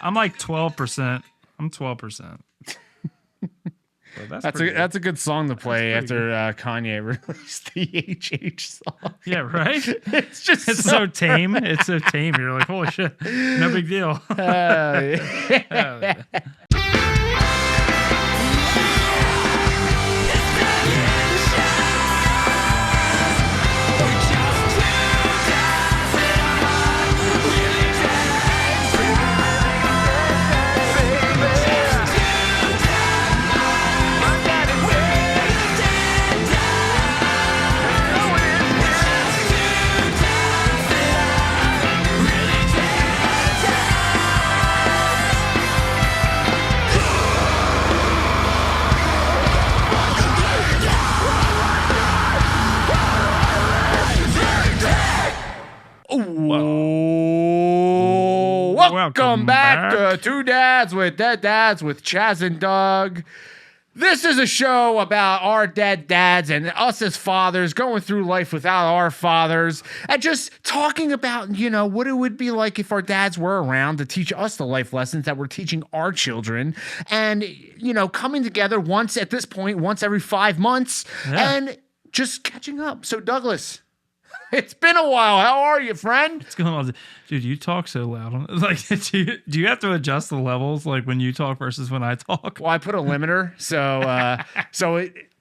I'm like 12%. I'm 12%. That's a good song to play after Kanye released the HH song. Yeah, right? It's so tame. It's so tame. You're like, holy shit. No big deal. Welcome back to Two Dads with Dead Dads with Chaz and Doug. This is a show about our dead dads and us as fathers going through life without our fathers and just talking about, what it would be like if our dads were around to teach us the life lessons that we're teaching our children and, coming together once every 5 months and just catching up. So, Douglas, it's been a while. How are you, friend? What's going on? Dude, you talk so loud. Like, do you have to adjust the levels like when you talk versus when I talk? Well, I put a limiter,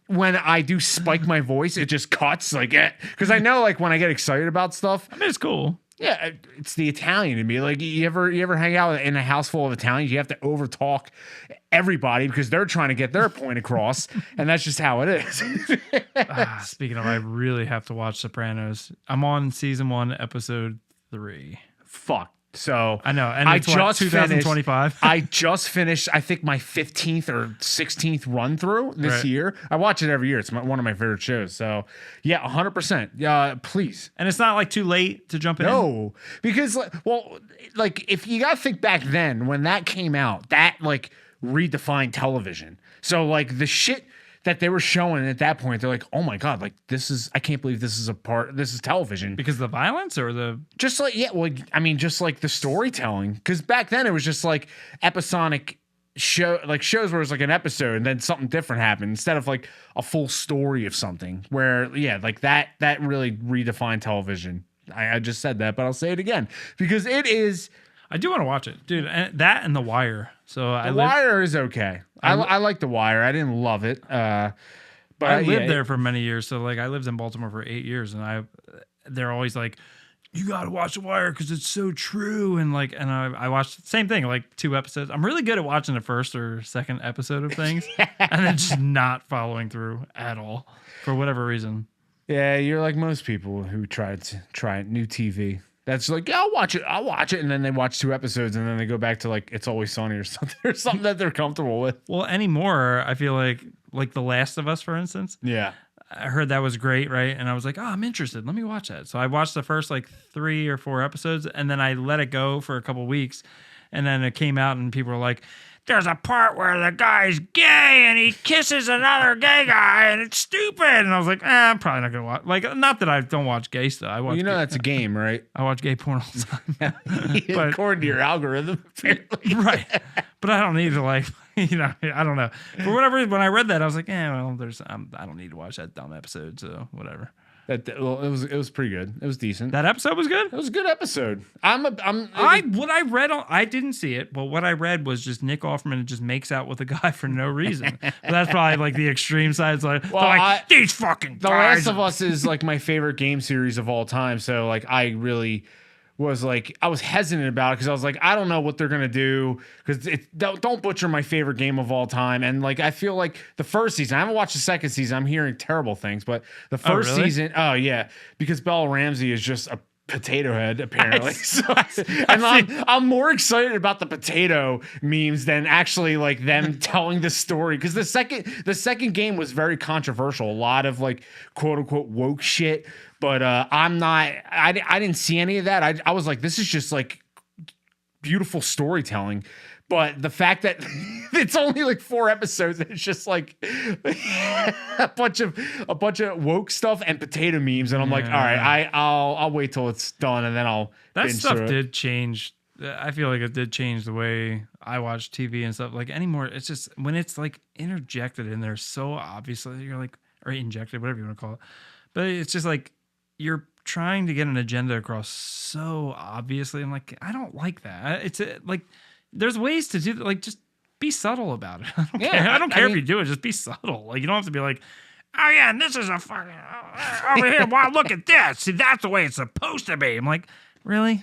when I do spike my voice, it just cuts because I know when I get excited about stuff. I mean, it's cool. Yeah, it's the Italian in me. Like, you ever hang out in a house full of Italians? You have to overtalk everybody because they're trying to get their point across, and that's just how it is. Speaking of, I really have to watch Sopranos. I'm on season 1, episode 3. Fuck. So I know, and I it's just 2025. I just finished, I think, my 15th or 16th run through this year. I watch it every year. It's one of my favorite shows. So yeah, 100%. Please. And it's not too late to jump in. No, because if you gotta think back then when that came out, that redefined television. So the shit that they were showing at that point, they're like, oh my God, I can't believe this is television. Because of the violence or the... Just the storytelling. Because back then it was just episodic shows where it was an episode and then something different happened instead of a full story of something where, that really redefined television. I just said that, but I'll say it again because it is... I do want to watch it, dude. And that and The Wire. So Wire is okay. I like The Wire. I didn't love it, but I lived there for many years. So I lived in Baltimore for 8 years, and they're always like, "You got to watch The Wire because it's so true." And I watched the same thing, 2 episodes. I'm really good at watching the first or second episode of things, and then just not following through at all for whatever reason. Yeah, you're like most people who try new TV. That's I'll watch it, and then they watch 2 episodes, and then they go back to It's Always Sunny or something that they're comfortable with. Well, anymore, I feel like The Last of Us, for instance. Yeah, I heard that was great, right? And I was like, oh, I'm interested. Let me watch that. So I watched the first 3 or 4 episodes, and then I let it go for a couple weeks, and then it came out, and people were like, there's a part where the guy's gay and he kisses another gay guy and it's stupid. And I was like, I'm probably not going to watch. Not that I don't watch gay stuff. I watch that's a game, right? I watch gay porn all the time. But, according to your algorithm. Right. But I don't need to I don't know. For whatever reason, when I read that, I was like, I don't need to watch that dumb episode. So whatever. It was pretty good. It was decent. That episode was good. It was a good episode. I didn't see it, but what I read was just Nick Offerman just makes out with a guy for no reason. But that's probably the extreme side. It's these fucking guys. The Last of Us is my favorite game series of all time. So I really was I was hesitant about it because I was I don't know what they're gonna do because don't butcher my favorite game of all time. And I feel the first season, I haven't watched the second season. I'm hearing terrible things, but the first season, because Bella Ramsey is just a potato head apparently. I'm more excited about the potato memes than actually them telling the story because the second game was very controversial. A lot of quote unquote woke shit. But I didn't see any of that. I was this is just beautiful storytelling. But the fact that it's only 4 episodes, and it's just a bunch of woke stuff and potato memes, and I'm all right, I'll wait till it's done, and then I'll. That binge stuff through did change I feel like it did change the way I watch TV and stuff. Like anymore, it's just when it's like interjected in there so obviously, you're like, or injected, whatever you want to call it. But it's just like you're trying to get an agenda across so obviously. I'm like, I don't like that. It's like there's ways to do that. Like just be subtle about it. I don't care if you do it. Just be subtle. Like you don't have to be like, oh yeah, and this is a fucking over here. Wow, look at this. See, that's the way it's supposed to be. I'm like, really?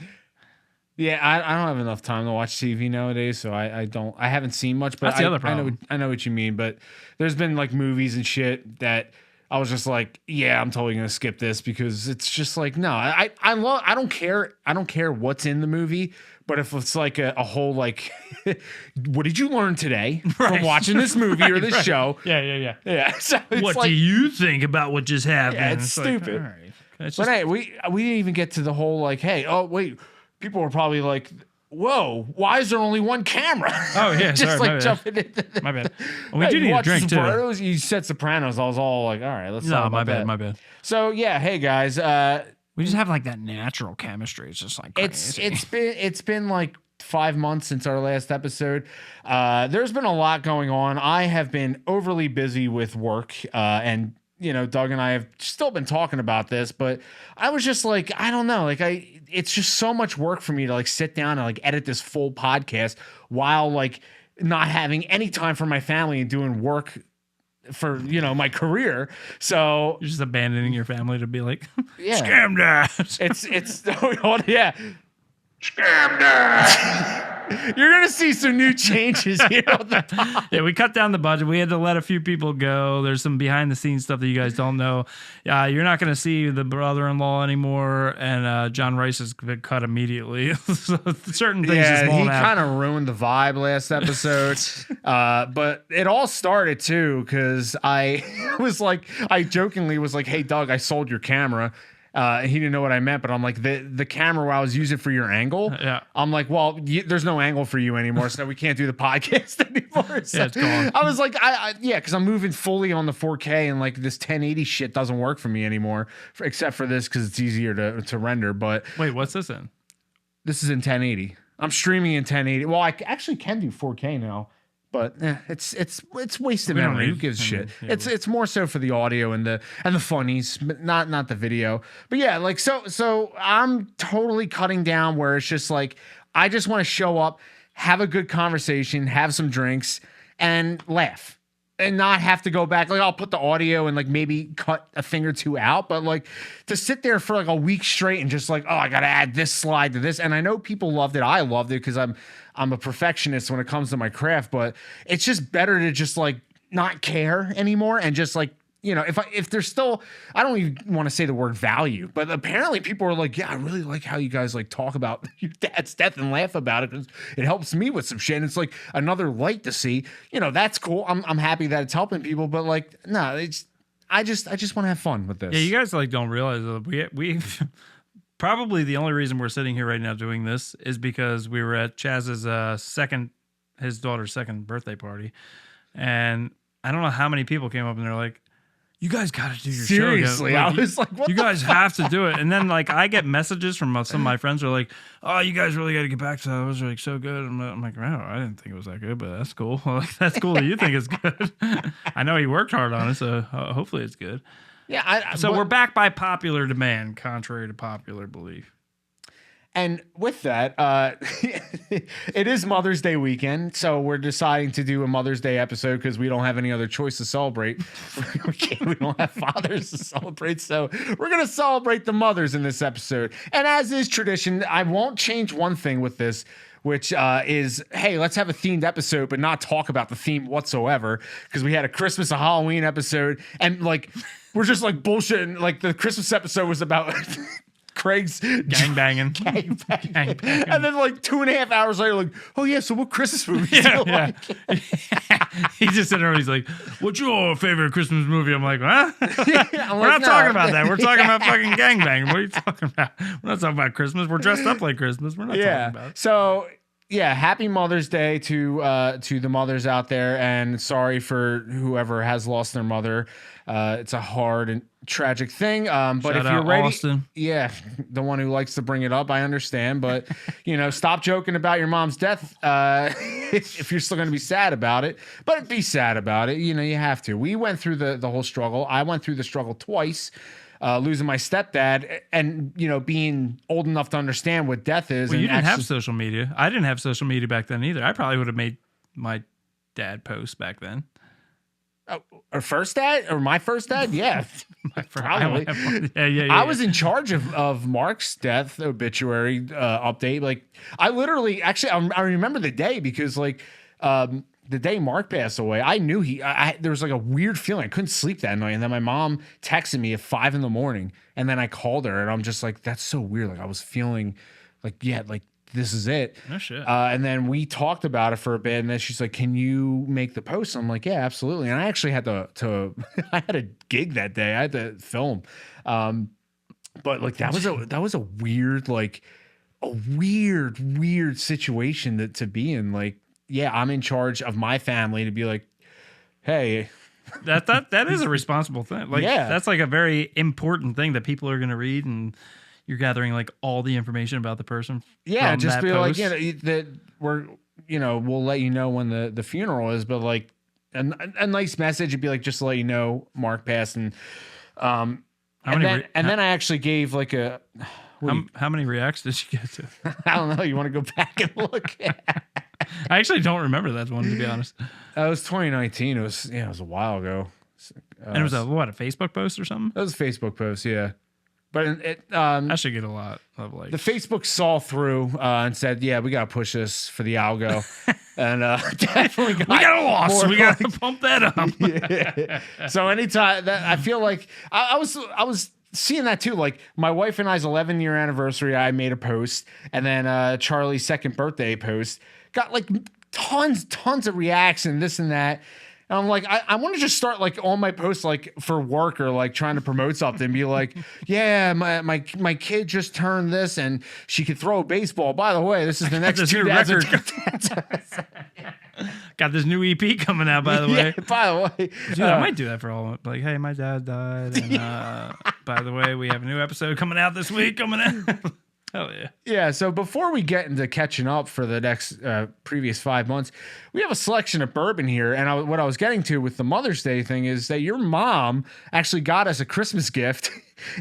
Yeah, I don't have enough time to watch TV nowadays, so I haven't seen much. But That's the other problem. I know what you mean. But there's been like movies and shit that I was just like, yeah, I'm totally gonna skip this because it's just like, no, I don't care what's in the movie. But if it's like a whole like, what did you learn today from watching this movie or this show? Yeah. So it's what like, do you think about what just happened? yeah, it's stupid. Like, all right. It's But just, hey, we didn't even get to the whole like, hey, oh wait, people were probably like, whoa, why is there only one camera? Oh yeah, just sorry, like my jumping into the, my bad. Well, we Hey, do you need a watched drink too. Sopranos? You said Sopranos. I was all like, all right, let's talk No, about my that. bad. So yeah, hey guys, We just have like that natural chemistry. It's just like crazy. it's been like 5 months since our last episode. There's been a lot going on. I have been overly busy with work, and you know, Doug and I have still been talking about this, but I was just like, I don't know, like it's just so much work for me to like sit down and like edit this full podcast while like not having any time for my family and doing work for, you know, my career. So You're just abandoning your family to be like, yeah, scam dad. it's yeah. Scam dad. You're gonna see some new changes here on the pod. Yeah, we cut down the budget. We had to let a few people go. There's some behind the scenes stuff that you guys don't know. You're not going to see the brother-in-law anymore, and John Rice has been cut immediately. So certain things just Yeah, won't he happen. kind of ruined the vibe last episode. But it all started too because I jokingly was like, "Hey, Doug, I sold your camera." He didn't know what I meant, but I'm like, the camera where I was using for your angle. Yeah. I'm like, well, there's no angle for you anymore, so we can't do the podcast anymore. So Yeah, it's gone. I was like, because I'm moving fully on the 4K and like this 1080 shit doesn't work for me anymore, except for this because it's easier to render. But Wait, what's this in? this is in 1080. I'm streaming in 1080. Well, I actually can do 4K now. But it's wasted We don't memory. Who need- gives a I shit? mean, yeah, It's more so for the audio and the funnies, but not the video. But yeah, like so I'm totally cutting down where it's just like I just want to show up, have a good conversation, have some drinks, and laugh. And not have to go back. Like I'll put the audio and like maybe cut a thing or two out, but like to sit there for like a week straight and just like, oh, I gotta add this slide to this. And I know people loved it. I loved it because I'm a perfectionist when it comes to my craft, but it's just better to just like not care anymore and just like, you know, if there's still, I don't even want to say the word value, but apparently people are like, yeah, I really like how you guys like talk about your dad's death and laugh about it because it helps me with some shit. And it's like another light to see, you know, that's cool. I'm happy that it's helping people, but like, no, I just want to have fun with this. Yeah, you guys like don't realize that we probably the only reason we're sitting here right now doing this is because we were at Chaz's his daughter's second birthday party, and I don't know how many people came up and they're like, "You guys got to do your Seriously, show." I was like, what you the guys have to do it. And then like I get messages from some of my friends who are like, "Oh, you guys really got to get back to that. It was like so good." I'm like, "Wow, I didn't think it was that good, but that's cool." Like, that's cool that you think it's good. I know he worked hard on it, so hopefully it's good. Yeah. So we're back by popular demand, contrary to popular belief. And with that, it is Mother's Day weekend, so we're deciding to do a Mother's Day episode because we don't have any other choice to celebrate. We don't have fathers to celebrate, so we're going to celebrate the mothers in this episode. And as is tradition, I won't change one thing with this, which is, hey, let's have a themed episode, but not talk about the theme whatsoever, because we had a Christmas, a Halloween episode, and like we're just like bullshitting. Like the Christmas episode was about Craig's Gangbanging. gangbanging. And then like 2.5 hours later, like, oh yeah, so what Christmas movies do you like? He just said, he's like, "What's your favorite Christmas movie?" I'm like, "Huh? I'm We're like, not no. talking about that. We're talking about fucking gangbanging. What are you talking about? We're not talking about Christmas. We're dressed up like Christmas. We're not talking about it." So yeah, happy Mother's Day to the mothers out there, and sorry for whoever has lost their mother. It's a hard tragic thing. But Shout if you're out ready, Austin. yeah, the one who likes to bring it up, I understand. But stop joking about your mom's death if you're still going to be sad about it. But be sad about it. You have to. We went through the whole struggle. I went through the struggle twice. Losing my stepdad and, being old enough to understand what death is. Well, and you didn't have social media. I didn't have social media back then either. I probably would have made my dad post back then. Our first dad or my first dad? Yeah, probably. Yeah. I was in charge of Mark's death obituary update. Like I literally, actually, I remember the day because the day Mark passed away, I knew there was like a weird feeling. I couldn't sleep that night. And then my mom texted me at 5 a.m. and then I called her and I'm just like, that's so weird. Like I was feeling like, yeah, like this is it. No shit. And then we talked about it for a bit and then she's like, can you make the post? I'm like, yeah, absolutely. And I actually had to I had a gig that day. I had to film. But like that was a weird, like a weird situation to be in. Like, yeah, I'm in charge of my family to be like, hey, that is a responsible thing. Like, yeah, that's like a very important thing that people are going to read, and you're gathering like all the information about the person. Yeah, just that be post. like, that we're, we'll let you know when the funeral is, but like a nice message would be like, just to let you know, Mark passed, and then I actually gave like a. How many reacts did you get to? I don't know. You want to go back and look? I actually don't remember that one, to be honest. It was 2019. It was a while ago. And it was a Facebook post or something? It was a Facebook post, yeah. But I should get a lot of like. The Facebook saw through and said, "Yeah, we got to push this for the algo," and definitely we got a loss. We got to pump that up. Yeah. So anytime that I feel like I was seeing that too. Like my wife and I's 11-year anniversary, I made a post, and then Charlie's second birthday post got like tons of reaction, this and that. And I'm like, I want to just start like all my posts like for work or like trying to promote something. Be like, yeah, my kid just turned this and she could throw a baseball. By the way, this is the next new record. Got this new EP coming out, by the way. Yeah, by the way. Dude, I might do that for all. Like, hey, my dad died. And by the way, we have a new episode coming out this week. Coming out. Hell yeah. Yeah, so before we get into catching up for the next previous 5 months, we have a selection of bourbon here. And what I was getting to with the Mother's Day thing is that your mom actually got us a Christmas gift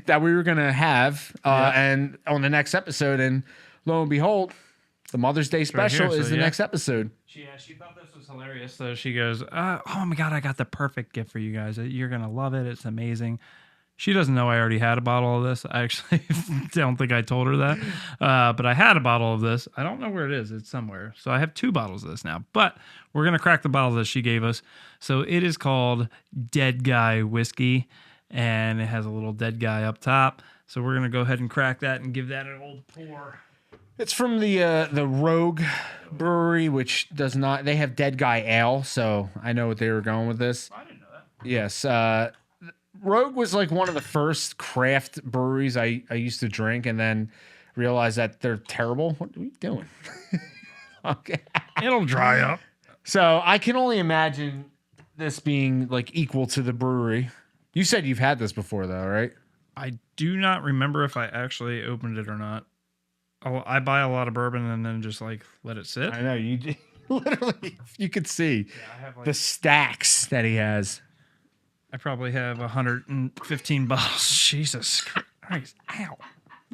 that we were going to have and on the next episode. And lo and behold, the Mother's Day special is the next episode. She thought this was hilarious. So she goes, oh my God, I got the perfect gift for you guys. You're going to love it. It's amazing. She doesn't know I already had a bottle of this. I actually don't think I told her that. But I had a bottle of this. I don't know where it is. It's somewhere. So I have 2 bottles of this now. But we're going to crack the bottle that she gave us. So it is called Dead Guy Whiskey. And it has a little dead guy up top. So we're going to go ahead and crack that and give that an old pour. It's from the Rogue Brewery, which does not... They have Dead Guy Ale. So I know what they were going with this. I didn't know that. Yes. Rogue was like one of the first craft breweries I used to drink and then realized that they're terrible. What are we doing? Okay. It'll dry up. So I can only imagine this being like equal to the brewery. You said you've had this before though, right? I do not remember if I actually opened it or not. I buy a lot of bourbon and then just like let it sit. I know. You literally, you could see I have like, the stacks that he has. I probably have 115 bottles. Jesus Christ. Ow.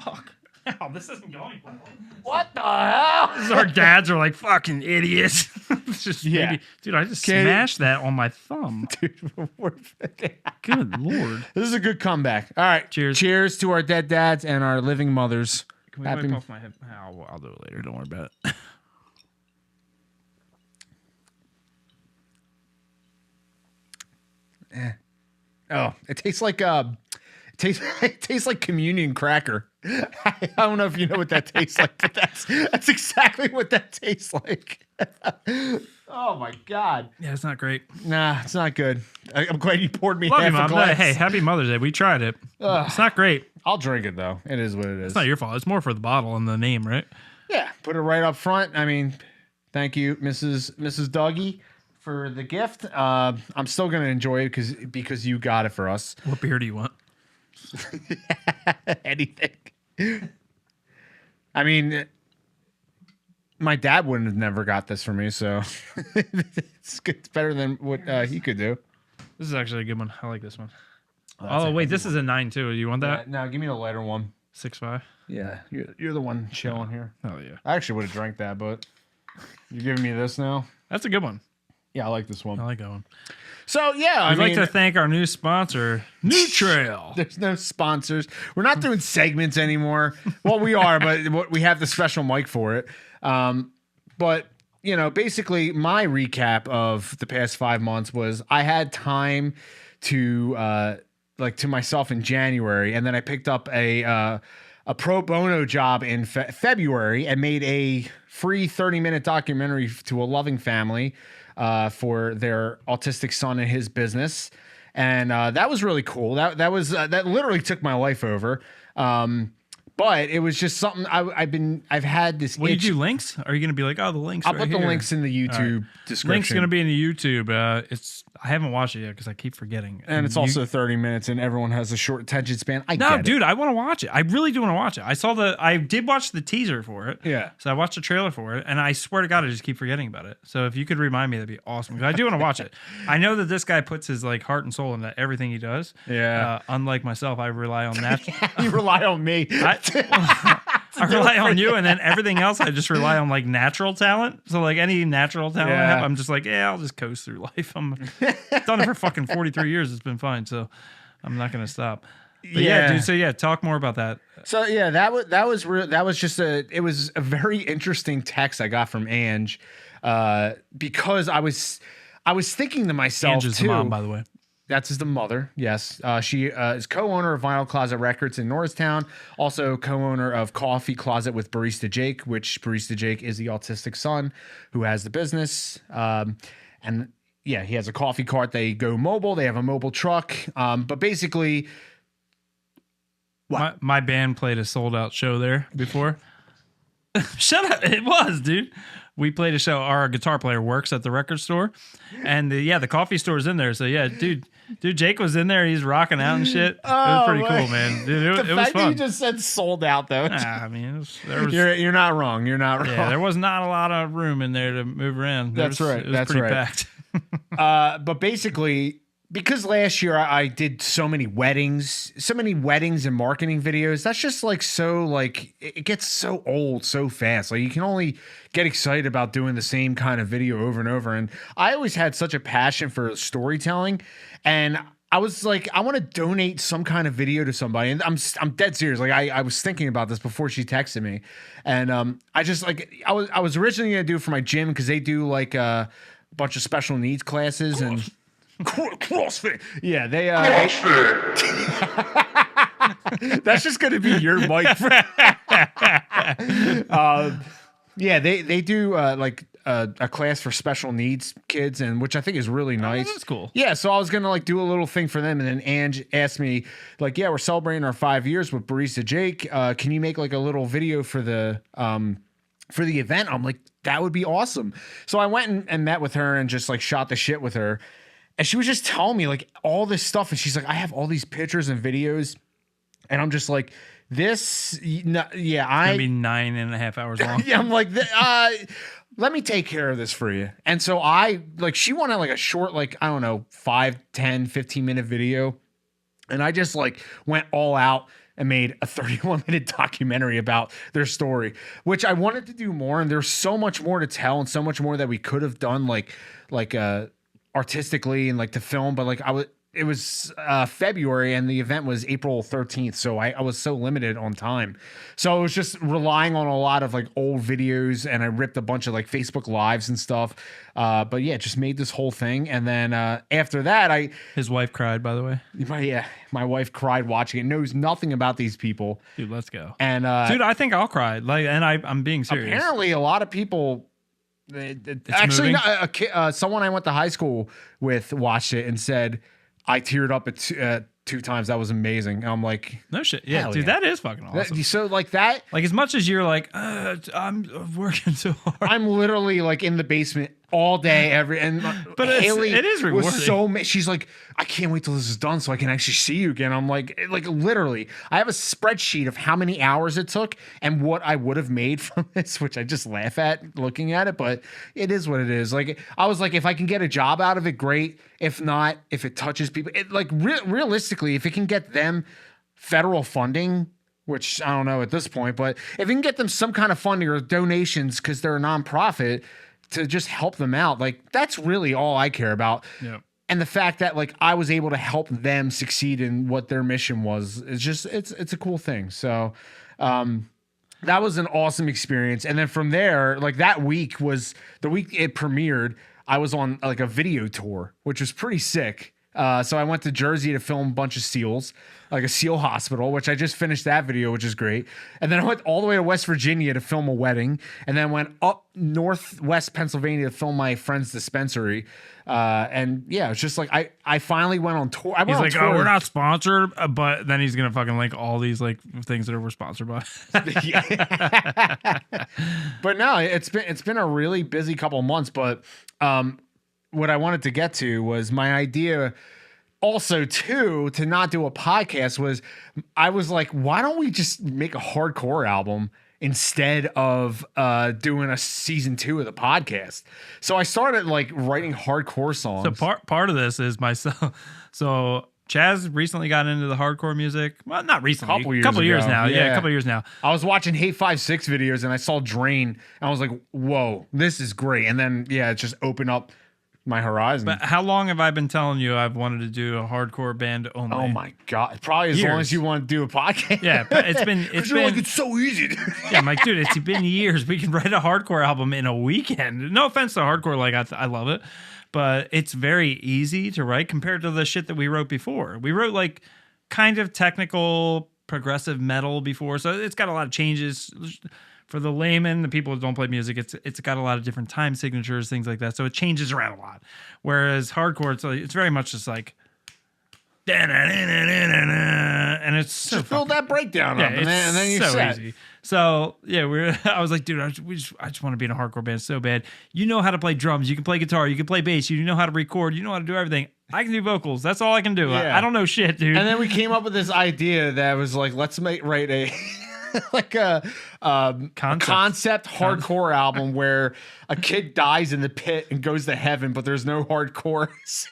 Fuck. Ow, this isn't going well. What the hell? Our dads are like fucking idiots. It's just maybe, dude, I just smashed that on my thumb. Dude, good Lord. This is a good comeback. All right. Cheers. Cheers to our dead dads and our living mothers. Can we wipe off my head? I'll do it later. Don't worry about it. Oh, it tastes like it tastes like communion cracker. I don't know if you know what that tastes like, but that's exactly what that tastes like. Oh my God. Yeah, it's not great. Nah, it's not good. I'm glad you poured me Love half you, a Mom. glass. Hey, happy Mother's Day. We tried it. It's not great. I'll drink it though. It is what it is. It's not your fault. It's more for the bottle and the name, right? Yeah, put it right up front. I mean, thank you, Mrs. Dougie, for the gift. I'm still gonna enjoy it because you got it for us. What beer do you want? Anything. I mean, my dad wouldn't have never got this for me, so it's good. It's better than what he could do. This is actually a good one. I like this one. Oh, wait, this is a 9 too. You want that? No, give me the lighter one. 6.5. Yeah, you're the one chilling here. Oh yeah. I actually would have drank that, but you're giving me this now. That's a good one. Yeah, I like this one. I like that one. So yeah, I'd like to thank our new sponsor, New Trail. There's no sponsors. We're not doing segments anymore. Well, we are, but we have the special mic for it. But basically, my recap of the past 5 months was I had time to to myself in January, and then I picked up a pro bono job in February and made a free 30-minute documentary to a loving family for their autistic son and his business, and that was really cool. That literally took my life over. But it was just something I've had this. Will you do links? Are you going to be like, oh, the links? I'll put the links in the YouTube description. Link's going to be in the YouTube. I haven't watched it yet because I keep forgetting. And it's also 30 minutes, and everyone has a short attention span. Dude, I want to watch it. I really do want to watch it. I did watch the teaser for it. Yeah. So I watched the trailer for it, and I swear to God, I just keep forgetting about it. So if you could remind me, that'd be awesome. Because I do want to watch it. I know that this guy puts his heart and soul into everything he does. Yeah. Unlike myself, I rely on that. You rely on me. I rely on you, and then everything else I just rely on natural talent. So any natural talent I have, I'm just I'll just coast through life. I've done it for fucking 43 years. It's been fine. So I'm not gonna stop. But yeah, dude. So talk more about that. So yeah, that was just it was a very interesting text I got from Ange, because I was thinking to myself, Ange is the mom, by the way. That's the mother, yes. She is co-owner of Vinyl Closet Records in Norristown, also co-owner of Coffee Closet with Barista Jake, which Barista Jake is the autistic son who has the business. And yeah, he has a coffee cart. They go mobile. They have a mobile truck. But basically... My band played a sold-out show there before. Shut up. It was, dude. We played a show. Our guitar player works at the record store. And the coffee store's in there. So yeah, dude, Jake was in there. He's rocking out and shit. It was pretty cool, man. Dude, it was fun. You just said sold out, though. I mean, you're not wrong. You're not wrong. Yeah, there was not a lot of room in there to move around. That's right. It was pretty packed. But basically, because last year I did so many weddings and marketing videos, that's just it gets so old so fast. You can only get excited about doing the same kind of video over and over. And I always had such a passion for storytelling, and I was like, I want to donate some kind of video to somebody. And I'm dead serious. I was thinking about this before she texted me, and I was originally gonna do it for my gym because they do a bunch of special needs classes and. CrossFit. Yeah, they that's just gonna be your mic. Yeah, they do a class for special needs kids, and which I think is really nice. Oh, that's cool. Yeah, so I was gonna do a little thing for them, and then Ange asked me yeah, we're celebrating our 5 years with Barista Jake. Can you make a little video for the event? I'm like, that would be awesome. So I went and met with her and just shot the shit with her. And she was just telling me all this stuff. And she's like, I have all these pictures and videos. And I'm just like, this, yeah, it's gonna be 9.5 hours long. Yeah, I'm like, let me take care of this for you. And so she wanted a short, I don't know, 5, 10, 15-minute video. And I just went all out and made a 31-minute documentary about their story, which I wanted to do more. And there's so much more to tell and so much more that we could have done artistically and to film, but it was February and the event was April 13th, so I was so limited on time, so I was just relying on a lot of old videos, and I ripped a bunch of Facebook Lives and stuff, but yeah, just made this whole thing. And then after that, his wife cried, by the way. My wife cried watching it. Knows nothing about these people, dude. Let's go. And dude, I think I'll cry, and I'm being serious. Apparently a lot of people. Actually, someone I went to high school with watched it and said, I teared up at 2 times. That was amazing. And I'm like, no shit. Yeah, dude, that is fucking awesome. So that, as much as you're I'm working so hard. I'm literally in the basement all day, But Haley it is rewarding. was she's like, I can't wait till this is done so I can actually see you again. I'm like literally, I have a spreadsheet of how many hours it took and what I would have made from this, which I just laugh at looking at it, but it is what it is. Like, I was like, if I can get a job out of it, great. If not, if it touches people, realistically, if it can get them federal funding, which I don't know at this point, but if you can get them some kind of funding or donations because they're a nonprofit to just help them out, like that's really all I care about. Yeah. And the fact that like I was able to help them succeed in what their mission was, it's a cool thing. So that was an awesome experience. And then from there, like that week was the week it premiered. I was on like a video tour, which was pretty sick. So I went to Jersey to film a bunch of SEALs, like a SEAL hospital, which I just finished that video, which is great. And then I went all the way to West Virginia to film a wedding, and then went up northwest Pennsylvania to film my friend's dispensary. And yeah, it's just like I finally went on tour. He's like, oh, we're not sponsored, but then he's gonna fucking link all these like things that we're sponsored by. But no, it's been a really busy couple of months. But what I wanted to get to was my idea also too to not do a podcast was I was like, why don't we just make a hardcore album instead of doing a season 2 of the podcast? So I started like writing hardcore songs. So part of this is myself. So Chaz recently got into the hardcore music. Well, not recently. Couple years now. Yeah, a couple years now. I was watching Hate 5-6 videos and I saw Drain and I was like, whoa, this is great. And then yeah, it just opened up my horizon. But how long have I been telling you I've wanted to do a hardcore band only? Oh my god, probably as long as you want to do a podcast. Yeah, but it's been like it's so easy. Yeah, I'm like, dude, it's been years. We can write a hardcore album in a weekend. No offense to hardcore, like I love it, but it's very easy to write compared to the shit that we wrote before. We wrote like kind of technical progressive metal before, so it's got a lot of changes. For the layman, the people who don't play music, it's got a lot of different time signatures, things like that. So it changes around a lot. Whereas hardcore, it's very much just like, and it's so just build that breakdown up, and then you so set. easy. So yeah, I was like, dude, I just want to be in a hardcore band so bad. You know how to play drums, you can play guitar, you can play bass, you know how to record, you know how to do everything. I can do vocals. That's all I can do. Yeah. I don't know shit, dude. And then we came up with this idea that was like, let's write a like a concept hardcore album where a kid dies in the pit and goes to heaven, but there's no hard chorus.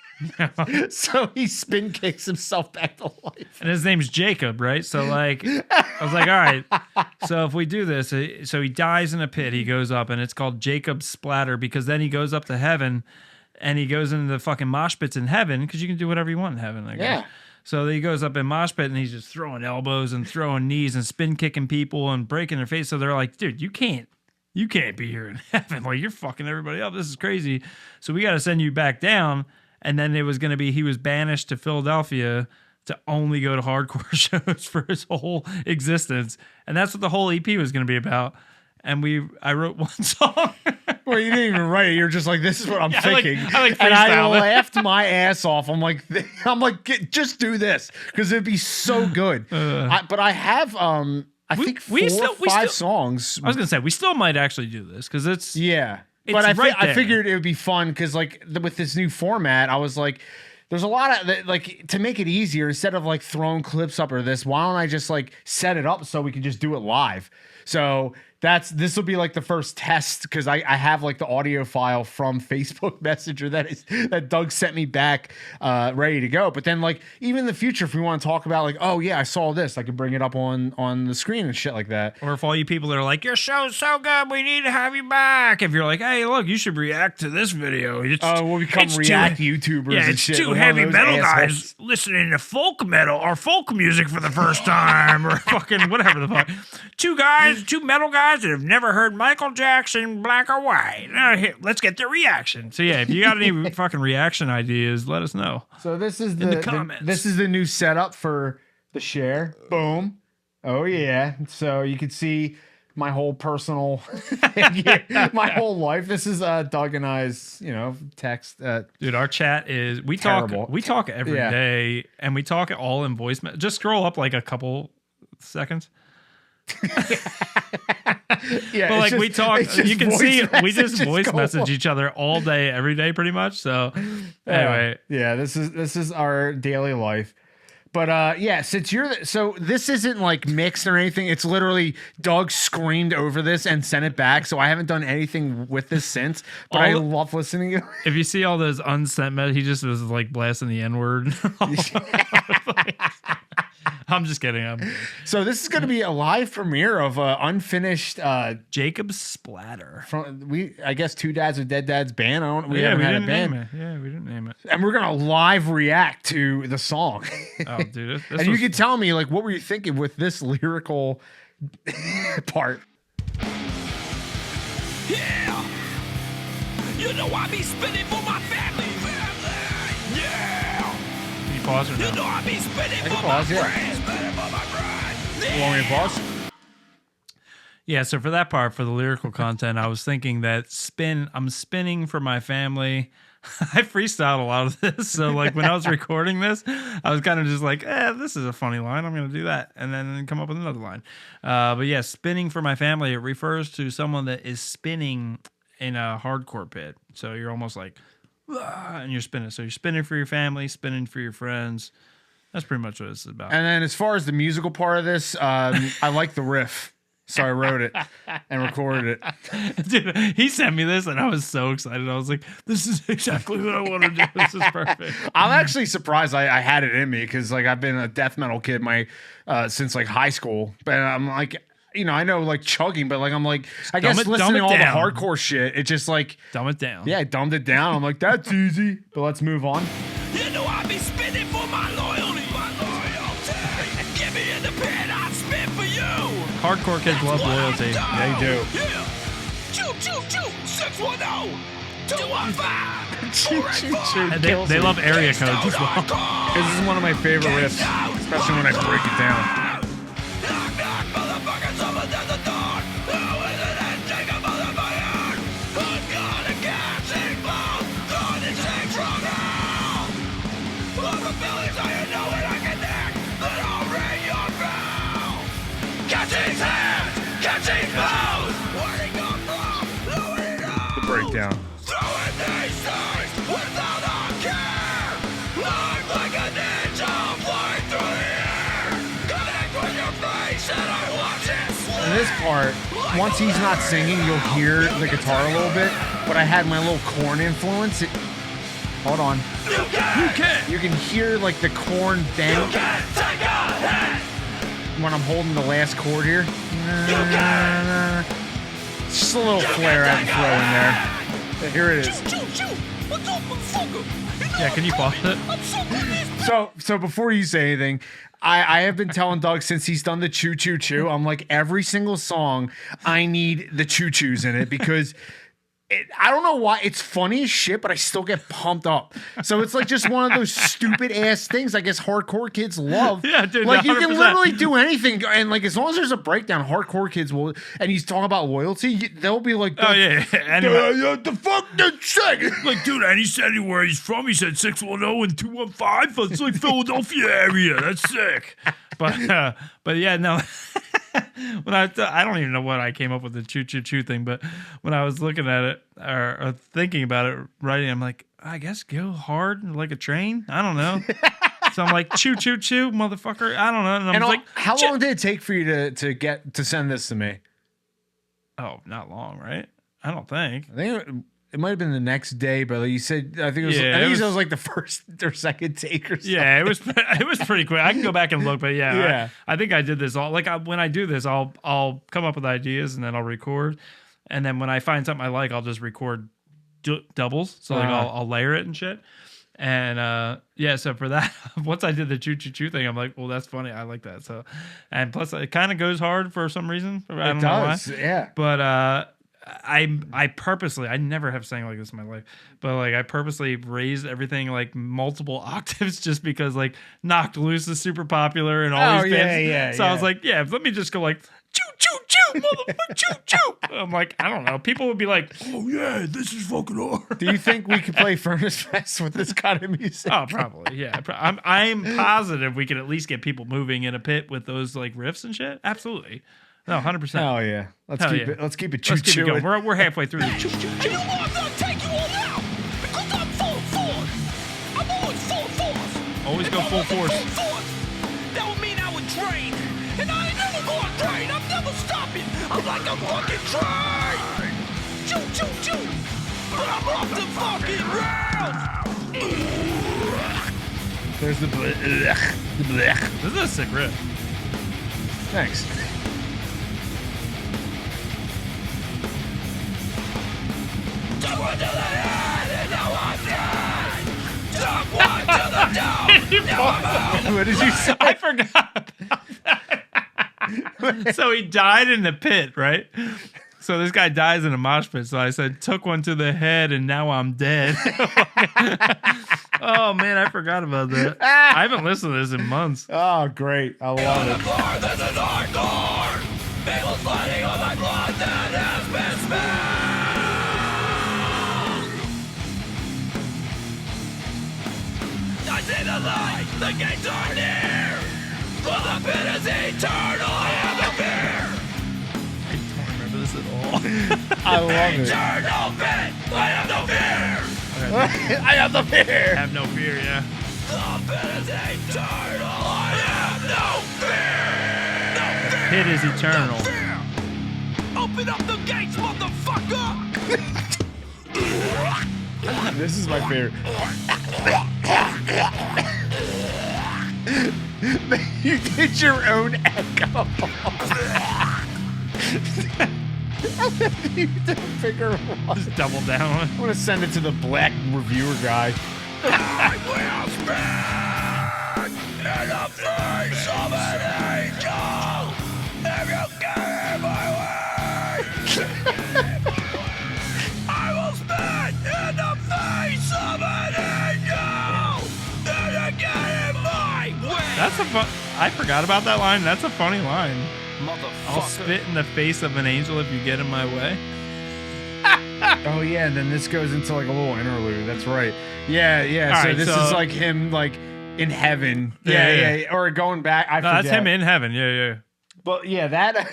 So he spin kicks himself back to life. And his name's Jacob, right? So like, I was like, all right. So if we do this, so he dies in a pit, he goes up, and it's called Jacob's Splatter because then he goes up to heaven, and he goes into the fucking mosh pits in heaven because you can do whatever you want in heaven, I guess. Yeah. So he goes up in mosh pit and he's just throwing elbows and throwing knees and spin kicking people and breaking their face. So they're like, dude, you can't be here in heaven. Like, you're fucking everybody up. This is crazy. So we got to send you back down. And then it was going to be, he was banished to Philadelphia to only go to hardcore shows for his whole existence. And that's what the whole EP was going to be about. And I wrote one song. Well, you didn't even write it. You're just like, this is what I'm thinking. I and I laughed my ass off. I'm like, just do this because it'd be so good. But I have, I think four or five songs. I was gonna say we still might actually do this because it's But I figured it would be fun because like with this new format, I was like, there's a lot of like to make it easier instead of like throwing clips up or this. Why don't I just like set it up so we can just do it live? So this will be like the first test because I have like the audio file from Facebook Messenger that Doug sent me back ready to go. But then like even in the future, if we want to talk about like, oh yeah, I saw this, I could bring it up on the screen and shit like that. Or if all you people that are like, your show's so good, we need to have you back. If you're like, hey, look, you should react to this video. We'll become React YouTubers. Yeah, and shit. It's two heavy metal guys listening to folk metal or folk music for the first time or fucking whatever the fuck. Two metal guys that have never heard Michael Jackson, black or white. Now, here, let's get their reaction. So yeah, if you got any fucking reaction ideas, let us know. So this is in the comments. This is the new setup for the share. Boom. Oh yeah. So you can see my whole personal, my whole life. This is Doug and I's, text. Dude, our chat is we talk every day, and we talk all in voice. Just scroll up like a couple seconds. Yeah, But like we talk, you can see we just messages voice go message on. each other all day, every day, pretty much. So anyway, yeah, this is our daily life. But yeah, since so this isn't like mixed or anything. It's literally Doug screamed over this and sent it back. So I haven't done anything with this since. But I love listening to it. if you see all those unsent messages, he just was like blasting the N-word. I'm just kidding. So this is going to be a live premiere of unfinished Jacob's Splatter. I guess Two Dads with Dead Dads band. We haven't had a band. Yeah, we didn't name it. And we're gonna live react to the song. Oh, dude! And you can tell me like what were you thinking with this lyrical part? Yeah, you know I be spinning for my family. Yeah, Can you pause or no? you know I be spinning for pause, my yeah. friends, spinning for my friends. Want me to pause? Yeah, so for that part, for the lyrical content, I was thinking that I'm spinning for my family. I freestyled a lot of this. So like when I was recording this, I was kind of just like, this is a funny line. I'm going to do that. And then come up with another line. But yeah, spinning for my family, it refers to someone that is spinning in a hardcore pit. So you're almost like, and you're spinning. So you're spinning for your family, spinning for your friends. That's pretty much what this is about. And then as far as the musical part of this, I like the riff. So I wrote it and recorded it. Dude, he sent me this and I was so excited. I was like, this is exactly what I want to do. This is perfect. I'm actually surprised I had it in me because like I've been a death metal kid since like high school. But I'm like, I know like chugging, but like I'm like, I guess listening to all the hardcore shit, it just like dumb it down. Yeah, I dumbed it down. I'm like, that's easy. But let's move on. You know I be spinning for my loyalty. Get me in the pit, I'll spin for you. Hardcore kids love loyalty. They do. Yeah. Choo choo choo. 610. 215. Choo, choo, choo. And they love area codes as well. This is one of my favorite riffs, especially when I break it down. Knock knock, motherfucker, someone at the door. Who is it that take a motherfucker? Who's gonna catch it? Throw this thing from hell. All the feelings I know when I connect. Then I'll ring your bell. Catch his hands, catch his mouth. Where'd he come from? Nobody knows. The breakdown. Throwing these things without a care. I'm like a ninja flying through the air. Connect with your face and I watch it slip. In this part, once he's not singing, you'll hear the guitar a little bit. But I had my little Korn influence. Hold on. You can hear like the Korn bend when I'm holding the last chord here. Just a little flare I can throw in there. But here it is. What's up, motherfucker? Yeah, can you pause it? I'm so good. So before you say anything, I have been telling Doug since he's done the choo choo choo. I'm like, every single song, I need the choo choos in it because I don't know why it's funny as shit, but I still get pumped up. So it's like just one of those stupid ass things I guess hardcore kids love. Yeah, dude, like you can 100%. literally do anything, and like as long as there's a breakdown, hardcore kids will. And he's talking about loyalty, they'll be like, Oh, yeah. Anyway. the fuck that shit. Like, dude, and he said where he's from. He said 610 and 215. It's like Philadelphia area. That's sick. But yeah, no. When I don't even know what I came up with the choo choo choo thing, but when I was looking at it or thinking about it, writing, I'm like, I guess go hard like a train. I don't know. So I'm like, choo choo choo, motherfucker. I don't know. And I'm like, how long did it take for you to send this to me? oh, not long, right? I don't think. I think it might have been the next day, but you said I think it was. Yeah, I think it it was like the first or second take or something. Yeah, it was pretty quick. I can go back and look, but yeah, Yeah. I think I did this all. Like when I do this, I'll come up with ideas and then I'll record, and then when I find something I like, I'll just record doubles. So like I'll layer it and shit. And yeah, so for that, once I did the choo choo choo thing, I'm like, well, that's funny. I like that. So, and plus, it kind of goes hard for some reason. I don't know why. Yeah. But I purposely, I never have sang like this in my life, but like I purposely raised everything like multiple octaves just because like Knocked Loose is super popular and all these bands. yeah. So I was like, yeah, let me just go like choo choo choo, motherfucker, choo choo. I'm like, I don't know. People would be like, oh yeah, this is fucking hard. Do you think we could play Furnace Fest with this kind of music? Oh, probably, yeah. I'm positive we could at least get people moving in a pit with those like riffs and shit. Absolutely. No, 100%. Oh yeah. Let's Hell keep yeah. it. Let's keep it Let's keep it choo-choo. going. We're halfway through the choo choo. And you know I'm gonna take you all out because I'm full force. I'm always full force. Always go If I full wasn't force. Full force, that would mean I would drain. And I ain't never gonna drain. I'm never stopping. I'm like a fucking train. Choo choo choo. But I'm off the fucking rails. There's the blech. The blech. This is a sick riff. Thanks. Took one to the head and now I'm dead. Took one to the dome. Now I'm out. What did you say? I forgot about that. So he died in the pit, right? So this guy dies in a mosh pit. So I said, took one to the head and now I'm dead. Oh, man, I forgot about that. I haven't listened to this in months. Oh, great. I love it. Floor, this is hardcore. People sliding on my blood that has been spilled. I see the light, the gates are near. For the pit is eternal, I have no fear. I don't remember this at all. I love it. Eternal pit, I have no fear. I have the fear. Have no fear, yeah. The pit is eternal, I have no fear. Pit is eternal. Fear. Open up the gates, motherfucker. This is my favorite. You did your own echo. You did figure one. Just double down. I'm gonna send it to the black reviewer guy. I will spit in the face of an angel if you get in my way. I will spit in the face of an angel if you get in my way. That's a fun. I forgot about that line. That's a funny line. I'll Motherfucker. spit in the face of an angel if you get in my way. Oh yeah, and then this goes into like a little interlude. That's right. Yeah, yeah. All So right, this so- is like him like in heaven. Yeah, Yeah, yeah. Or going back. I No, forget. that's him in heaven. Yeah, yeah. But yeah, that.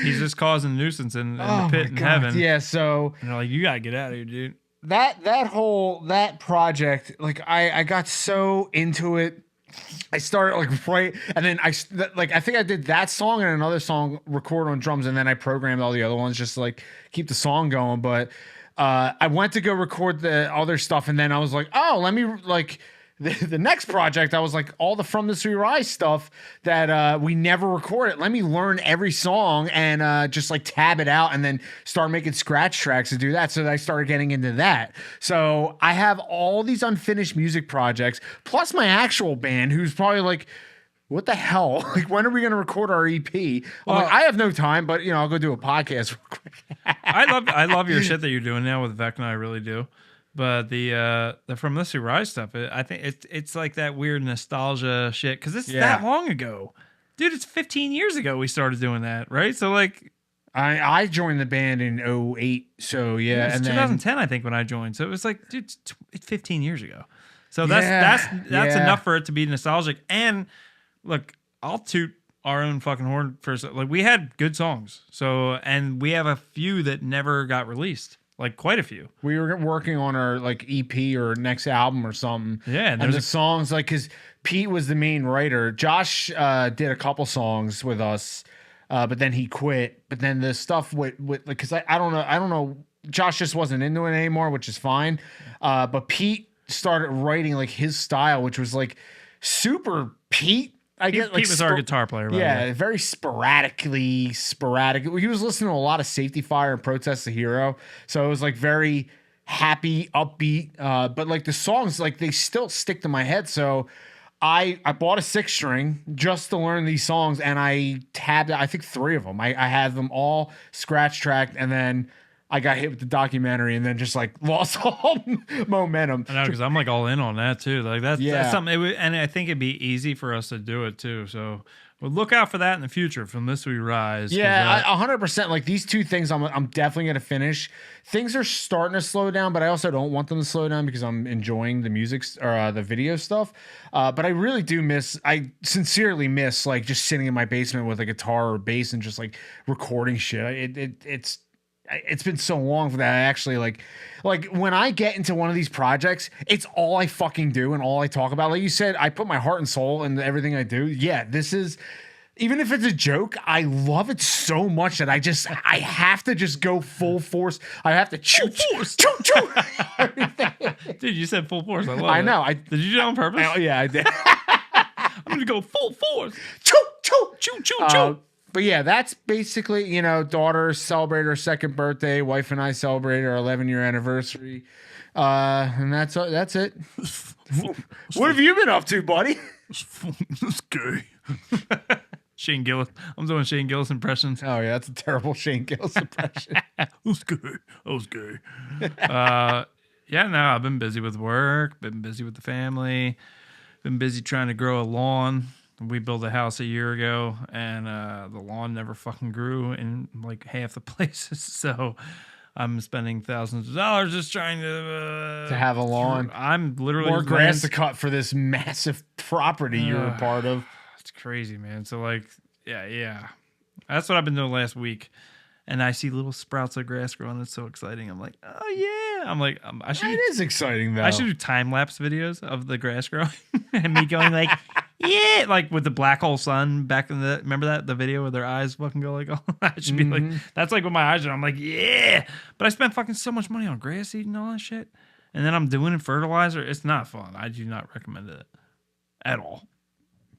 He's just causing a nuisance in the pit in God. heaven. Yeah. So And they're like, you gotta get out of here, dude. that project, like I got so into it. I started like right, and then I think I did that song and another song record on drums, and then I programmed all the other ones just to, like keep the song going. But I went to go record the other stuff, and then I was like, oh, let me like the next project. I was like, all the From This We Rise stuff that we never recorded. Let me learn every song and just like tab it out, and then start making scratch tracks to do that. So I started getting into that. So I have all these unfinished music projects, plus my actual band, who's probably like, what the hell? Like, when are we going to record our EP? I'm like, I have no time, but you know, I'll go do a podcast real quick. I love your shit that you're doing now with Vecna. I really do. But the From This We Rise stuff, I think it's like that weird nostalgia shit because it's that long ago, dude. It's 15 years ago we started doing that, right? So like, I joined the band in 2008, so yeah, it was and 2010 I think when I joined. So it was like, dude, it's 15 years ago. So that's Yeah. enough for it to be nostalgic. And look, I'll toot our own fucking horn for like we had good songs. So and we have a few that never got released. Like quite a few. we were working on our like EP or next album or something. Yeah, and there's the a- songs like because Pete was the main writer. Josh did a couple songs with us, but then he quit. But then the stuff with like because I don't know. Josh just wasn't into it anymore, which is fine. But Pete started writing like his style, which was like super Pete. I Pete get like was our guitar player. By the yeah, way. very sporadic. He was listening to a lot of Safety Fire and Protest the Hero. So it was like very happy, upbeat. But like the songs, like they still stick to my head. So I bought a 6-string just to learn these songs, and I tabbed I think 3 of them. I had them all scratch tracked, and then I got hit with the documentary and then just like lost all momentum. I know, because I'm like all in on that too. Like that's something, and I think it'd be easy for us to do it too. So we'll look out for that in the future. From this we rise. Yeah, 100%. Like these two things, I'm definitely gonna finish. Things are starting to slow down, but I also don't want them to slow down because I'm enjoying the music or the video stuff. But I really do miss. I sincerely miss like just sitting in my basement with a guitar or bass and just like recording shit. It's been so long for that. I actually like when I get into one of these projects, it's all I fucking do and all I talk about. Like you said, I put my heart and soul into everything I do. Yeah, this is, even if it's a joke, I love it so much that I have to just go full force. I have to choo. Dude, you said full force. I love it. I know. Did you do that on purpose? Yeah, I did. I'm gonna go full force. Choo. But yeah, that's basically, daughter celebrated her second birthday. Wife and I celebrated our 11-year anniversary. And that's it. What have you been up to, buddy? That's gay. Shane Gillis. I'm doing Shane Gillis impressions. Oh, yeah, that's a terrible Shane Gillis impression. Who's gay? I was gay. Yeah, no, I've been busy with work, been busy with the family, been busy trying to grow a lawn. We built a house a year ago, and the lawn never fucking grew in like half the places. So I'm spending thousands of dollars just trying to have a lawn. I'm literally more grass to cut for this massive property you're a part of. It's crazy, man. So like, yeah, that's what I've been doing last week. And I see little sprouts of grass growing. It's so exciting. I'm like, oh yeah. I'm like, it is exciting though. I should do time lapse videos of the grass growing and me going like, yeah, like with the black hole sun back in remember the video where their eyes fucking go like, oh, I should be like, that's like what my eyes are. I'm like, yeah. But I spent fucking so much money on grass seed and all that shit. And then I'm doing fertilizer. It's not fun. I do not recommend it at all.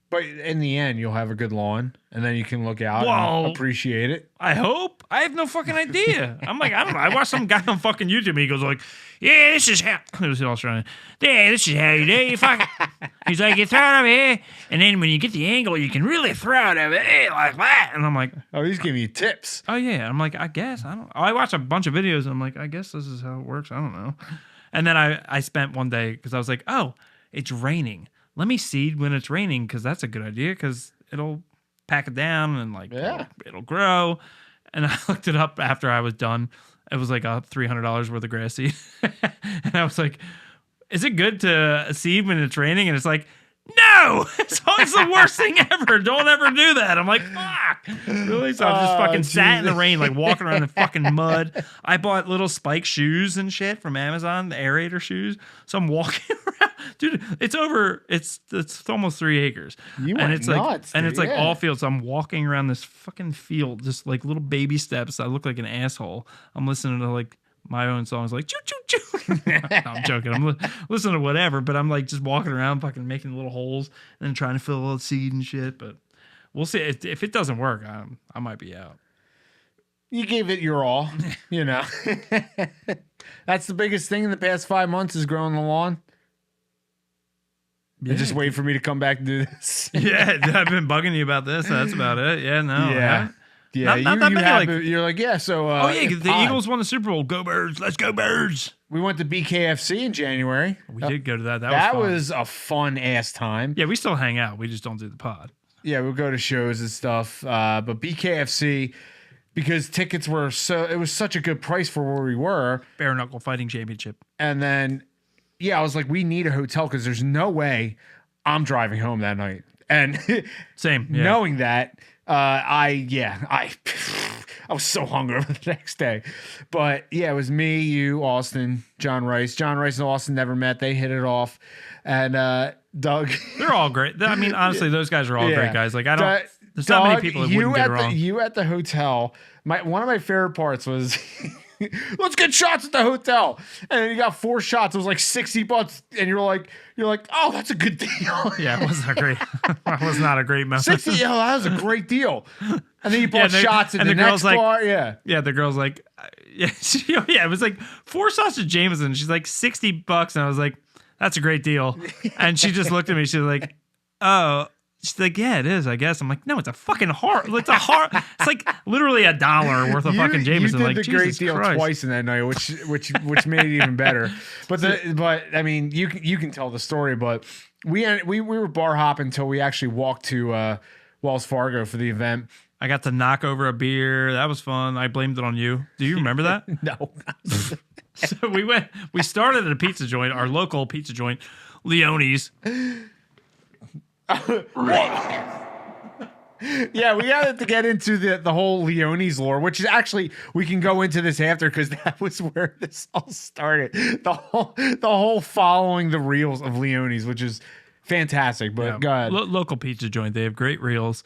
But in the end, you'll have a good lawn, and then you can look out and appreciate it. I hope. I have no fucking idea. I'm like, I don't know. I watched some guy on fucking YouTube. He goes like, yeah, this is how. It was Australian. Yeah, this is how you do. You fucking. He's like, you throw it over here, and then when you get the angle, you can really throw it over here like that. And I'm like, oh, he's giving you tips. Oh yeah. I'm like, I guess I don't. I watched a bunch of videos, and I'm like, I guess this is how it works. I don't know. And then I spent one day because I was like, oh, it's raining. Let me seed when it's raining because that's a good idea because it'll pack it down and like it'll grow. And I looked it up after I was done. It was like $300 worth of grass seed. And I was like, is it good to seed when it's raining? And it's like, no, it's always the worst thing ever. Don't ever do that. I'm like, fuck. Really? So I just fucking sat in the rain, like walking around in fucking mud. I bought little spike shoes and shit from Amazon, the aerator shoes. So I'm walking around. Dude, it's almost 3 acres. And it's nuts, like all fields. So I'm walking around this fucking field, just like little baby steps. I look like an asshole. I'm listening to like my own songs like choo choo choo. No, I'm joking. I'm listening to whatever, but I'm like just walking around fucking making little holes and then trying to fill all the seed and shit. But we'll see. If it doesn't work, I might be out. You gave it your all, That's the biggest thing in the past 5 months is growing the lawn. Yeah. Just wait for me to come back and do this. Yeah, I've been bugging you about this. That's about it. Yeah, no. Yeah. Yeah, not that many. You're like, yeah, so. The Eagles won the Super Bowl. Go Birds. Let's go Birds. We went to BKFC in January. We did go to that. That was a fun ass time. Yeah, we still hang out. We just don't do the pod. Yeah, we'll go to shows and stuff. But BKFC, because tickets were it was such a good price for where we were. Bare Knuckle Fighting Championship. And then, I was like, we need a hotel because there's no way I'm driving home that night. And same, knowing that, I was so hungover the next day. But it was me, you, Austin, John Rice. John Rice and Austin never met. They hit it off. And Doug. They're all great. I mean, honestly, those guys are all great guys. Like, there's Doug, not many people that wouldn't get it wrong. You at the hotel, one of my favorite parts was let's get shots at the hotel. And then you got 4 shots. It was like $60. And you're like, oh, that's a good deal. Yeah, it wasn't a great. That was not a great message. 60. Oh, that was a great deal. And then you bought shots at the next bar. Yeah. Yeah, the girl's like, it was like 4 shots of Jameson. She's like $60. And I was like, that's a great deal. And she just looked at me. She's like, oh, She's like, yeah, it is, I guess. I'm like, no, it's a fucking it's like literally $1 worth of fucking Jameson. You did Like, the great Jesus deal Christ. twice in that night, which made it even better. But I mean, you can tell the story. But we were bar hopping until we actually walked to Wells Fargo for the event. I got to knock over a beer. That was fun. I blamed it on you. Do you remember that? No. So we started at a pizza joint, our local pizza joint, Leone's. Yeah, we got to get into the whole Leone's lore, which is actually, we can go into this after because that was where this all started. The whole following the reels of Leone's, which is fantastic. But go ahead. Local pizza joint. They have great reels,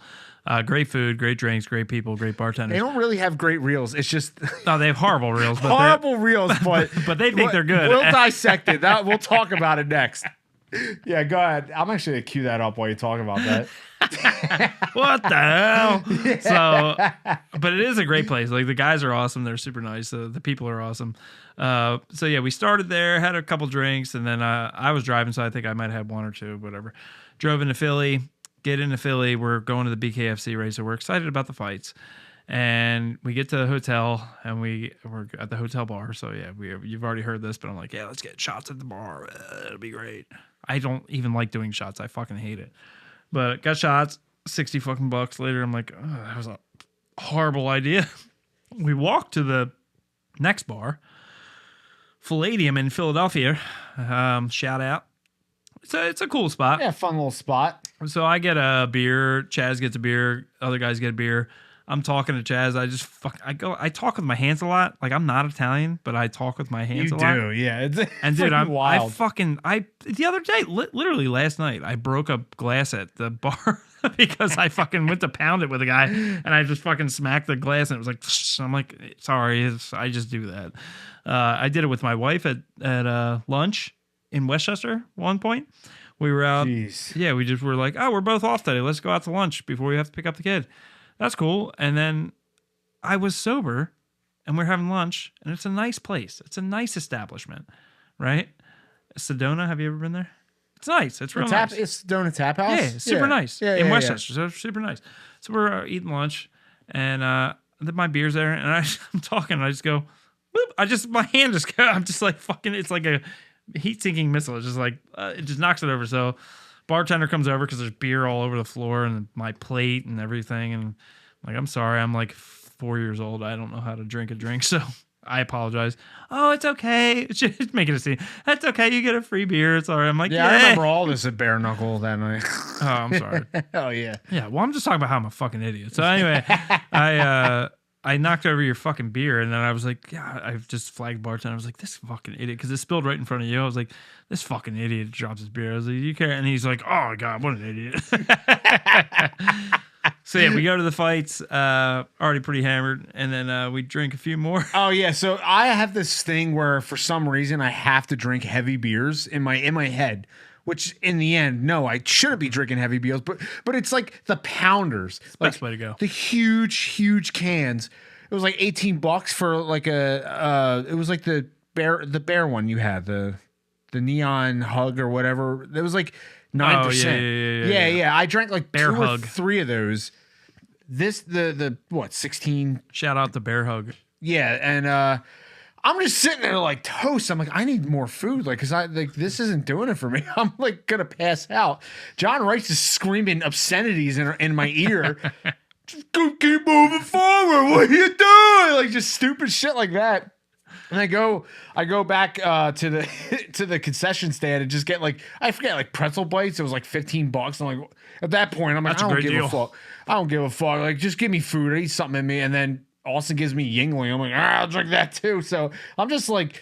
great food, great drinks, great people, great bartenders. They don't really have great reels. It's just No, they have horrible reels. But horrible reels, but they think they're good. We'll dissect it. We'll talk about it next. Yeah, go ahead. I'm actually going to cue that up while you talk about that. What the hell? Yeah. So, but it is a great place. Like, the guys are awesome. They're super nice. The people are awesome. So yeah, we started there, had a couple drinks, and then I was driving, so I think I might have one or two, whatever. Drove into Philly. Get into Philly. We're going to the BKFC race, so we're excited about the fights. And we get to the hotel, and we're at the hotel bar. So yeah, you've already heard this, but I'm like, yeah, let's get shots at the bar. It'll be great. I don't even like doing shots. I fucking hate it. But got shots, $60 fucking bucks later. I'm like, oh, that was a horrible idea. We walked to the next bar, Palladium in Philadelphia. Shout out. It's a cool spot. Yeah, fun little spot. So I get a beer. Chaz gets a beer. Other guys get a beer. I'm talking to Chaz. I talk with my hands a lot. Like, I'm not Italian, but I talk with my hands a lot. You do, yeah. And dude, wild. The other day, literally last night, I broke a glass at the bar because I fucking went to pound it with a guy, and I just fucking smacked the glass, and it was like, I'm like, sorry, I just do that. I did it with my wife at lunch in Westchester one point. We were out. Jeez. Yeah, we just were like, oh, we're both off today. Let's go out to lunch before we have to pick up the kid. That's cool. And then I was sober, and we're having lunch, and it's a nice place. It's a nice establishment, right? Sedona, have you ever been there? It's nice. It's real nice. It's Sedona Tap House? Yeah, super nice. Yeah, in Westchester, so super nice. So we're eating lunch, and then my beer's there, and I'm talking, and I just go, whoop. My hand just goes, I'm just like fucking, it's like a heat-sinking missile. It's just like, it just knocks it over. So bartender comes over because there's beer all over the floor and my plate and everything. And I'm like, I'm sorry. I'm like 4 years old. I don't know how to drink a drink. So I apologize. Oh, it's okay. Just making a scene. That's okay. You get a free beer. It's all right. I'm like, yeah. I remember all this at Bare Knuckle that night. Oh, I'm sorry. Oh, yeah. Yeah. Well, I'm just talking about how I'm a fucking idiot. So anyway, I knocked over your fucking beer, and then I was like, yeah, I've just flagged bartender. I was like, this fucking idiot, because it spilled right in front of you. I was like, this fucking idiot drops his beer. I was like, you care? And he's like, oh, God, what an idiot. So, yeah, we go to the fights, already pretty hammered, and then we drink a few more. Oh, yeah. So I have this thing where, for some reason, I have to drink heavy beers in my head. Which in the end, no, I shouldn't be drinking heavy beers, but it's like the pounders. It's the best way to go. The huge cans. It was like $18 for like it was like the bear one you had, the neon hug or whatever. It was like 9%. Oh, yeah. I drank like Bear two hug. or three of those. This the what, 16? Shout out to Bear Hug. Yeah, and I'm just sitting there like toast. I'm like, I need more food, like, cause this isn't doing it for me. I'm like gonna pass out. John Rice is screaming obscenities in my ear. Just keep moving forward. What are you doing? Like, just stupid shit like that. And I go back to the concession stand and just get like, I forget, like pretzel bites. It was like $15. I'm like, at that point, I'm like, That's I a don't great give deal. a fuck. I don't give a fuck. Like, just give me food. I eat something in me, and then Austin gives me Yingling. I'm like, I'll drink that too. So I'm just like,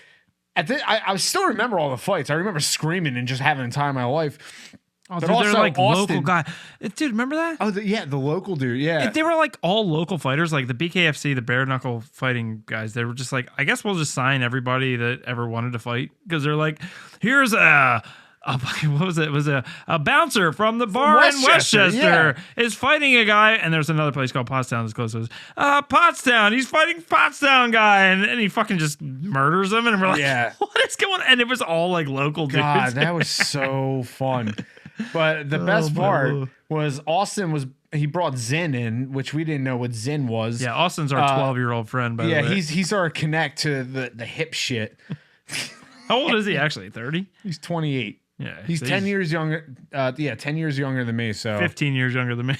I still remember all the fights. I remember screaming and just having the time of my life. Oh, But dude, also they're like Austin- local guy. Dude, remember that? Oh, the local dude. Yeah. If they were like all local fighters, like the BKFC, the bare knuckle fighting guys. They were just like, I guess we'll just sign everybody that ever wanted to fight, because they're like, here's what was it? It was a bouncer from the bar in Westchester is fighting a guy, and there's another place called Pottstown that's close to us. Pottstown, he's fighting Pottstown guy, and he fucking just murders him, and we're like, Yeah. what is going on? And it was all like local dudes. God, that was so fun. But the best my part Lord. was he brought Zen in, which we didn't know what Zen was. Yeah, Austin's our 12-year-old friend, by the way. he's our connect to the hip shit. How old is he actually? 30? He's 28. Yeah. He's so 10 years younger. 10 years younger than me. So 15 years younger than me.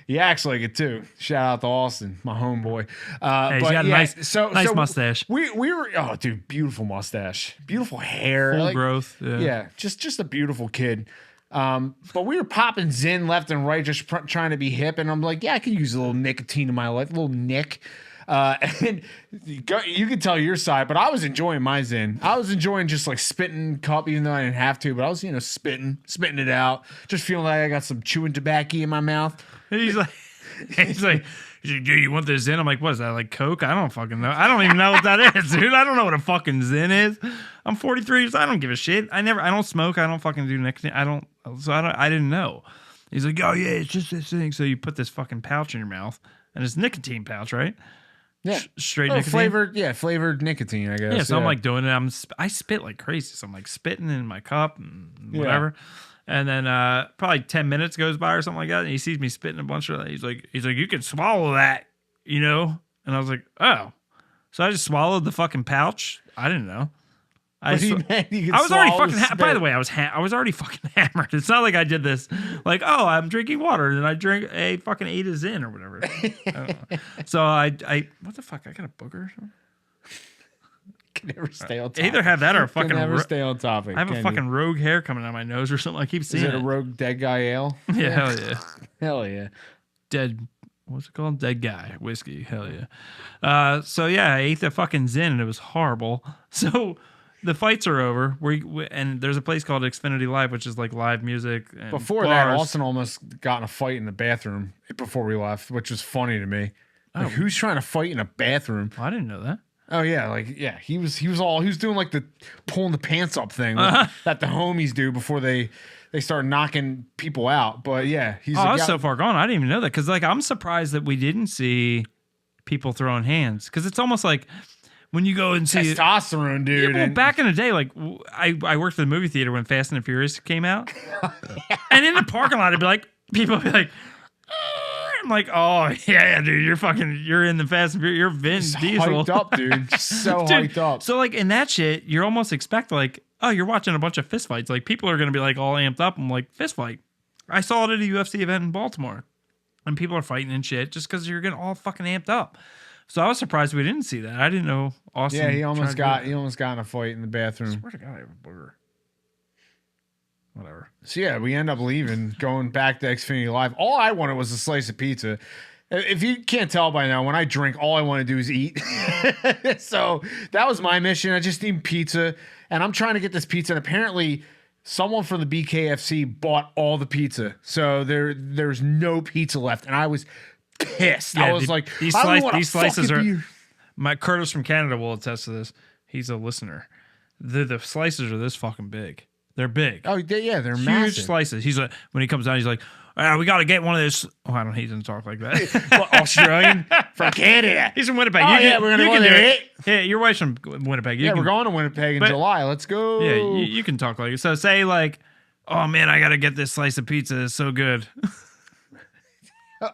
he acts like it too. Shout out to Austin, my homeboy. Hey, he's got a nice mustache. We were dude, beautiful mustache, beautiful hair, Full growth. Yeah, just a beautiful kid. But we were popping Zen left and right, just trying to be hip, and I'm like, yeah, I could use a little nicotine in my life, a little nick. And you can tell your side, but I was enjoying my Zen. I was enjoying just like spitting cup, even though I didn't have to, but I was, spitting it out, just feeling like I got some chewing tobacco in my mouth. He's like, dude, you want this Zen? I'm like, what is that, like Coke? I don't fucking know. I don't even know what that is, dude. I don't know what a fucking Zen is. I'm 43, so I don't give a shit. I don't smoke. I don't fucking do nicotine. I didn't know. He's like, oh yeah, it's just this thing. So you put this fucking pouch in your mouth, and it's a nicotine pouch, right? Yeah, straight nicotine. Flavored nicotine, I guess. Yeah, so I'm like doing it. I spit like crazy, so I'm like spitting in my cup and whatever. And then probably 10 minutes goes by or something like that, and he sees me spitting a bunch of that. He's like, you can swallow that, And I was like, oh. So I just swallowed the fucking pouch. I didn't know. I was already fucking. By the way, I was already fucking hammered. It's not like I did this like, oh, I'm drinking water and then I fucking ate a Zen or whatever. So I what the fuck? I got a booger or something. Can never stay on topic. Either have that or a fucking. Can never stay on topic. I have a fucking rogue hair coming out of my nose or something. I keep seeing it. Is it a rogue dead guy ale? Yeah, hell yeah. Hell yeah. Dead. What's it called? Dead guy whiskey. Hell yeah. So yeah, I ate the fucking Zen and it was horrible. So. The fights are over. And there's a place called Xfinity Live, which is like live music. And before bars. that, Austin almost got in a fight in the bathroom before we left, which was funny to me. Like, who's trying to fight in a bathroom? I didn't know that. Oh yeah, he was doing like the pulling the pants up thing that the homies do before they start knocking people out. But yeah, I was so far gone. I didn't even know that because like I'm surprised that we didn't see people throwing hands because it's almost like. When you go and see testosterone, dude. Yeah, well, back in the day, like I worked in the movie theater when Fast and the Furious came out, and in the parking lot, people would be like, I'm like, oh yeah, dude, you're in the Fast and Furious, you're Vin Diesel, hyped up, dude, so dude, hyped up. So like in that shit, you almost expect like, oh, you're watching a bunch of fist fights, like people are gonna be like all amped up. I'm like, fist fight. I saw it at a UFC event in Baltimore, and people are fighting and shit just because you're getting all fucking amped up. So I was surprised we didn't see that. I didn't know Austin. Yeah, he almost got in a fight in the bathroom. I swear to God, I have a booger. Whatever. So yeah, we end up leaving, going back to Xfinity Live. All I wanted was a slice of pizza. If you can't tell by now, when I drink, all I want to do is eat. So that was my mission. I just need pizza, and I'm trying to get this pizza. And apparently, someone from the BKFC bought all the pizza, so there's no pizza left, and I was pissed. Yeah, I was like, these slices are. My Curtis from Canada will attest to this. He's a listener. The slices are this fucking big. They're big. Oh yeah, they're huge massive. Slices. He's like, when he comes down, he's like, we got to get one of those. Oh, I don't. He doesn't talk like that. Well, Australian from Canada. He's from Winnipeg. We're gonna go there. Yeah, your wife's from Winnipeg. We're going to Winnipeg in July. Let's go. Yeah, you can talk like it. So say like, oh man, I got to get this slice of pizza. It's so good.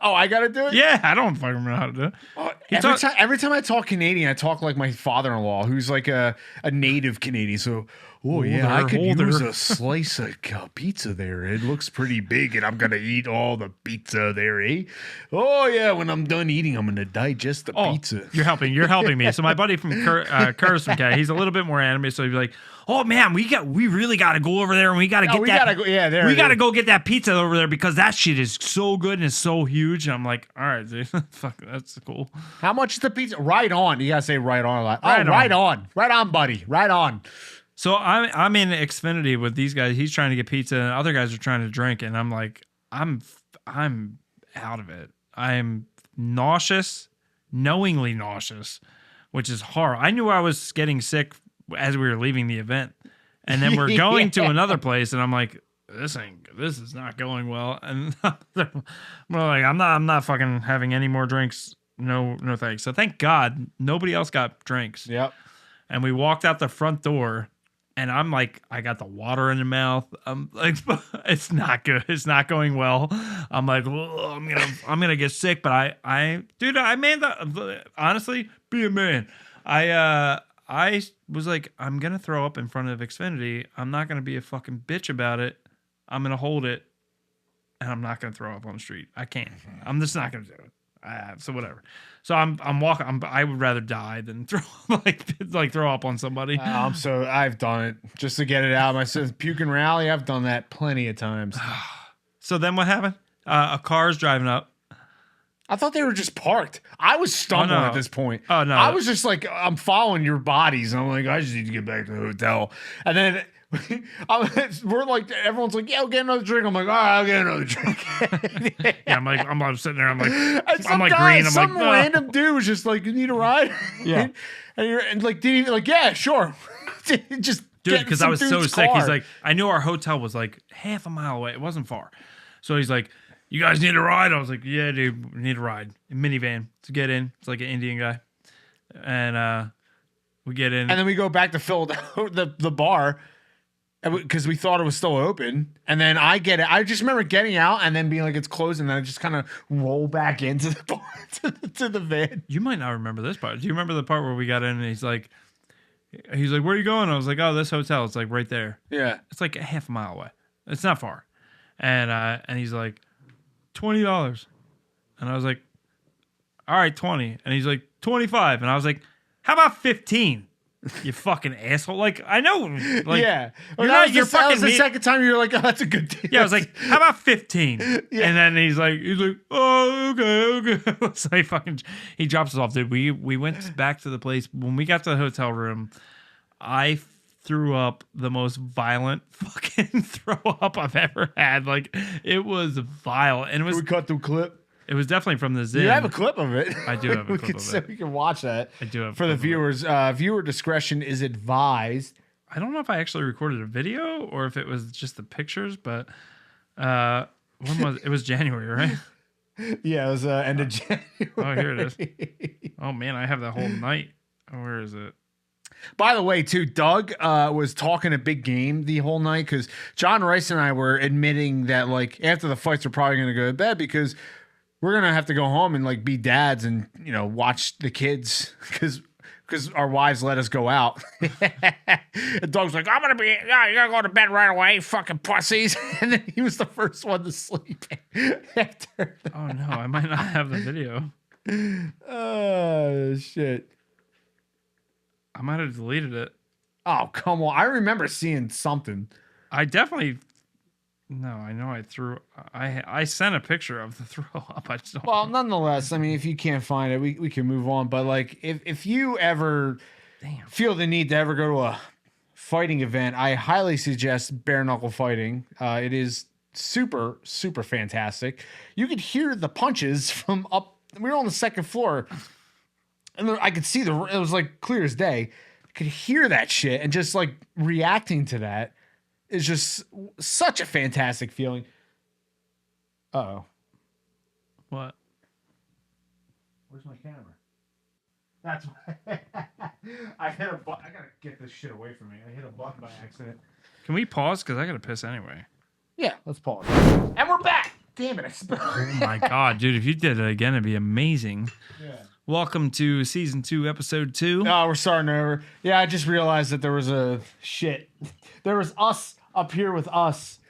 Oh, I gotta do it? Yeah, I don't fucking know how to do it. Every time I talk Canadian, I talk like my father-in-law, who's like a native Canadian. So, I could use a slice of pizza there. It looks pretty big, and I'm gonna eat all the pizza there, eh? Oh yeah, when I'm done eating, I'm gonna digest the pizza. You're helping me. So my buddy from Curtis from Canada, he's a little bit more animated, so he'd be like, oh man, we really got to go over there and we got to get that. We got to go get that pizza over there because that shit is so good and it's so huge. And I'm like, all right, dude, fuck, that's cool. How much is the pizza? Right on. You gotta say right on a lot. Right on, buddy. Right on. So I'm in Xfinity with these guys. He's trying to get pizza, and other guys are trying to drink, and I'm like, I'm out of it. I'm nauseous, knowingly nauseous, which is horrible. I knew I was getting sick as we were leaving the event, and then we're going to another place, and I'm like, this is not going well, and we're like, I'm not fucking having any more drinks. No thanks. So thank God nobody else got drinks. Yep. And we walked out the front door, and I'm like, I got the water in the mouth. I'm like, it's not good. It's not going well. I'm like, I'm gonna get sick. But dude, I made that. Honestly, be a man. I was like, I'm gonna throw up in front of Xfinity. I'm not gonna be a fucking bitch about it. I'm gonna hold it, and I'm not gonna throw up on the street. I can't. I'm just not gonna do it. So whatever. So I'm walking. I would rather die than throw throw up on somebody. I've done it just to get it out. My son's puke and rally. I've done that plenty of times. So then what happened? A car's driving up. I thought they were just parked. I was stumbling no. at this point. Oh no! I was just like, I'm following your bodies. I'm like, I just need to get back to the hotel. And then we're like, everyone's like, yeah, I'll get another drink. I'm like, all right, I'll get another drink. Yeah, I'm sitting there. I'm like guy, green. I'm some like, random dude was just like, you need a ride? Yeah. and like, didn't even like, yeah, sure. Just dude, because I was so sick. He's like, I knew our hotel was like half a mile away. It wasn't far. So he's like, you guys need a ride? I was like, yeah, dude, we need a ride. A minivan to get in. It's like an Indian guy. And we get in. And then we go back to Philadelphia, the bar, because we thought it was still open. And then I just remember getting out and then being like, it's closed. And then I just kind of roll back into the bar, to the van. You might not remember this part. Do you remember the part where we got in and he's like, where are you going? I was like, oh, this hotel. It's like right there. Yeah. It's like a half a mile away. It's not far. And he's like, $20. And I was like, all right, 20. And he's like, 25. And I was like, how about 15? You fucking asshole. Like, I know. Like, yeah. Well, that was the second time you were like, oh, that's a good deal. Yeah, I was like, how about 15? Yeah. And then he's like, oh, okay. So he drops us off, dude. We went back to the place. When we got to the hotel room, I threw up the most violent fucking throw up I've ever had. Like, it was vile. And it was. We cut through clip. It was definitely from the Zin. You have a clip of it. I do have a clip of it. So we can watch that. I do have for the viewers. Viewer discretion is advised. I don't know if I actually recorded a video or if it was just the pictures, but when was it? It was January, right? Yeah, it was end of January. Oh, here it is. Oh man, I have that whole night. Where is it? By the way, too, Doug was talking a big game the whole night because John Rice and I were admitting that like after the fights we're probably going to go to bed because we're going to have to go home and like be dads and, you know, watch the kids because our wives let us go out. And Doug's like, you're going to go to bed right away, fucking pussies. And then he was the first one to sleep after. Oh, no, I might not have the video. Oh, shit. I might have deleted it. Oh, come on. I remember seeing something. I definitely... No, I know I sent a picture of the throw up. I just don't well, nonetheless, I mean, if you can't find it, we can move on. But like, if you ever feel the need to ever go to a fighting event, I highly suggest bare knuckle fighting. It is super, super fantastic. You could hear the punches from up. We were on the second floor, and I could see it was like clear as day. I could hear that shit and just like reacting to that. Is just such a fantastic feeling. Uh-oh. What? Where's my camera? That's why I hit a button. I gotta get this shit away from me. I hit a button by accident. Can we pause? Because I gotta piss anyway. Yeah, let's pause. And we're back. Damn it. Oh my God, dude. If you did it again, it'd be amazing. Yeah. Welcome to season 2, episode 2. Oh, we're starting over. Yeah, I just realized that there was there was us up here with us,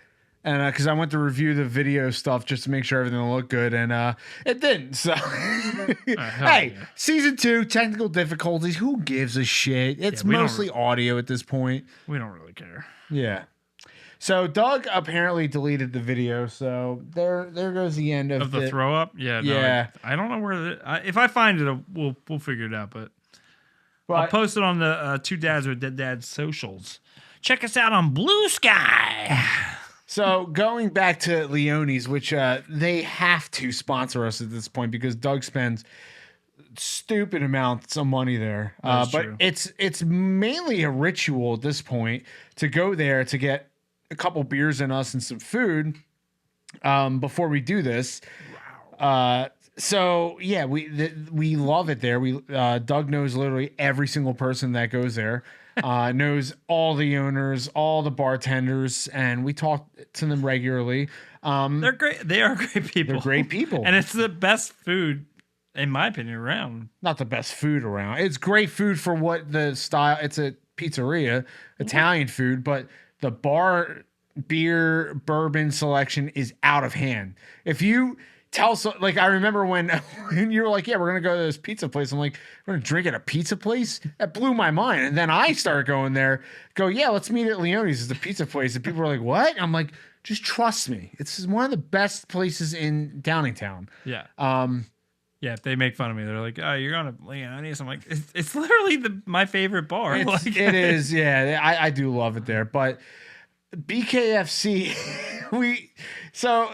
and because I went to review the video stuff just to make sure everything looked good, and it didn't. So, hey, yeah. Season 2, technical difficulties. Who gives a shit? It's mostly audio at this point. We don't really care. Yeah. So Doug apparently deleted the video. So there goes the end of the throw up. Yeah. No, yeah. I don't know where. If I find it, we'll figure it out. But I'll post it on the Two Dads with Dead Dads socials. Check us out on Blue Sky. So going back to Leone's, which they have to sponsor us at this point because Doug spends stupid amounts of money there. But true. It's mainly a ritual at this point to go there to get a couple beers in us and some food before we do this. Wow. So yeah, we love it there. Doug knows literally every single person that goes there. knows all the owners, all the bartenders, and we talk to them regularly. They're great. They are great people. They're great people. And it's the best food, in my opinion, around. Not the best food around. It's great food for what the style. It's a pizzeria, Italian food, but the bar, beer, bourbon selection is out of hand. If you tell like I remember when you were like, yeah, we're gonna go to this pizza place. I'm like, we're gonna drink at a pizza place? That blew my mind. And then I started going there, yeah, let's meet at Leone's. It's a pizza place. And people were like, what? I'm like, just trust me. It's one of the best places in Downingtown. Yeah. Yeah, if they make fun of me, they're like, "Oh, you're going to Leone's." I'm like, "It's literally my favorite bar." It is, yeah. I do love it there, but BKFC,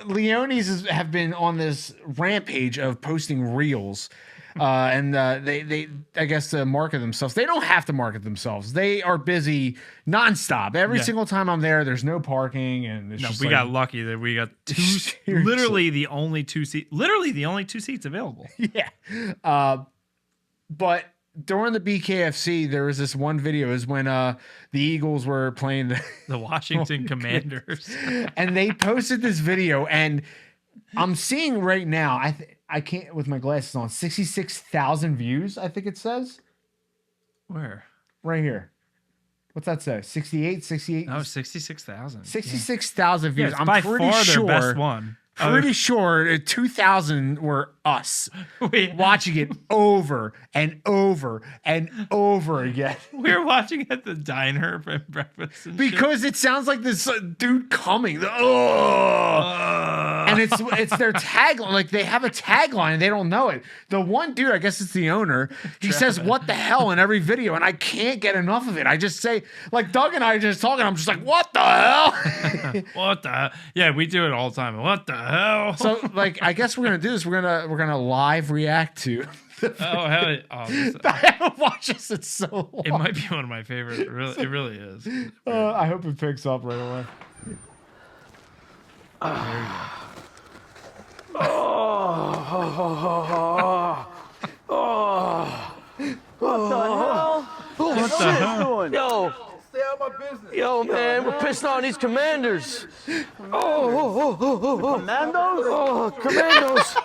Leone's have been on this rampage of posting reels, and they I guess to market themselves. They don't have to market themselves. They are busy nonstop. Every single time I'm there, there's no parking, and we got lucky that we got literally the only two seats available. Yeah, but during the BKFC, there was this one video is when the Eagles were playing the Washington Commanders, and they posted this video, and I'm seeing right now. I can't with my glasses on. 66,000 views. I think it says. Where? Right here. What's that say? 68. No, 66,000. 66,000 views. Yeah, I'm by pretty far sure. Their best one. Pretty sure 2,000 were us watching it over and over and over again. We were watching at the diner for breakfast and because it sounds like this dude coming. And it's their tagline. Like they have a tagline and they don't know it. The one dude, I guess it's the owner, he says "what the hell" in every video, and I can't get enough of it. I just say, like Doug and I are just talking, I'm just like, "What the hell?" What the hell? Yeah, we do it all the time. What the hell? So like I guess we're gonna do this. We're gonna live react to. Oh hell! I haven't watched this in so long. It might be one of my favorites. It really is. I hope it picks up right away. What the hell? What the hell? Yo. Stay out of my business. Yo, man, we're pissing on these commanders. Commandos? Oh, commandos.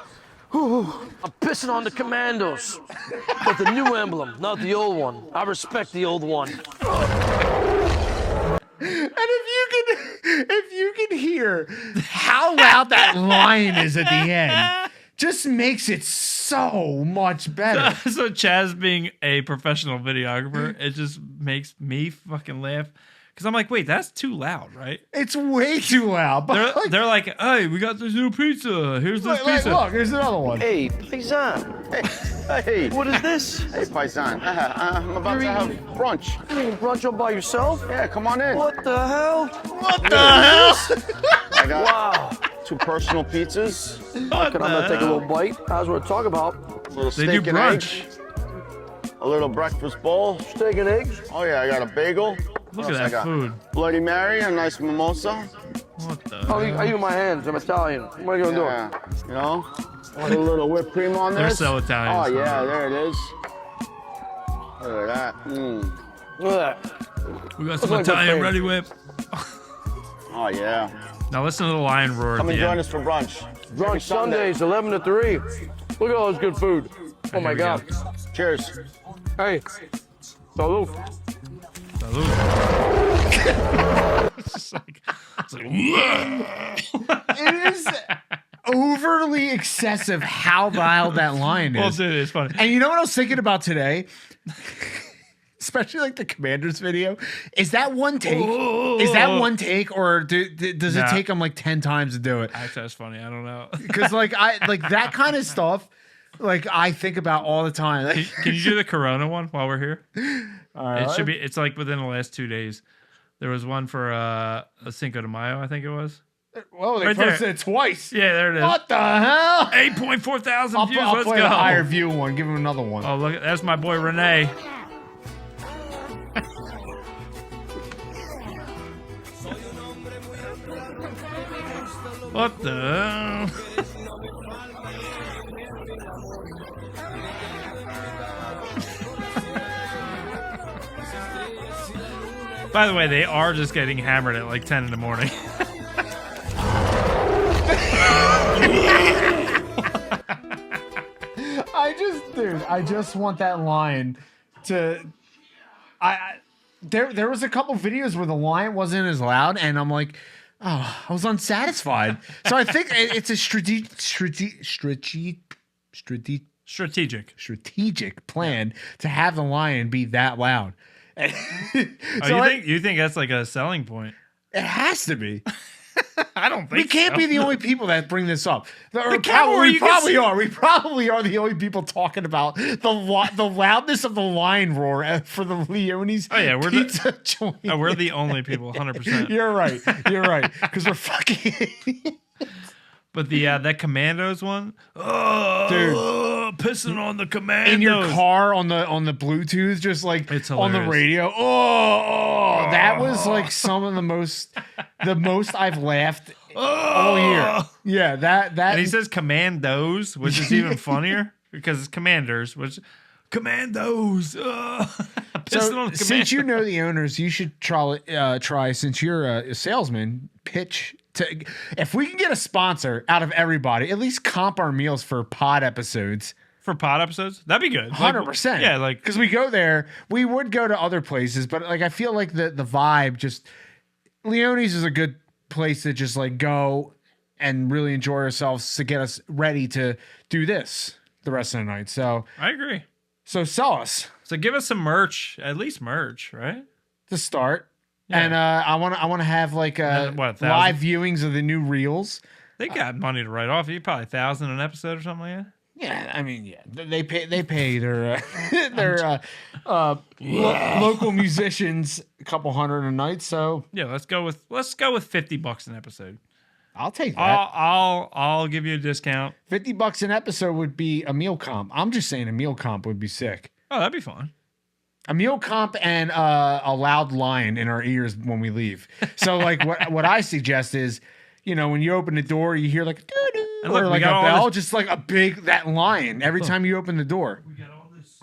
I'm pissing on the commandos. But the new emblem, not the old one. I respect the old one. And if you can hear how loud that line is at the end, just makes it so much better. So Chaz being a professional videographer, it just makes me fucking laugh. Because I'm like, wait, that's too loud, right? It's way too loud. But they're like, hey, we got this new pizza. Here's this pizza. Look, here's another one. Hey, Paisan. Hey, what is this? Hey, Paisan. I'm about to have brunch. You eating brunch all by yourself? Yeah, come on in. What the hell? What the hell? I got Wow. 2 personal pizzas, I'm gonna take a little bite. That's what I talk about. a little They steak do and brunch. eggs, a little breakfast bowl. Steak and eggs. Oh yeah, I got a bagel. Look What at else I that got? food. Bloody Mary, a nice mimosa. What the I use my hands. I'm Italian. What are you gonna Yeah, you know, want a little whipped cream on They're this. so Italian. Oh yeah, there it is. Look at that. do? Look at that. We got some Looks like Italian good ready whip. Oh yeah. Now listen to the lion roar Come at and the join end. us for brunch. Every Brunch Sunday. Sundays, 11 to 3. Look at all this good food. Oh my we go. God. Cheers. Hey. Salute. Salute. It's just like, It is overly excessive how loud that line well, is. dude, it's funny. And you know what I was thinking about today? Especially like the Commanders video. Is that one take? Is that one take, or does it Nah. take them like 10 times to do it? Actually, that's funny. I don't know. Because like that kind of stuff, like I think about all the time. Like, Can you do the Corona one while we're here? all right. It should be. It's like within the last 2 days. There was one for a Cinco de Mayo, I think it was. Whoa, they right there. posted it twice. Yeah, there it is. What the hell? 8.4 thousand I'll views. Let's play go. a higher view one. Give him another one. Oh, look, that's my boy Renee. What the? By the way, they are just getting hammered at like 10 in the morning. I just want that lion to. There was a couple videos where the lion wasn't as loud, and I'm like, oh, I was unsatisfied. So I think it's a strategic plan to have the lion be that loud. You think that's like a selling point? It has to be. I don't think we can't so. be the only people that bring this up. We cavalry, probably are. We probably are the only people talking about the loudness of the lion roar for the Leone's pizza joint. Oh, we're the only people, 100%. You're right. Because we're fucking idiots. But that Commandos one, pissing on the Commandos in your car on the Bluetooth, just like it's on the radio. That was like some of the most I've laughed all year. Yeah, that. And he says Commandos, which is even funnier because it's Commanders, which Commandos. Pissing on the since you know the owners, you should try since you're a salesman, pitch. If we can get a sponsor out of everybody, at least comp our meals for pod episodes. For pod episodes? That'd be good. 100%. Yeah, like because we go there, we would go to other places, but like I feel like the vibe just Leone's is a good place to just like go and really enjoy ourselves to get us ready to do this the rest of the night. So I agree. So sell us. So give us some merch, at least merch, right? To start. Yeah. And I want to have like what, live viewings of the new reels. They got money to write off. You probably $1,000 an episode or something like that. Yeah, I mean, yeah, they pay their local musicians a couple $100 a night. So yeah, let's go with $50 an episode. I'll take that. I'll give you a discount. $50 an episode would be a meal comp. I'm just saying a meal comp would be sick. Oh, that'd be fun. A meal comp and a loud lion in our ears when we leave. So like what I suggest is, you know, when you open the door, you hear like doo-doo, or like a bell, just like a big that lion every time you open the door. We got all this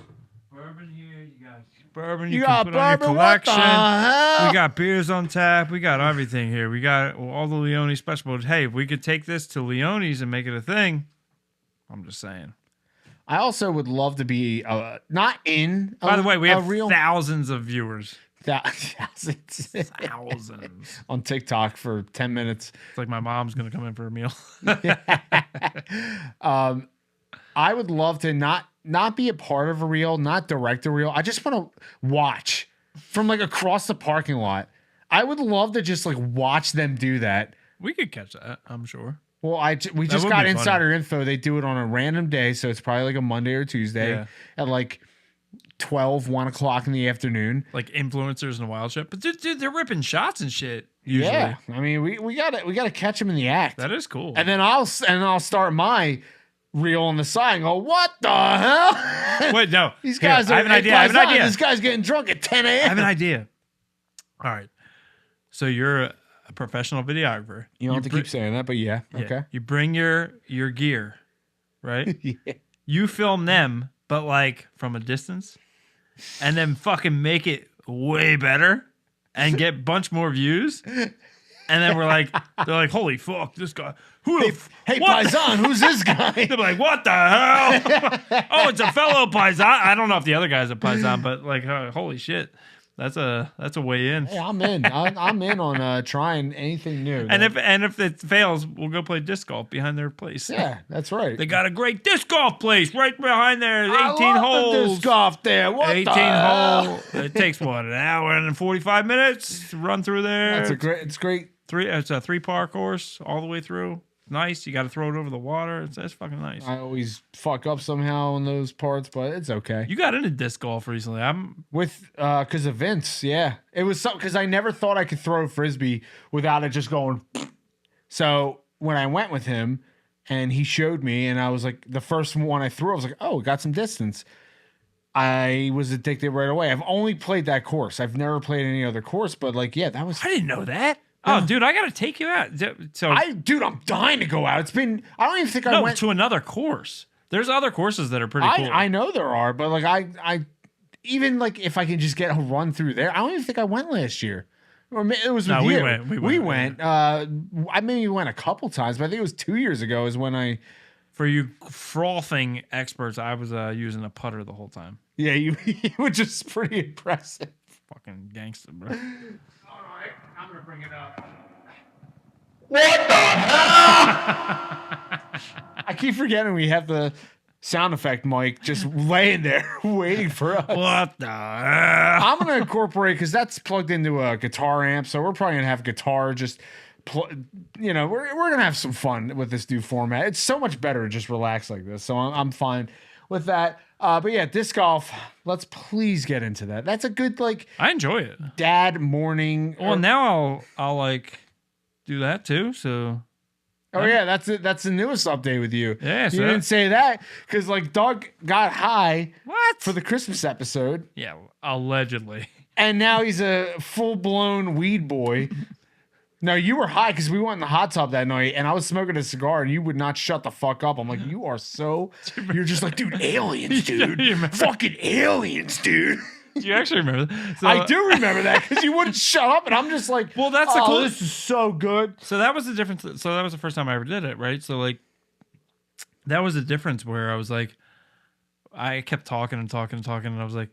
bourbon here. You got bourbon. You can got put on your bourbon. What the collection. hell? We got beers on tap. We got everything here. We got all the Leone special. But hey, if we could take this to Leone's and make it a thing, I'm just saying. I also would love to be not in. By the way, we have real thousands of viewers. Thousands on TikTok for 10 minutes. It's like my mom's gonna come in for a meal. I would love to not be a part of a reel, not direct a reel. I just want to watch from like across the parking lot. I would love to just like watch them do that. We could catch that, I'm sure. Well, we just got insider info. They do it on a random day, so it's probably like a Monday or Tuesday at like 1 o'clock in the afternoon. Like influencers and wild shit. But dude, they're ripping shots and shit. Usually. Yeah, I mean, we gotta catch them in the act. That is cool. And then I'll start my reel on the side and go, what the hell? Wait, no. These guys I have an idea. This guy's getting drunk at 10 a.m. I have an idea. All right. So you're a professional videographer. You don't have to keep saying that, but yeah. Okay. You bring your gear, right? Yeah. You film them, but like from a distance, and then fucking make it way better and get a bunch more views. And then they're like, holy fuck, this guy. Hey, Paisan, who's this guy? They're like, what the hell? Oh, it's a fellow Paisan. I don't know if the other guy's a Paisan, but like, holy shit. That's a way in. Hey, I'm in. I'm in on trying anything new. And if it fails, we'll go play disc golf behind their place. Yeah, that's right. They got a great disc golf place right behind there. 18 holes. The disc golf there. What 18 the hell? hole. It takes what, an hour and 45 minutes to run through there. It's great. It's a 3-par course all the way through. Nice. You got to throw it over the water. It's fucking nice. I always fuck up somehow on those parts, but it's okay. You got into disc golf recently. I'm with because of Vince. Yeah, it was something because I never thought I could throw a frisbee without it just going. So when I went with him and he showed me, and I was like, the first one I threw, I was like, oh, it got some distance. I was addicted right away. I've only played that course. I've never played any other course, but like, yeah, that was. I didn't know that. Oh, dude, I got to take you out. So I'm dying to go out. It's been, I don't even think I went to another course. There's other courses that are pretty cool. I know there are, but like even like if I can just get a run through there, I don't even think I went last year. Or it was with No, you. we went. I maybe went a couple times, but I think it was 2 years ago is when I. For you frothing experts, I was using a putter the whole time. Yeah, you were just pretty impressive. Fucking gangster, bro. All right, I'm gonna bring it up. What the hell? I keep forgetting we have the sound effect mic just laying there waiting for us. What the hell? I'm gonna incorporate because that's plugged into a guitar amp, so we're probably gonna have guitar just. We're gonna have some fun with this new format. It's so much better to just relax like this, so I'm fine with that. But yeah, disc golf. Let's please get into that. That's a good I enjoy it. dad morning. Well, now I'll like do that too. So Oh yeah, that's it. That's the newest update with you. Yeah, you so didn't say that because Doug got high what for the Christmas episode, Yeah, allegedly. and now he's a full blown weed boy. No, you were high because we went in the hot tub that night, and I was smoking a cigar, and you would not shut the fuck up. I'm like, you are so. You're just like, dude, aliens, dude, You remember? fucking aliens, dude. Do you actually remember that? So, I do remember that because you wouldn't shut up, and I'm just like, Well, that's the cool- This is so good. So that was the difference. So that was the first time I ever did it, right? So that was the difference where I was like, I kept talking and talking and talking, and I was like,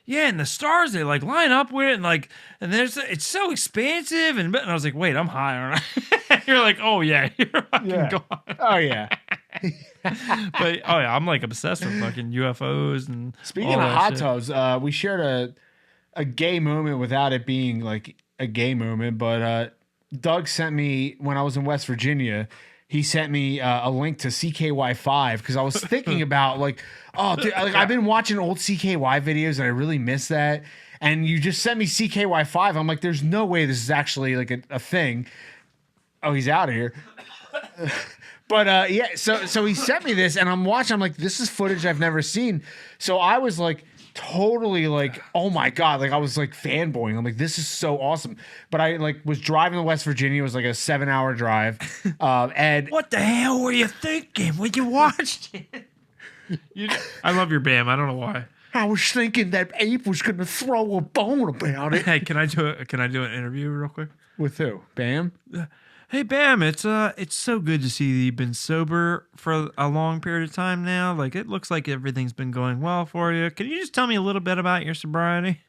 yeah, and the stars they line up with it, and it's so expansive, and I was like, wait, I'm high, aren't I? You're like, oh yeah, you're fucking Yeah. gone. Oh yeah. But oh yeah, I'm obsessed with fucking UFOs and Speaking all of that hot shit. tubs, we shared a gay moment without it being a gay moment, but Doug sent me when I was in West Virginia. He sent me a link to CKY5 because I was thinking about oh, dude, I've been watching old CKY videos and I really miss that. And you just sent me CKY5. I'm like, there's no way this is actually a thing. Oh, he's out of here. But yeah, so he sent me this and I'm watching. I'm like, this is footage I've never seen. So I was totally oh my god, I was fanboying. I'm like, this is so awesome. But I was driving to West Virginia. It was a 7-hour drive. And What the hell were you thinking when you watched it? I love your BAM. I don't know why. I was thinking that Ape was gonna throw a bone about it. Hey, can I do an interview real quick? With who? Bam? Hey Bam, it's so good to see that you've been sober for a long period of time now. It looks like everything's been going well for you. Can you just tell me a little bit about your sobriety?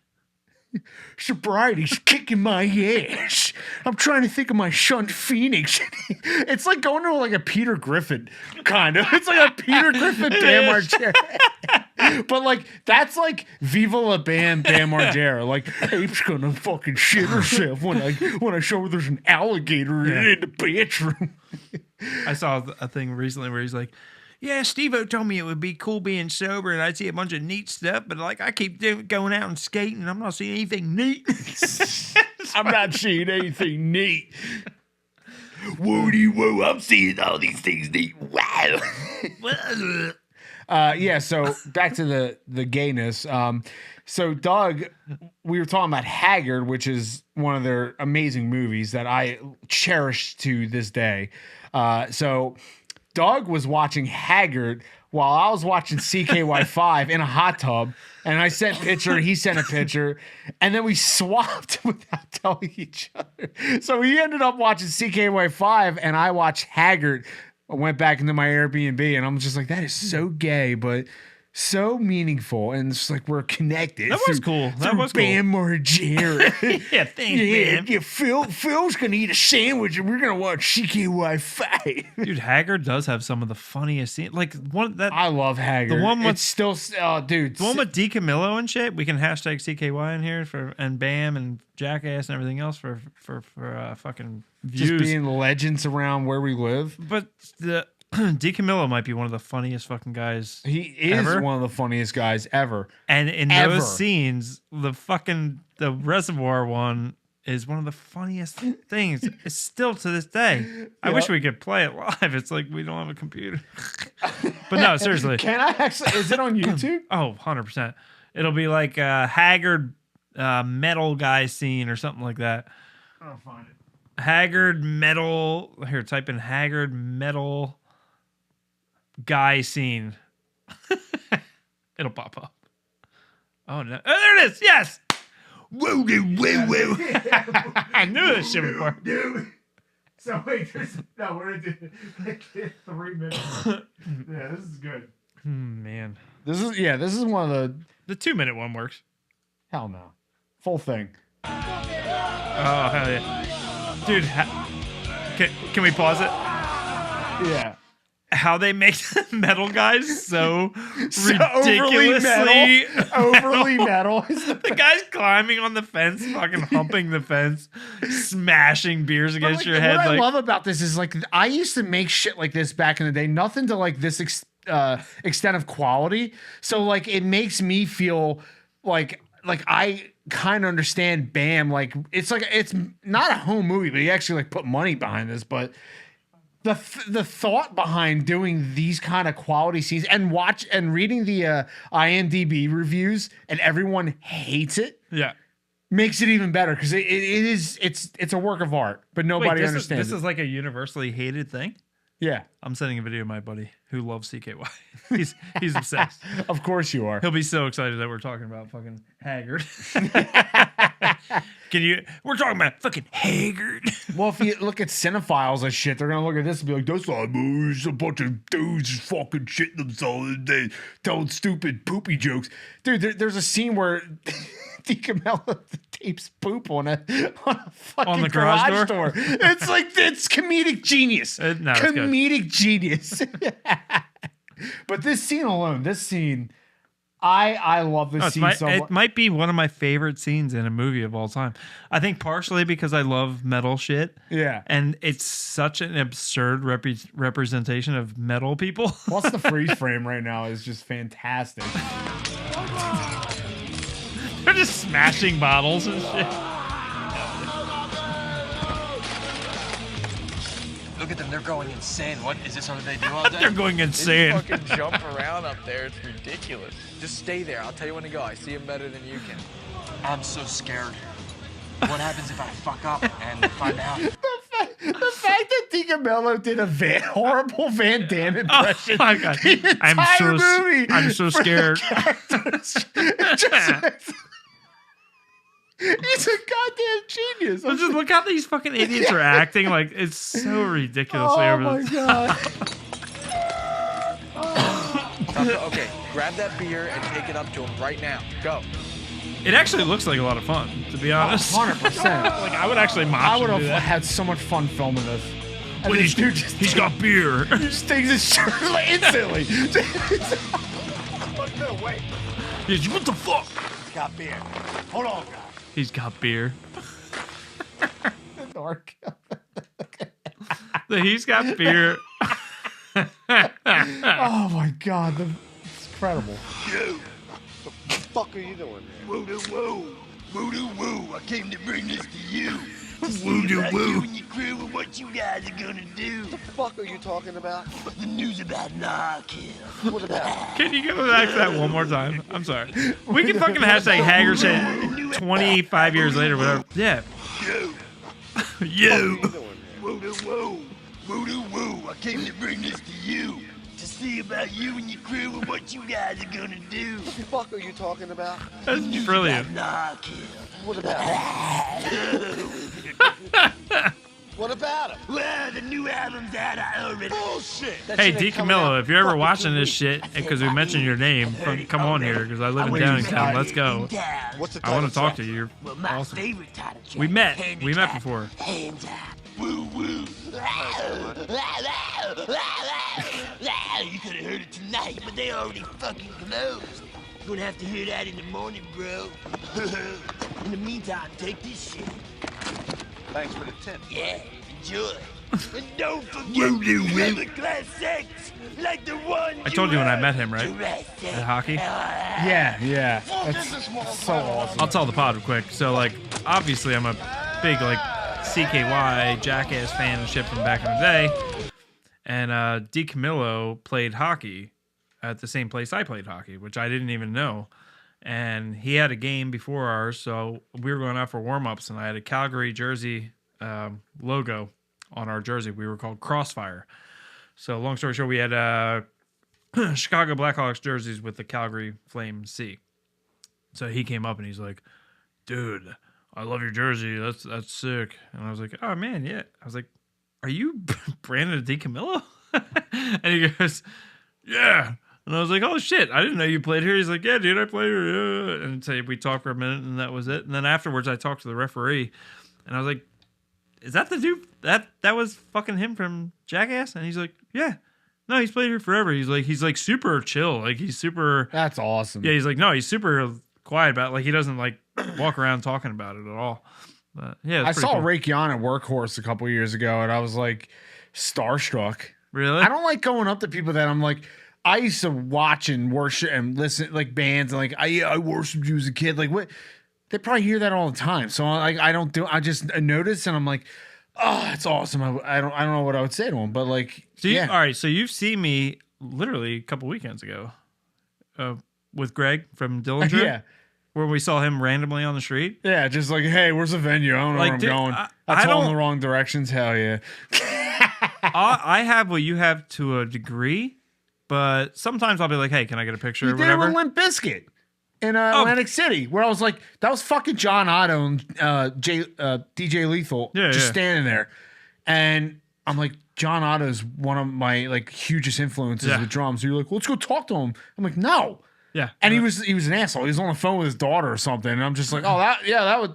Sobriety's kicking my ass. I'm trying to think of my son Phoenix. It's like going to a Peter Griffin kind of. It's like a Peter Griffin Bam Margera. But that's Viva La Bam Margera. Ape's gonna fucking shit herself when I show her there's an alligator in the bathroom. I saw a thing recently where he's like, yeah, Steve-O told me it would be cool being sober and I'd see a bunch of neat stuff, but I keep going out and skating and I'm not seeing anything neat. I'm not seeing anything neat. Woody woo, I'm seeing all these things neat. Wow. Yeah, so back to the gayness. So Doug, we were talking about Haggard, which is one of their amazing movies that I cherish to this day. So Doug was watching Haggard while I was watching CKY5 in a hot tub, and I sent a picture, he sent a picture, and then we swapped without telling each other. So he ended up watching CKY5, and I watched Haggard. I went back into my Airbnb, and I'm just like, that is so gay, but so meaningful, and it's we're connected. That was cool. That was cool. Bam Margera. Yeah, thanks, Yeah, Bam. yeah. Phil's gonna eat a sandwich, and we're gonna watch CKY5. Dude, Haggard does have some of the funniest scenes. I love Haggard. The one with- it's still, dude. The one with D. Camillo and shit. We can hashtag CKY in here and Bam and Jackass and everything else for fucking views. just being legends around where we live. But the D. Camillo might be one of the funniest fucking guys. He is Ever? one of the funniest guys ever. And in Ever. those scenes, the Reservoir one is one of the funniest things. It's still to this day. I wish we could play it live. It's we don't have a computer. But no, seriously. Can I actually? Is it on YouTube? Oh, 100%. It'll be like a Haggard metal guy scene or something like that. I'll find it. Haggard metal. Here, type in Haggard metal guy scene. It'll pop up. Oh no! Oh, there it is. Yes. Woo woo woo woo. I knew this shit before. So wait, we're gonna do like 3 minutes. Yeah, this is good. Man, This is one of the 2-minute one works. hell no, full thing. Oh hell yeah, dude! Can we pause it? Yeah. How they make metal guys so Overly ridiculously overly metal. The guy's climbing on the fence, fucking humping the fence, smashing beers against your head. What I Like, love about this is like I used to make shit like this back in the day. Nothing to like this extent of quality. So like it makes me feel like I kind of understand Bam. Like it's not a home movie, but he actually like put money behind this. But the thought behind doing these kind of quality scenes and reading the IMDb reviews and everyone hates it. yeah. Makes it even better because it's a work of art, but nobody understands. This is like a universally hated thing. Yeah, I'm sending a video to my buddy who loves CKY. He's obsessed. of course you are. He'll be so excited that we're talking about fucking Haggard. We're talking about fucking Haggard. Well, if you look at cinephiles and shit, they're gonna look at this and be like, "That's not a movie. It's a bunch of dudes just fucking shitting themselves and they telling stupid poopy jokes." Dude, there's a scene where DiCamillo tapes poop on a fucking On the garage door? It's like it's comedic genius. No, it's good. Comedic genius. But this scene, I love this scene so much. It might be one of my favorite scenes in a movie of all time. I think partially because I love metal shit. Yeah. And it's such an absurd representation of metal people. Plus the freeze frame right now is just fantastic. They're just smashing bottles and shit. Look at them, they're going insane. What is this something they do all day? They're going insane. They fucking jump around up there. It's ridiculous. Just stay there. I'll tell you when to go. I see them better than you can. I'm so scared. What happens if I fuck up and find out? The fact that DiCamillo did a horrible Van Damme impression. Oh my God. The entire movie I'm so for scared. He's a goddamn genius. But just look how these fucking idiots are acting. Like, it's so ridiculously Oh over my the god. Okay, grab that beer and take it up to him right now. Go. It actually looks like a lot of fun, to be honest. 100%. Like, I would actually mosh I would and do have that. had so much fun filming this. And Wait, this dude just he's got beer. just takes his shirt like, instantly. No, wait. What the fuck? Got beer. Hold on, guys. He's got beer. Dark. He's got beer. Oh my god, it's incredible. You. What the fuck are you doing here? Woo doo woo. Woo doo woo. I came to bring this to you. Woo doo You woo. and your crew and what you guys are gonna do. What the fuck are you talking about? The news about Narkill. What about? Can you go back to that one more time? I'm sorry. We can fucking hashtag Haggard shit 25 years later, whatever. Yeah. You. You. What are you doing here? Woo doo woo. Woo doo woo. I came to bring this to you. To see about you and your crew and what you guys are gonna do. What the fuck are you talking about? That's brilliant. Narkill. What about? What about him? Well, the new album's out. I already. Bullshit. That Hey, shit ain't coming DiCamillo, out if you're ever fucking watching 2 this weeks. shit, because we mentioned your name, come on here, because I live in Downingtown. Let's go. What's the I want to title talk to track? you. You're Well, my awesome. favorite title track. We met. Hands We met up, before. Hands up. Woo woo. You could have heard it tonight, but they already fucking closed. You're gonna have to hear that in the morning, bro. In the meantime, take this shit. Thanks for the tip. Yeah, enjoy. And don't forget to have a class sex like the one I told you when I met him, right? Jurassic. At hockey. Yeah. That's so awesome. I'll tell the pod real quick. So, like, obviously, I'm a big, like, CKY Jackass fan and shit from back in the day. And DiCamillo played hockey at the same place I played hockey, which I didn't even know. And he had a game before ours, so we were going out for warm-ups, and I had a Calgary jersey logo on our jersey. We were called Crossfire. So, long story short, we had Chicago Blackhawks jerseys with the Calgary Flame C. So he came up and he's like, dude, I love your jersey. That's sick. And I was like, oh man, yeah. I was like, are you Brandon DiCamillo? And he goes, yeah. And I was like, oh shit, I didn't know you played here. He's like, yeah, dude, I played here. Yeah. And so we talked for a minute and that was it. And then afterwards I talked to the referee and I was like, is that the dude that was fucking him from Jackass? And he's like, yeah. No, he's played here forever. He's like super chill. Like he's super. That's awesome. Yeah, he's like, no, he's super quiet about it. Like he doesn't like walk around talking about it at all. But yeah, I saw cool. Rake Yon at Workhorse a couple years ago, and I was like starstruck. Really? I don't like going up to people that I'm like. I used to watch and worship and listen like bands and like I worshipped you as a kid. Like what? They probably hear that all the time. So like I just notice and I'm like, oh, that's awesome. I don't know what I would say to him, but like, so yeah. All right, so you've seen me literally a couple weekends ago, with Greg from Dillinger. Yeah. Where we saw him randomly on the street. Yeah, just like, hey, where's the venue? I don't know Like, where I'm dude, going. I I told don't- him the wrong directions. Hell yeah. I have what you have to a degree, but sometimes I'll be like, hey, can I get a picture You or did it whatever? with Limp Bizkit in Atlantic City, where I was like, that was fucking John Otto and DJ Lethal just Yeah. standing there. And I'm like, John Otto's one of my like hugest influences Yeah. with drums. So you're like, let's go talk to him. I'm like, no. Yeah. And he was an asshole. He was on the phone with his daughter or something. And I'm just like, oh,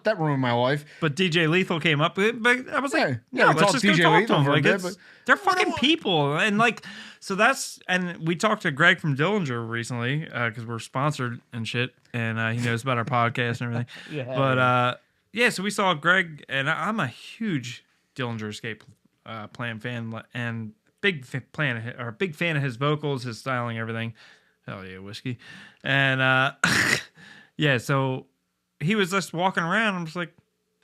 that ruined my life. But DJ Lethal came up, but I was like, Yeah, yeah, we let's talked just DJ go talk to Lethal them. for a Like, bit, it's- but- they're fucking people, and like, so that's, and we talked to Greg from Dillinger recently because we're sponsored and shit, and he knows about our podcast and everything. Yeah. But yeah, so we saw Greg, and I'm a huge Dillinger Escape Plan fan, and big fan of his vocals, his styling, everything. Hell yeah, whiskey, and yeah, so he was just walking around. I'm just like,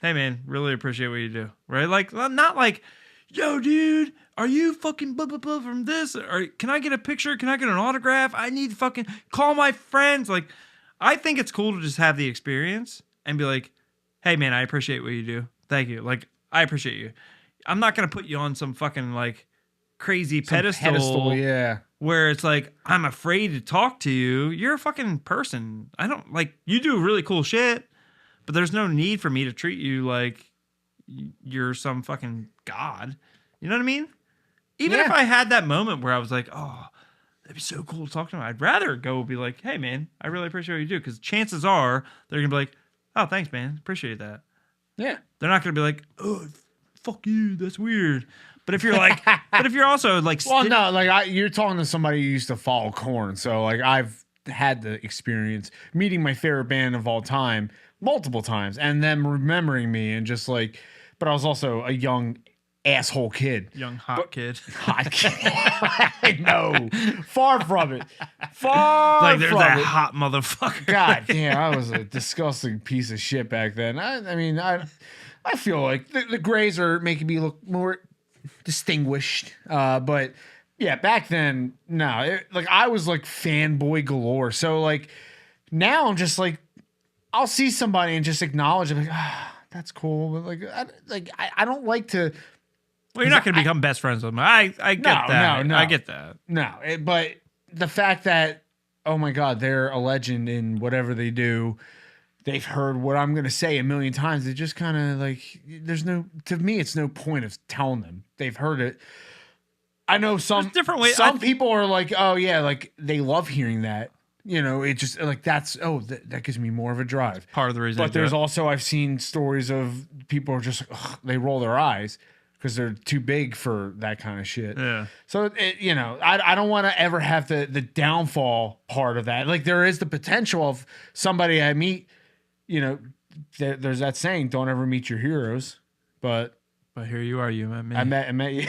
hey man, really appreciate what you do, right? Like, not like, yo, dude, are you fucking blah blah blah from this? Or can I get a picture? Can I get an autograph? I need fucking call my friends. Like, I think it's cool to just have the experience and be like, hey man, I appreciate what you do. Thank you. Like, I appreciate you. I'm not gonna put you on some fucking like crazy pedestal, yeah. where it's like, I'm afraid to talk to you. You're a fucking person. I don't like, you do really cool shit, but there's no need for me to treat you like you're some fucking god. You know what I mean? Even if I had that moment where I was like, oh, that'd be so cool to talk to him, I'd rather go be like, hey man, I really appreciate what you do. Because chances are they're gonna be like, oh, thanks man, appreciate that. Yeah. They're not gonna be like, oh, fuck you, that's weird. But if you're like, but if you're also like, Well, no, like you're talking to somebody who used to follow Korn, so like I've had the experience meeting my favorite band of all time multiple times, and them remembering me, and just like, but I was also a young asshole kid, young hot kid, hot kid. No, far from it, far like there's from that it. hot motherfucker. God damn, I was a disgusting piece of shit back then. I mean, I feel like the grays are making me look more distinguished, but yeah, back then, no, like I was like fanboy galore. So like now I'm just like, I'll see somebody and just acknowledge it, like, that's cool, but like I don't like to. Well, you're not going to become best friends with them. I get that. No. I get that. No, but the fact that, oh my God, they're a legend in whatever they do. They've heard what I'm going to say a million times. They just kind of like, to me, it's no point of telling them. They've heard it. I know some There's different ways. Some people are like, oh yeah, like they love hearing that. You know, it just like that gives me more of a drive. Part of the reason. But there's also, I've seen stories of people are just, they roll their eyes because they're too big for that kind of shit. Yeah. So, you know, I don't want to ever have the downfall part of that. Like there is the potential of somebody I meet, you know, there's that saying, don't ever meet your heroes. But here you are, you met me. I met you.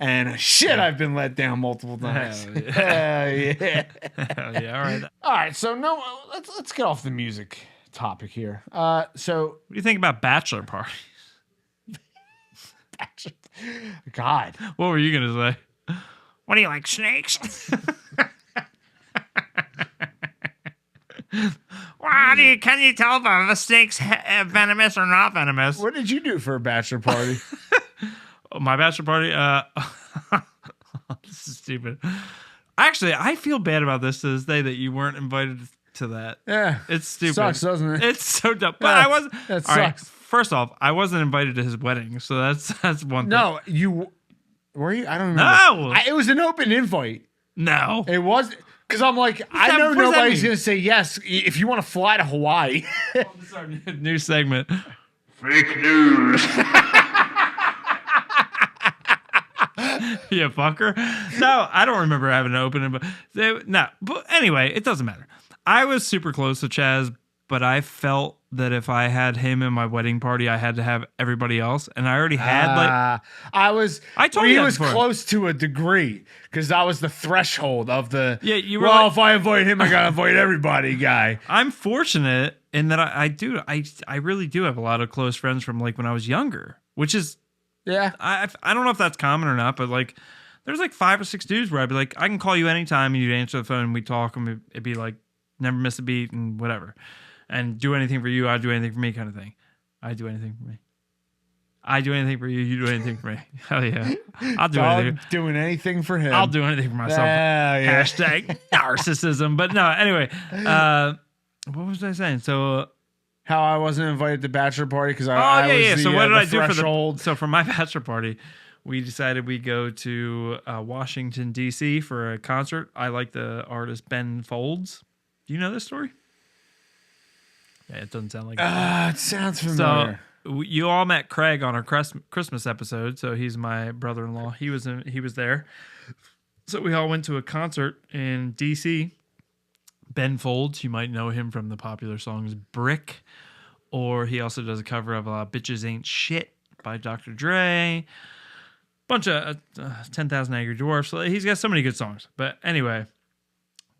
And shit, I've been let down multiple times. Hell yeah. Yeah. Hell yeah. All right. What All right, so no, let's get off the music topic here. So do you think about bachelor parties? God, What were you gonna say? What do you like, snakes? Can you tell if a snake's venomous or not venomous? what did you do for a bachelor party? Oh, my bachelor party? This is stupid. Actually, I feel bad about this to this day that you weren't invited to that. Yeah. It's stupid. Sucks, doesn't it? It's so dumb. But Yeah, I wasn't. that all right, sucks. first off, I wasn't invited to his wedding, so that's one thing. No, you were you? I don't remember. No. It was an open invite. No. It was because I'm like, I that- know what does that nobody's mean? gonna say yes if you want to fly to Hawaii. This is our new segment. Fake news. You fucker. No, I don't remember having an open invite. No, but anyway, it doesn't matter. I was super close to Chaz, but I felt that if I had him in my wedding party, I had to have everybody else, and I already had like. I told he you that was before. close to a degree because that was the threshold of the. Yeah, you were Well, like- if I invite him, I gotta invite everybody, guy. I'm fortunate in that I really do have a lot of close friends from like when I was younger, which is Yeah. I don't know if that's common or not, but like there's like 5 or 6 dudes where I'd be like, I can call you anytime and you'd answer the phone and we'd talk and it'd be like never miss a beat and whatever. And do anything for you, I'd do anything for me kind of thing. I do anything for me. I do anything for you, you do anything for me. Hell yeah. I'll do anything. Dog doing anything for him. I'll do anything for myself. Yeah. Hashtag narcissism. But no, anyway. What was I saying? So How I wasn't invited to bachelor party because I yeah. was So the, what did the I do threshold. for my bachelor party? We decided we go to Washington D.C. for a concert. I like the artist Ben Folds. Do you know this story? Yeah, it doesn't sound like it. It sounds familiar. So you all met Craig on our Christmas episode. So he's my brother-in-law. He was there. So we all went to a concert in D.C. Ben Folds, you might know him from the popular songs Brick, or he also does a cover of Bitches Ain't Shit by Dr. Dre. Bunch of 10,000 Angry Dwarfs. So he's got so many good songs. But anyway,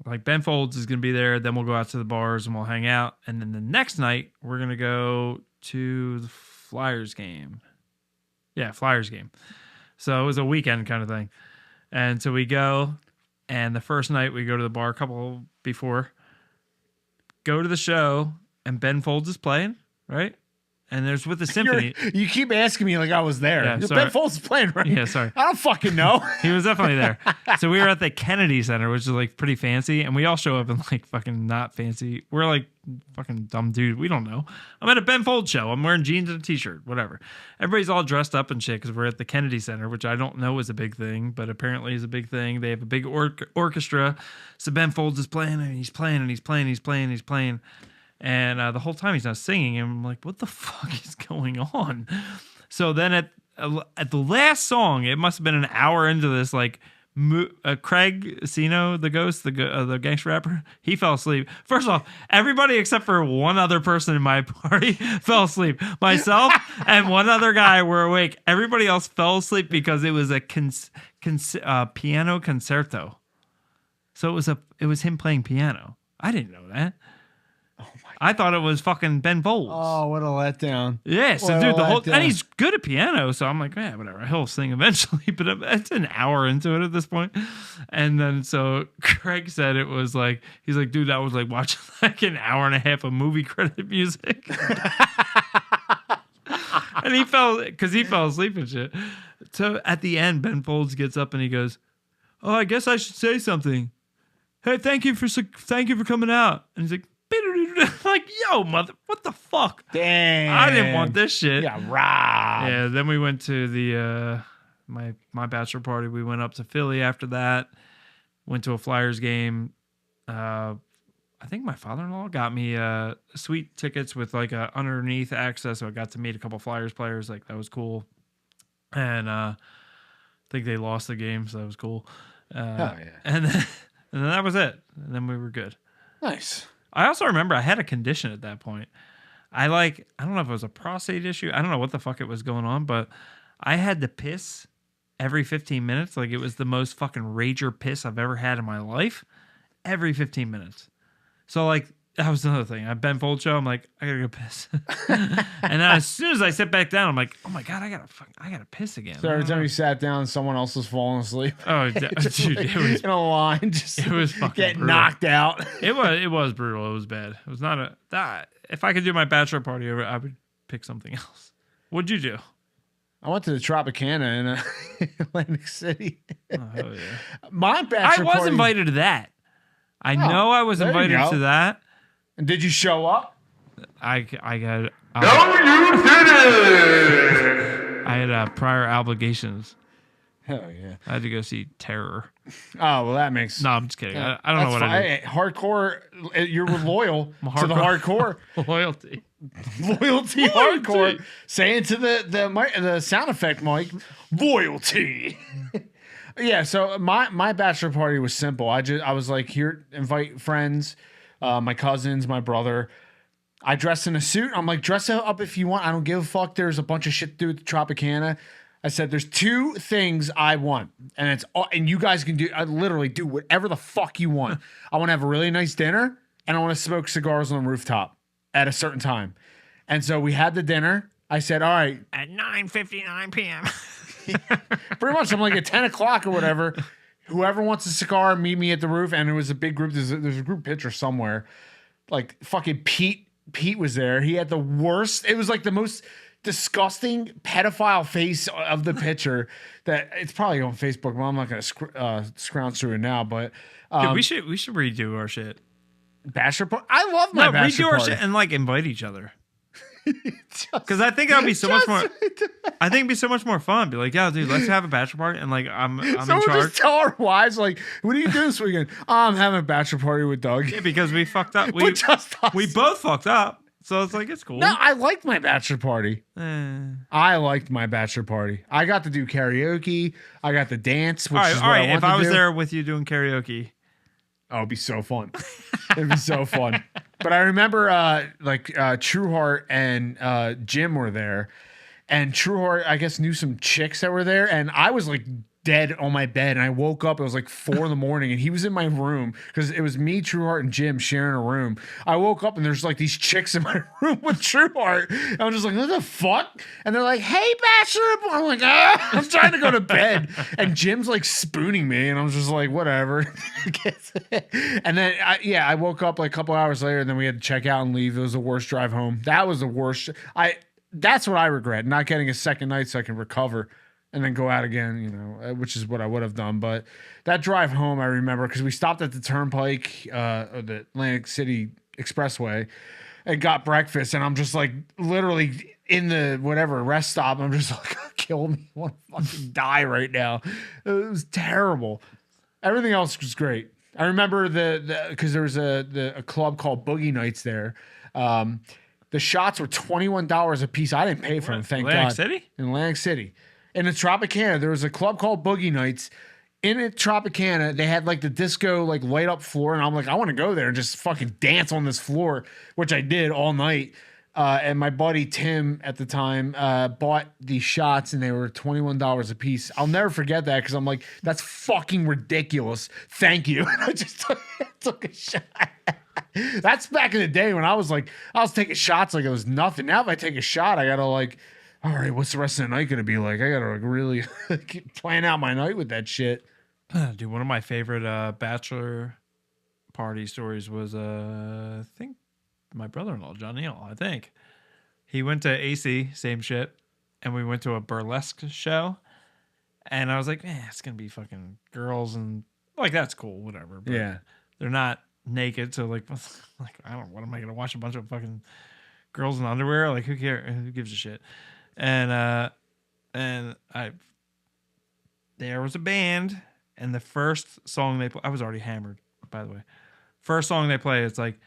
like Ben Folds is going to be there. Then we'll go out to the bars and we'll hang out. And then the next night, we're going to go to the Flyers game. Yeah, Flyers game. So it was a weekend kind of thing. And so we go, and the first night we go to the bar a couple before, go to the show, and Ben Folds is playing, right? And there's with the symphony. You keep asking me like I was there. Yeah, Ben sorry. Folds is playing, right? Yeah, sorry. I don't fucking know. He was definitely there. So we were at the Kennedy Center, which is like pretty fancy, and we all show up in like fucking not fancy. We're like fucking dumb dude. We don't know. I'm at a Ben Folds show. I'm wearing jeans and a t-shirt, whatever. Everybody's all dressed up and shit because we're at the Kennedy Center, which I don't know is a big thing, but apparently is a big thing. They have a big orchestra. So Ben Folds is playing, and he's playing, and he's playing, he's playing, he's playing. And the whole time he's not singing, and I'm like, what the fuck is going on? So then at the last song, it must have been an hour into this, like, Craig Sino, the ghost, the gangster rapper, he fell asleep. First off, everybody except for one other person in my party fell asleep. Myself and one other guy were awake. Everybody else fell asleep because it was a piano concerto. So it was him playing piano. I didn't know that. I thought it was fucking Ben Folds. Oh, what a letdown. Yeah, so What a dude, letdown. and he's good at piano, so I'm like, yeah, whatever, he'll sing eventually, but it's an hour into it at this point. And then so Craig said it was like, he's like, dude, that was like watching like an hour and a half of movie credit music. And he fell asleep and shit. So at the end, Ben Folds gets up and he goes, oh, I guess I should say something. Hey, thank you for coming out. And he's like, like, yo, mother, what the fuck? Damn. I didn't want this shit. Yeah, robbed. Yeah, then we went to the my bachelor party. We went up to Philly after that. Went to a Flyers game. I think my father-in-law got me sweet tickets with like a underneath access, so I got to meet a couple Flyers players. Like that was cool. And I think they lost the game, so that was cool. Yeah. And then that was it. And then we were good. Nice. I also remember I had a condition at that point. I don't know if it was a prostate issue. I don't know what the fuck it was going on, but I had to piss every 15 minutes. Like it was the most fucking rager piss I've ever had in my life. Every 15 minutes. So like that was another thing. At Ben Folds show, I'm like, I gotta go piss. And then as soon as I sit back down, I'm like, oh my God, I gotta piss again. So every time you sat down, someone else was falling asleep. Oh, dude, it was in a line, just it was fucking getting brutal. knocked out. It was brutal. It was bad. It was not if I could do my bachelor party, I would pick something else. What'd you do? I went to the Tropicana in Atlantic City. Oh, hell yeah. My bachelor I was party. invited to that. I know I was there you invited go. to that. And did you show up? I got. No, you didn't! I had prior obligations. Hell yeah. I had to go see Terror. Oh, well, that makes... No, I'm just kidding. I don't know what I did. Hardcore, you're loyal to the hardcore. Loyalty. Loyalty hardcore. Say it to the sound effect, Mike. Loyalty. Yeah, so my bachelor party was simple. I was like, here, invite friends, my cousins, my brother. I dressed in a suit. I'm like, dress up if you want. I don't give a fuck. There's a bunch of shit to do with the Tropicana. I said, there's two things I want, and it's all, and you guys can do. I literally do whatever the fuck you want. I want to have a really nice dinner, and I want to smoke cigars on the rooftop at a certain time. And so we had the dinner. I said, all right, At 9:59 p.m. pretty much. I'm like at 10 o'clock or whatever. Whoever wants a cigar, meet me at the roof. And it was a big group. There's a group picture somewhere. Like fucking Pete was there. He had the worst. It was like the most disgusting pedophile face of the picture that it's probably on Facebook. Well, I'm not going to scrounge through it now, but Dude, we should redo our shit. bachelor party. I love my bachelor redo our party. shit and like invite each other. Because I think that would be so much more. I think it'd be so much more fun. Be like, yeah, dude, let's have a bachelor party, and like I'm So in we'll charge. just tell our wives, like, what are you doing this weekend? Oh, I'm having a bachelor party with Doug. Yeah, because we fucked up. But just us. We both fucked up. So it's like, it's cool. No, I liked my bachelor party. Eh. I liked my bachelor party. I got to do karaoke. I got to dance, which All is right, what all right. I want If to I was do. there with you doing karaoke, Oh, it'd be so fun. It'd be so fun. But I remember Trueheart and Jim were there. And Trueheart, I guess, knew some chicks that were there. And I was like dead on my bed. And I woke up, it was like 4 a.m. and he was in my room because it was me, Trueheart, and Jim sharing a room. I woke up and there's like these chicks in my room with Trueheart. And I'm just like, what the fuck? And they're like, hey, Bachelor. I'm like, I'm trying to go to bed. And Jim's like spooning me. And I'm just like, whatever. And then, I woke up like a couple hours later and then we had to check out and leave. It was the worst drive home. That was the worst. That's what I regret, not getting a second night so I can recover and then go out again, you know, which is what I would have done. But that drive home, I remember, because we stopped at the Turnpike, or the Atlantic City Expressway, and got breakfast. And I'm just like literally in the whatever rest stop. I'm just like, kill me. I want to fucking die right now. It was terrible. Everything else was great. I remember because there was a club called Boogie Nights there. The shots were $21 a piece. I didn't pay for them, thank Atlantic God. City? In Atlantic City. In the Tropicana, there was a club called Boogie Nights. In the Tropicana, they had like the disco, like light up floor. And I'm like, I want to go there and just fucking dance on this floor, which I did all night. And my buddy Tim at the time bought these shots and they were $21 a piece. I'll never forget that because I'm like, that's fucking ridiculous. Thank you. And I just took a shot. That's back in the day when I was taking shots like it was nothing. Now if I take a shot, I gotta like, all right, what's the rest of the night gonna be like? I gotta like really plan out my night with that shit. dude, one of my favorite bachelor party stories was I think my brother-in-law John Neal. I think he went to AC, same shit, and we went to a burlesque show. And I was like, it's gonna be fucking girls and like that's cool, whatever. But Yeah. they're not naked, so like I don't. What am I gonna watch a bunch of fucking girls in underwear? Like who cares? Who gives a shit? And there was a band, and the first song they play, I was already hammered, by the way. First song they play, it's like,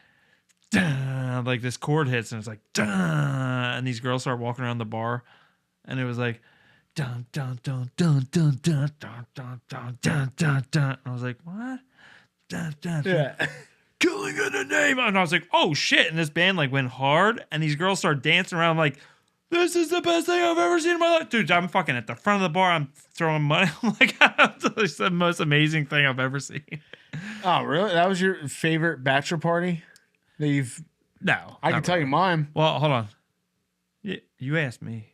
duh, like this chord hits, and it's like, duh, and these girls start walking around the bar, and it was like, dun dun dun dun dun dun dun dun dun dun dun dun. I was like, what? Dun, dun, dun. Yeah. Killing in the name. And I was like, oh shit. And this band like went hard and these girls started dancing around like, this is the best thing I've ever seen in my life. Dude, I'm fucking at the front of the bar. I'm throwing money. I'm like, it's the most amazing thing I've ever seen. Oh, really? That was your favorite bachelor party that you've... No. I can tell you mine. Well, hold on. You asked me.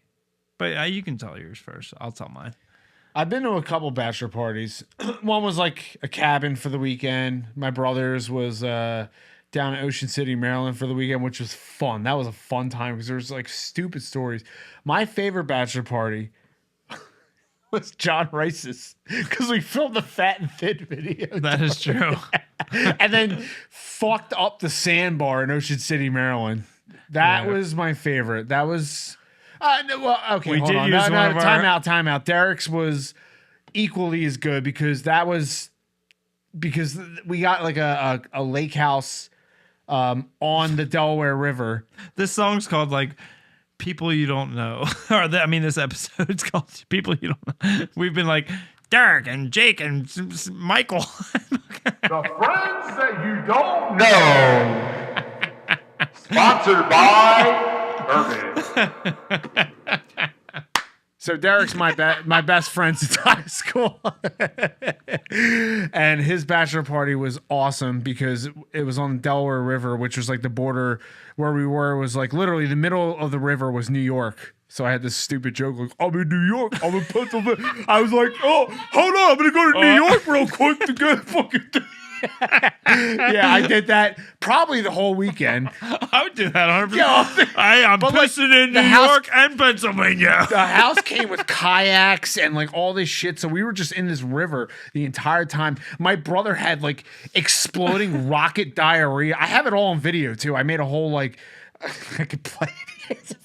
But you can tell yours first. I'll tell mine. I've been to a couple bachelor parties. One was like a cabin for the weekend. My brother's was down in Ocean City, Maryland for the weekend, which was fun. That was a fun time because there was like stupid stories. My favorite bachelor party was John Rice's because we filmed the Fat and Thin video. That is true. And then fucked up the sandbar in Ocean City, Maryland. That was my favorite. That was no, well, okay. We hold did on. use one of our- Time out. Derek's was equally as good because we got like a lake house on the Delaware River. This song's called like People You Don't Know. This episode's called People You Don't Know. We've been like Derek and Jake and Michael. The friends that you don't know. Sponsored by Urban. So Derek's my best friend since high school, and his bachelor party was awesome because it was on the Delaware River, which was like the border where we were. Was like literally the middle of the river was New York. So I had this stupid joke like, I'm in New York, I'm in Pennsylvania. I was like, oh, hold on, I'm gonna go to New York real quick to get fucking. Yeah, I did that probably the whole weekend. I would do that 100%. Yeah, I'm pissing in New York and Pennsylvania. The house came with kayaks and like all this shit. So we were just in this river the entire time. My brother had like exploding rocket diarrhea. I have it all on video too. I made a whole like I could play it.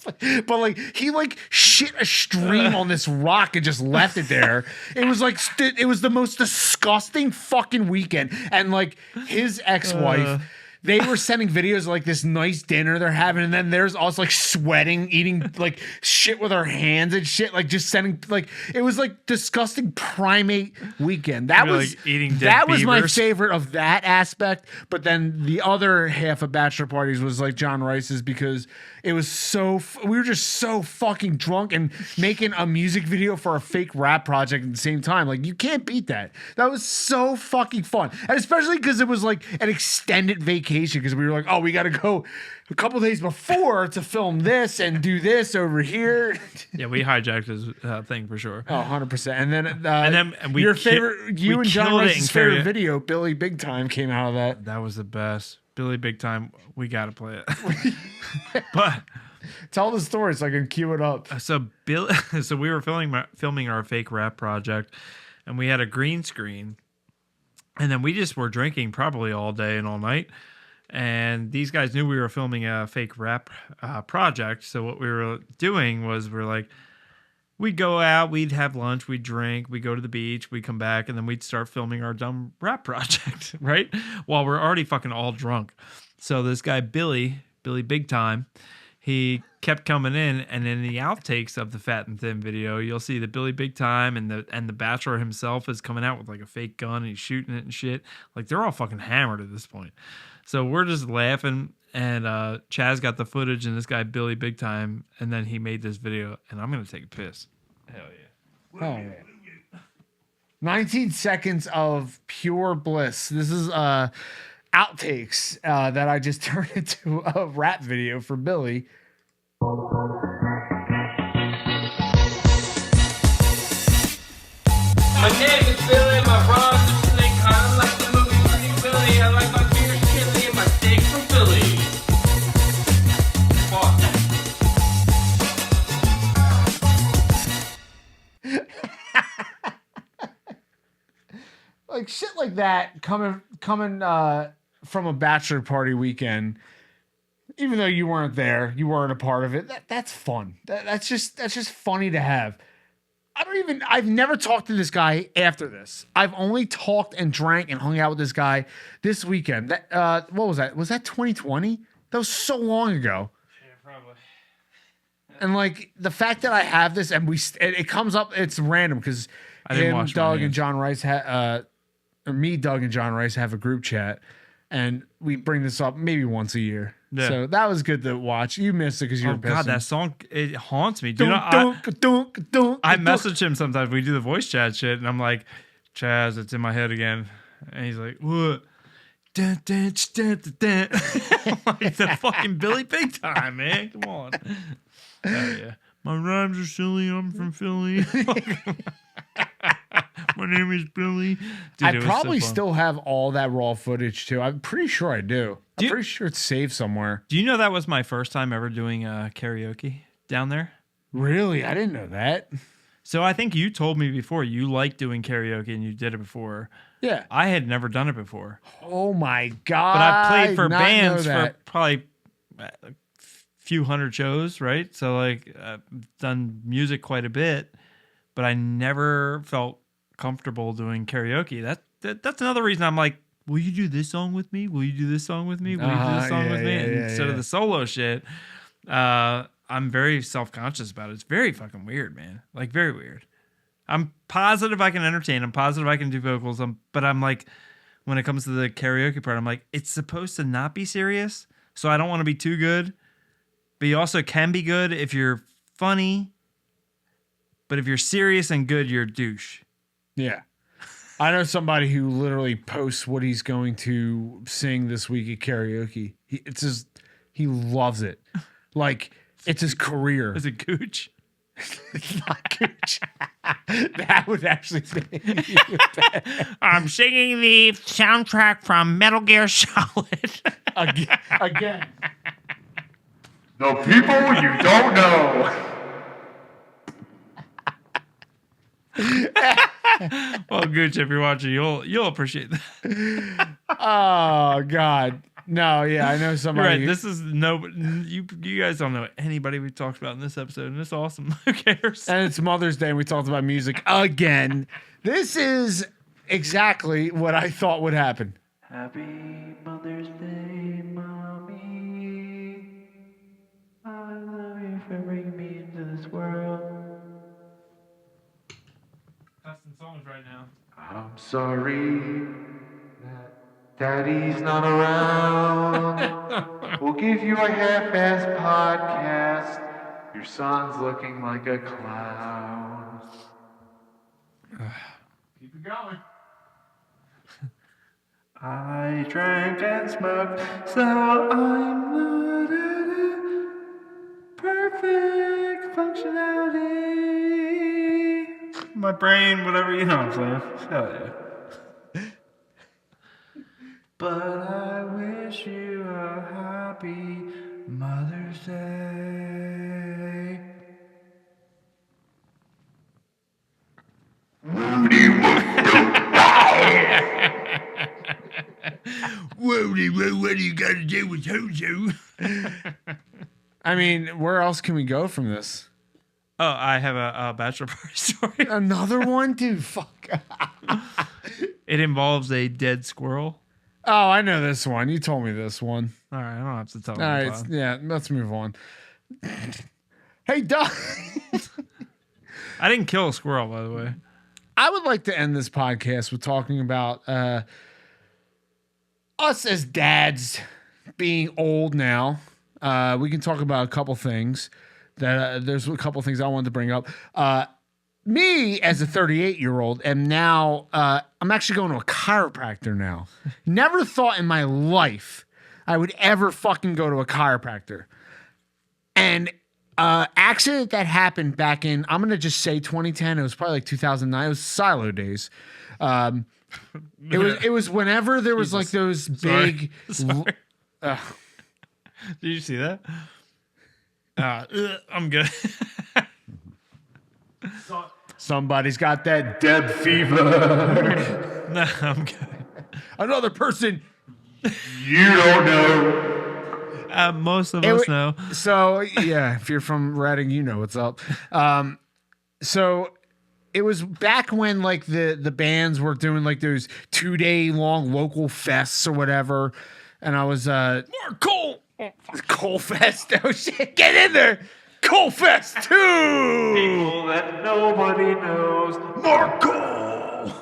But like he like shit a stream on this rock and just left it there. It was like it was the most disgusting fucking weekend. And like his ex-wife, they were sending videos of like this nice dinner they're having, and then there's also like sweating, eating like shit with her hands and shit, like just sending like it was like disgusting primate weekend. That You're, was like, eating dead that was my beavers. favorite of that aspect. But then the other half of bachelor parties was like John Rice's because it was we were just so fucking drunk and making a music video for a fake rap project at the same time. Like you can't beat that. That was so fucking fun, and especially because it was like an extended vacation because we were like, oh, we got to go a couple days before to film this and do this over here. Yeah, we hijacked his thing for sure. Oh, 100%. And then we your ki- favorite, you we and John killed it Rice's in favorite karaoke. video, Billy Big Time, came out of that. That was the best. Billy Big Time. We got to play it. But Tell the story so I can cue it up. so we were filming our fake rap project, and we had a green screen, and then we just were drinking probably all day and all night. And these guys knew we were filming a fake rap project. So what we were doing was we're like, we'd go out, we'd have lunch, we'd drink, we'd go to the beach, we'd come back, and then we'd start filming our dumb rap project, right? While we're already fucking all drunk. So this guy, Billy Big Time, he kept coming in, and in the outtakes of the Fat and Thin video, you'll see that Billy Big Time and the Bachelor himself is coming out with like a fake gun and he's shooting it and shit. Like they're all fucking hammered at this point. So we're just laughing, and Chaz got the footage and this guy Billy Big Time, and then he made this video, and I'm gonna take a piss. Hell yeah. Oh, yeah. 19 seconds of pure bliss. This is outtakes that I just turned into a rap video for Billy. My name is Billy, my rhymes are silly, kinda like the movie Pretty Billy. I like my beer chili and my steak from Philly. Fuck. Like shit like that coming from a bachelor party weekend, even though you weren't there, you weren't a part of it. That's fun. That's just funny to have. I've never talked to this guy after this. I've only talked and drank and hung out with this guy this weekend. What was that? Was that 2020? That was so long ago. Yeah, probably. And like the fact that I have this and it comes up, it's random because I didn't him, wash my Doug, and hands. John Rice Doug, and John Rice have a group chat, and we bring this up maybe once a year. Yeah. So that was good to watch. You missed it because you were Oh god, pissing. that song, it haunts me. Dude, Dunk, I message him sometimes. We do the voice chat shit, and I'm like, Chaz, it's in my head again. And he's like, what? Dun, dun, dun, dun, dun. I'm like, the fucking Billy Big Time, man. Come on. Oh, yeah. My rhymes are silly. I'm from Philly. My name is Billy. Dude, I it was so probably fun. still have all that raw footage too. I'm pretty sure I do. I'm pretty sure it's saved somewhere. Do you know that was my first time ever doing karaoke down there? Really? I didn't know that. So I think you told me before you like doing karaoke and you did it before. Yeah. I had never done it before. Oh my God. But I played for did not know bands for that. probably a few hundred shows, right? So like I've done music quite a bit, but I never felt comfortable doing karaoke. That's another reason I'm like, will you do this song with me? Will you do this song with me? Will you do this song with me? Instead of the solo shit, I'm very self-conscious about it. It's very fucking weird, man. Like very weird. I'm positive I can entertain. I'm positive I can do vocals. But I'm like, when it comes to the karaoke part, I'm like, it's supposed to not be serious. So I don't want to be too good. But you also can be good if you're funny. But if you're serious and good, you're a douche. Yeah. I know somebody who literally posts what he's going to sing this week at karaoke. He loves it. Like, it's his career. Is it Gooch? It's not Gooch. That would actually be. I'm singing the soundtrack from Metal Gear Solid. Again. The people you don't know. Well, Gooch, if you're watching, you'll appreciate that. Oh God. No, yeah, I know somebody. Right, this is you guys don't know anybody we talked about in this episode, and it's awesome. Who cares? And it's Mother's Day, and we talked about music again. This is exactly what I thought would happen. Happy Mother's Day, Mommy. I love you for bringing me into this world. Testing songs right now. I'm sorry that Daddy's not around. We'll give you a half-assed podcast. Your son's looking like a clown. Keep it going. I drank and smoked, so I'm not at a perfect functionality. My brain, whatever, you know what I'm saying. Hell yeah. But I wish you a happy Mother's Day. Woody, what do you got to do with Hojo? I mean, where else can we go from this? Oh, I have a bachelor party story. Another one? Dude, fuck. It involves a dead squirrel. Oh, I know this one. You told me this one. All right, I don't have to tell All you. right, yeah, let's move on. Hey, Doug. I didn't kill a squirrel, by the way. I would like to end this podcast with talking about us as dads being old now. We can talk about a couple things. There's a couple things I wanted to bring up. Me, as a 38-year-old, am now, I'm actually going to a chiropractor now. Never thought in my life I would ever fucking go to a chiropractor. And accident that happened back in, I'm going to just say 2010. It was probably like 2009. It was Silo days. It was whenever there was like those big. Sorry. Did you see that? I'm good. Somebody's got that Deb fever. No, I'm good. Another person You don't know. Most of us know. So yeah, if you're from Reading, you know what's up. So it was back when like the bands were doing like those 2-day long local fests or whatever, and I was Mark Cole Fest. Oh shit, get in there. Cole Fest 2! People that nobody knows. Marco!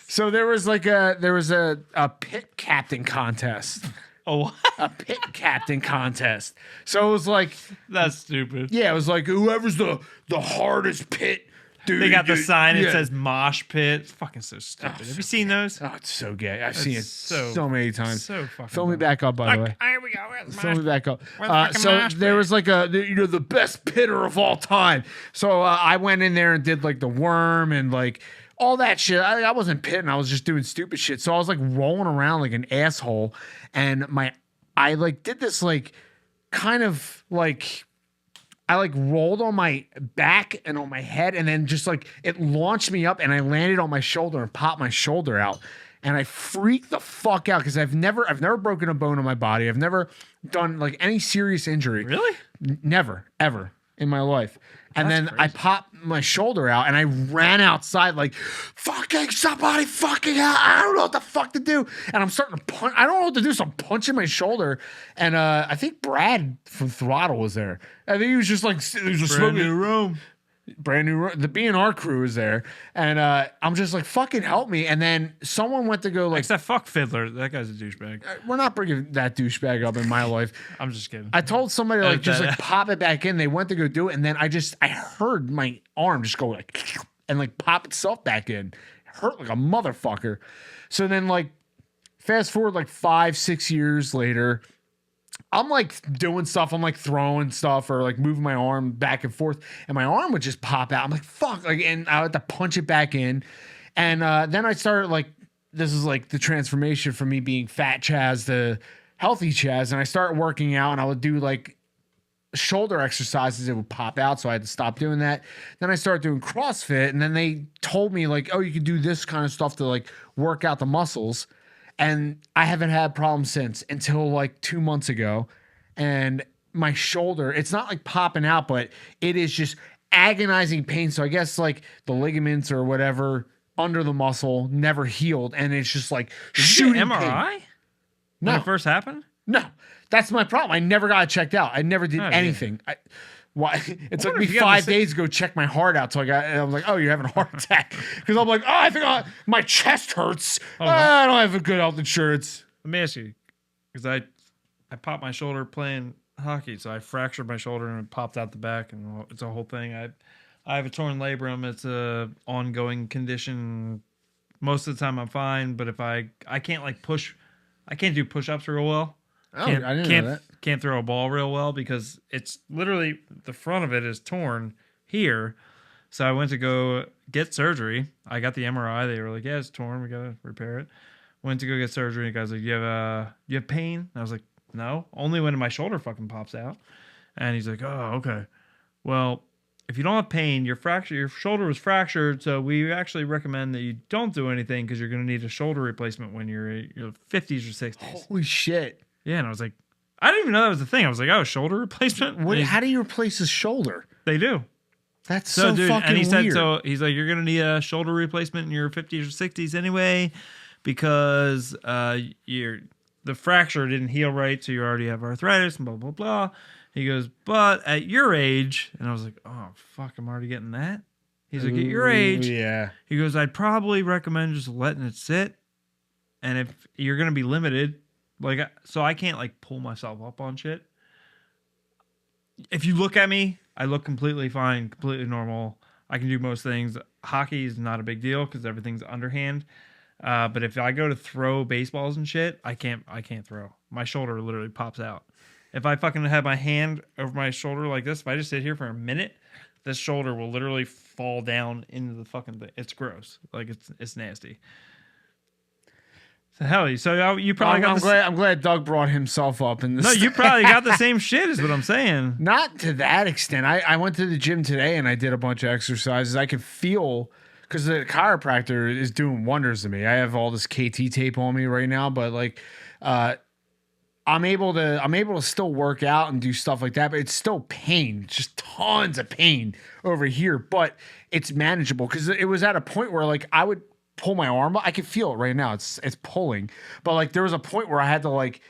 So there was a pit captain contest. Oh, A pit captain contest. So it was like, that's stupid. yeah, it was like whoever's the hardest pit dude. They got the sign. It yeah. says mosh pit. It's fucking so stupid. Have you seen those? Oh, it's so gay. I've seen it so- so many times. so fucking Fill me dumb. back up, by the way. Here we go. Fill me back up. Where's the fucking So mosh there pit? was like the best pitter of all time. So I went in there and did like the worm and like all that shit. I wasn't pitting. I was just doing stupid shit. So I was like rolling around like an asshole, and I like did this like kind of like I like rolled on my back and on my head, and then just like it launched me up, and I landed on my shoulder and popped my shoulder out, and I freaked the fuck out because I've never broken a bone in my body. I've never done like any serious injury. Really? Never, ever in my life. And That's then crazy. I popped my shoulder out and I ran outside like, fucking somebody fucking out. I don't know what the fuck to do. And I'm starting to punch. I don't know what to do. So I'm punching my shoulder. And I think Brad from Throttle was there. I think he was just like, he was just Brand smoking. new room. Brand new, the B&R crew was there. And I'm just like, fucking help me. And then someone went to go like, Except fuck Fiddler. That guy's a douchebag. we're not bringing that douchebag up in my life. I'm just kidding. I told somebody like just Okay. like pop it back in. They went to go do it, and then I heard my arm just go like and like pop itself back in. It hurt like a motherfucker. So then like fast forward like 5-6 years later, I'm like doing stuff. I'm like throwing stuff or like moving my arm back and forth, and my arm would just pop out. I'm like fuck, like, and I had to punch it back in, and then I started like this is like the transformation from me being fat Chaz to healthy Chaz, and I started working out, and I would do like shoulder exercises. It would pop out, so I had to stop doing that. Then I started doing CrossFit, and then they told me like, oh, you can do this kind of stuff to like work out the muscles. And I haven't had problems since until like 2 months ago. And my shoulder, it's not like popping out, but it is just agonizing pain. So I guess like the ligaments or whatever under the muscle never healed. And it's just like Did you shooting get MRI? pain. When No, it first happened? no, that's my problem. I never got it checked out. I never did Oh, yeah. anything. Why? It took wonder me if you got 5 the days to go check my heart out. So I was like, oh, you're having a heart attack. Because I'm like, oh, I think my chest hurts. I don't have a good health insurance. Let me ask you, because I popped my shoulder playing hockey, so I fractured my shoulder and it popped out the back, and it's a whole thing. I have a torn labrum. It's a ongoing condition. Most of the time I'm fine, but if I can't like push, I can't do push-ups real well. Oh, I didn't know that. Can't throw a ball real well because it's literally the front of it is torn here. So I went to go get surgery. I got the MRI. They were like, "Yeah, it's torn. We gotta repair it." Went to go get surgery. The guy's like, "You have pain?" And I was like, "No, only when my shoulder fucking pops out." And he's like, "Oh, okay. Well, if you don't have pain, your shoulder was fractured, so we actually recommend that you don't do anything because you're gonna need a shoulder replacement when you're in your 50s or 60s." Holy shit. Yeah, and I was like, I didn't even know that was a thing. I was like, oh, shoulder replacement? How do you replace his shoulder? They do. That's so fucking and he said, weird. so he's like, you're going to need a shoulder replacement in your 50s or 60s anyway, because the fracture didn't heal right, so you already have arthritis and blah, blah, blah. He goes, but at your age, and I was like, oh, fuck, I'm already getting that? He's like, at your age, yeah. he goes, I'd probably recommend just letting it sit, and if you're going to be limited, like, so I can't like pull myself up on shit. If you look at me, I look completely fine, completely normal. I can do most things. Hockey is not a big deal because everything's underhand. But if I go to throw baseballs and shit, I can't throw. My shoulder literally pops out. If I fucking have my hand over my shoulder like this, if I just sit here for a minute, this shoulder will literally fall down into the fucking thing. It's gross. Like it's nasty. So you probably I'm glad Doug brought himself up in this. No, you probably got the same shit is what I'm saying. Not to that extent. I went to the gym today and I did a bunch of exercises. I could feel, because the chiropractor is doing wonders to me. I have all this KT tape on me right now, but like I'm able to still work out and do stuff like that, but it's still pain. It's just tons of pain over here, but it's manageable because it was at a point where like I would pull my arm up. I can feel it right now. It's pulling. But like there was a point where I had to like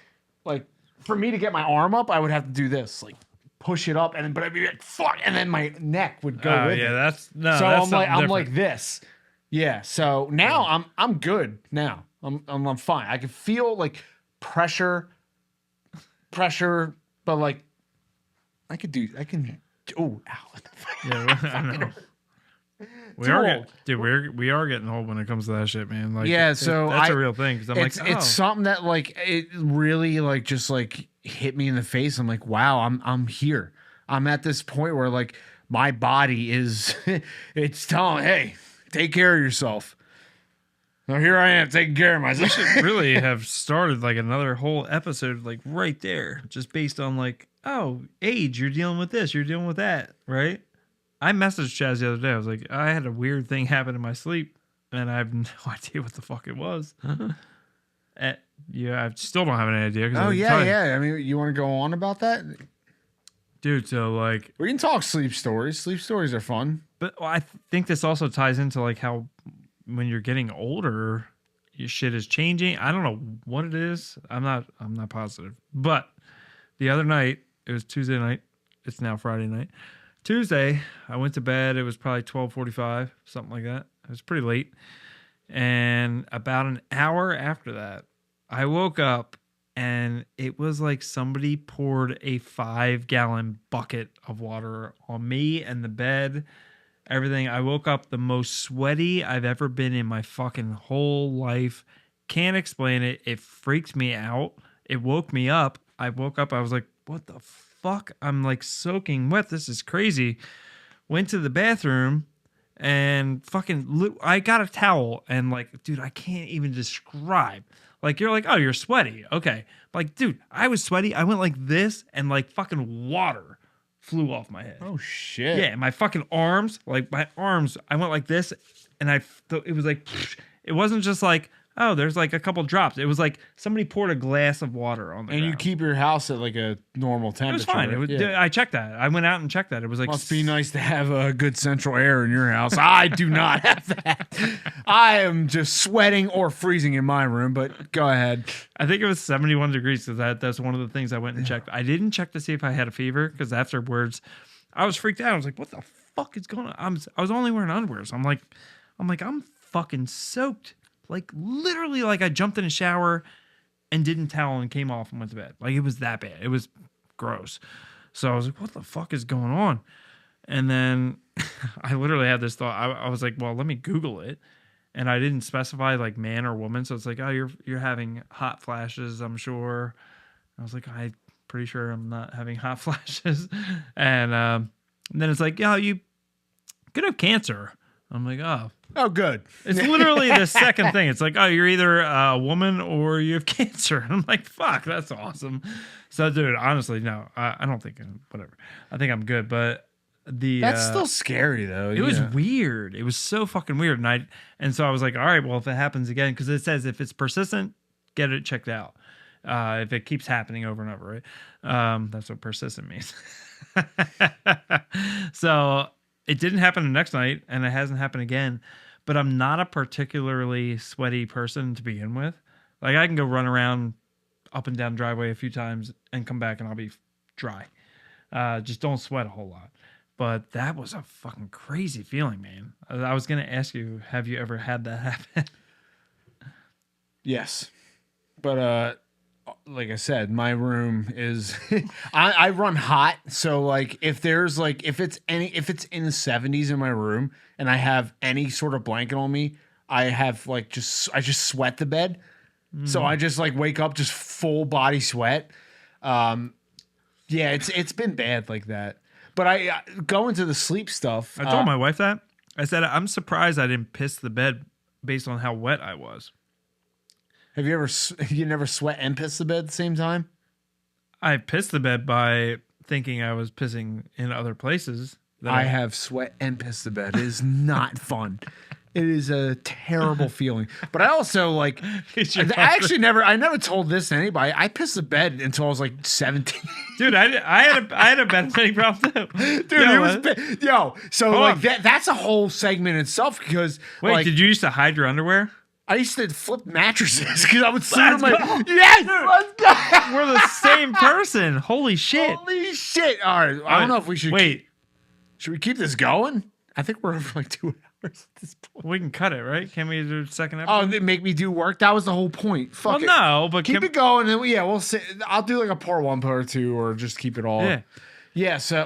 for me to get my arm up, I would have to do this, like push it up, and then but I'd be like fuck, and then my neck would go with it. That's no. So that's I'm like this. Yeah. So now I'm good now. I'm fine. I can feel like pressure, but like I can oh ow. Yeah, I know. We are getting old when it comes to that shit, man. Like, yeah, so that's a real thing. Because it's something that like it really like just like hit me in the face. I'm like, wow, I'm here. I'm at this point where like my body is, it's telling, hey, take care of yourself. Now here I am taking care of myself. Really have started like another whole episode like right there, just based on like, oh, age, you're dealing with this, you're dealing with that, right? I messaged Chaz the other day. I was like, I had a weird thing happen in my sleep, and I have no idea what the fuck it was. Yeah, I still don't have any idea. Oh yeah. I mean, you want to go on about that, dude? So like, we can talk sleep stories. Sleep stories are fun, but I think this also ties into like how when you're getting older, your shit is changing. I don't know what it is. I'm not positive. But the other night, it was Tuesday night. It's now Friday night. Tuesday, I went to bed. It was probably 12:45, something like that. It was pretty late. And about an hour after that, I woke up and it was like somebody poured a 5-gallon bucket of water on me and the bed. Everything. I woke up the most sweaty I've ever been in my fucking whole life. Can't explain it. It freaked me out. It woke me up. I woke up. I was like, what the fuck? I'm like soaking wet. This is crazy. Went to the bathroom and fucking I got a towel and like, dude, I can't even describe. Like, you're like, oh, you're sweaty. Okay. Like, dude, I was sweaty. I went like this and like fucking water flew off my head. Oh shit. Yeah, my fucking arms, like my arms, I went like this and it was like, it wasn't just like, oh, there's like a couple drops. It was like somebody poured a glass of water on the ground. You keep your house at like a normal temperature. It was fine. Right? It was, I checked that. I went out and checked that. It was like, must be nice to have a good central air in your house. I do not have that. I am just sweating or freezing in my room, but go ahead. I think it was 71 degrees because that's one of the things I went and checked. I didn't check to see if I had a fever because afterwards I was freaked out. I was like, what the fuck is going on? I was only wearing underwear. So I'm fucking soaked. Like literally, like I jumped in a shower and didn't towel and came off and went to bed. Like it was that bad. It was gross. So I was like, what the fuck is going on? And then I literally had this thought. I was like, well, let me Google it. And I didn't specify like man or woman. So it's like, oh, you're having hot flashes, I'm sure. I was like, I'm pretty sure I'm not having hot flashes. And then it's like, yeah, you could have cancer. I'm like, oh, good. It's literally the second thing. It's like, oh, you're either a woman or you have cancer. And I'm like, fuck, that's awesome. So, dude, honestly, no, I don't think, whatever. I think I'm good. But that's still scary, though. It was weird. It was so fucking weird. And so I was like, all right, well, if it happens again, because it says if it's persistent, get it checked out. If it keeps happening over and over, right? That's what persistent means. So it didn't happen the next night, and it hasn't happened again. But I'm not a particularly sweaty person to begin with. Like, I can go run around up and down the driveway a few times and come back, and I'll be dry. Just don't sweat a whole lot. But that was a fucking crazy feeling, man. I was going to ask you, have you ever had that happen? Yes. But like I said, my room is I run hot, so like if it's in the 70s in my room and I have any sort of blanket on me, I just sweat the bed. So I just like wake up just full body sweat. Yeah, it's been bad like that. But I go into the sleep stuff. I told my wife that. I said I'm surprised I didn't piss the bed based on how wet I was. Have you never sweat and piss the bed at the same time? I pissed the bed by thinking I was pissing in other places. I have sweat and pissed the bed. It is not fun. It is a terrible feeling. But I also like. I never told this to anybody. I pissed the bed until I was like 17. Dude, I had a bed sitting problem too. Dude, that's a whole segment in itself because. Wait, like, did you used to hide your underwear? I used to flip mattresses because I would sleep on my. Yes, let's go. We're the same person. Holy shit. Holy shit. All right. I don't know if we should. Wait. Should we keep this going? I think we're over like 2 hours at this point. We can cut it, right? Can we do a second episode? Oh, they make me do work? That was the whole point. Fuck it. No, but keep it going. And we'll see. I'll do like a part 1, part 2, or just keep it all. Yeah. Yes. This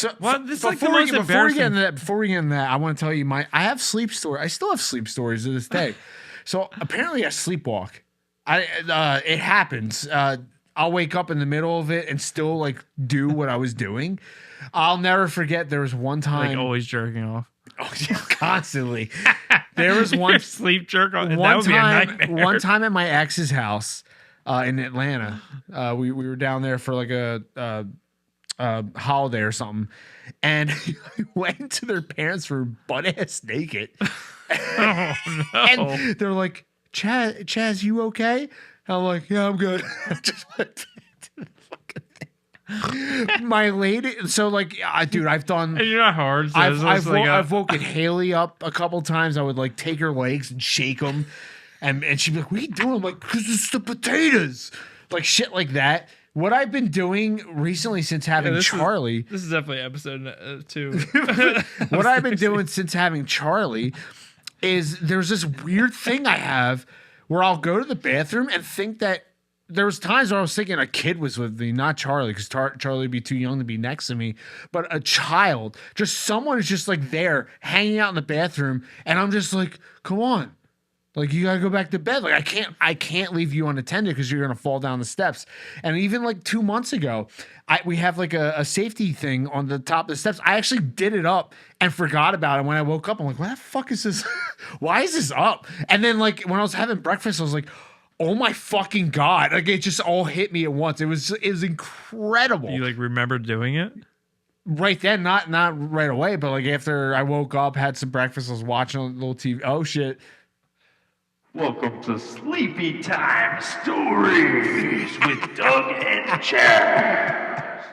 is like the most embarrassing. Before we get into that, I want to tell you I have sleep stories. I still have sleep stories to this day. So apparently I sleepwalk. It happens. I'll wake up in the middle of it and still like do what I was doing. I'll never forget there was one time. Like always jerking off. Oh, yeah, constantly. There was one sleep jerk on. That one would be a time. nightmare. One time at my ex's house in Atlanta, we were down there for like a holiday or something, and I went into their parents' room butt ass naked. Oh no! And they're like, Chaz, you okay? And I'm like, yeah, I'm good. I just went into the fucking thing. My lady, so like, dude, I've done. And you're not hard. So I've woken Haley up a couple times. I would like take her legs and shake them, and she'd be like, "What are you doing?" I'm like, "Cause it's the potatoes," like shit like that. What I've been doing recently since having Charlie. This is definitely episode 2. What I've been doing since having Charlie is there's this weird thing I have where I'll go to the bathroom and think that there was times where I was thinking a kid was with me, not Charlie, because Charlie would be too young to be next to me, but a child, just someone is just like there hanging out in the bathroom, and I'm just like, come on. Like, you gotta go back to bed. Like, I can't leave you unattended because you're gonna fall down the steps. And even like 2 months ago, we have like a safety thing on the top of the steps. I actually did it up and forgot about it. When I woke up, I'm like, what the fuck is this? Why is this up? And then like when I was having breakfast, I was like, oh my fucking God. Like, it just all hit me at once. It was incredible. You like remember doing it? Right then, not right away, but like after I woke up, had some breakfast, I was watching a little TV. Oh shit. Welcome to Sleepy Time Stories with Doug and Chaz.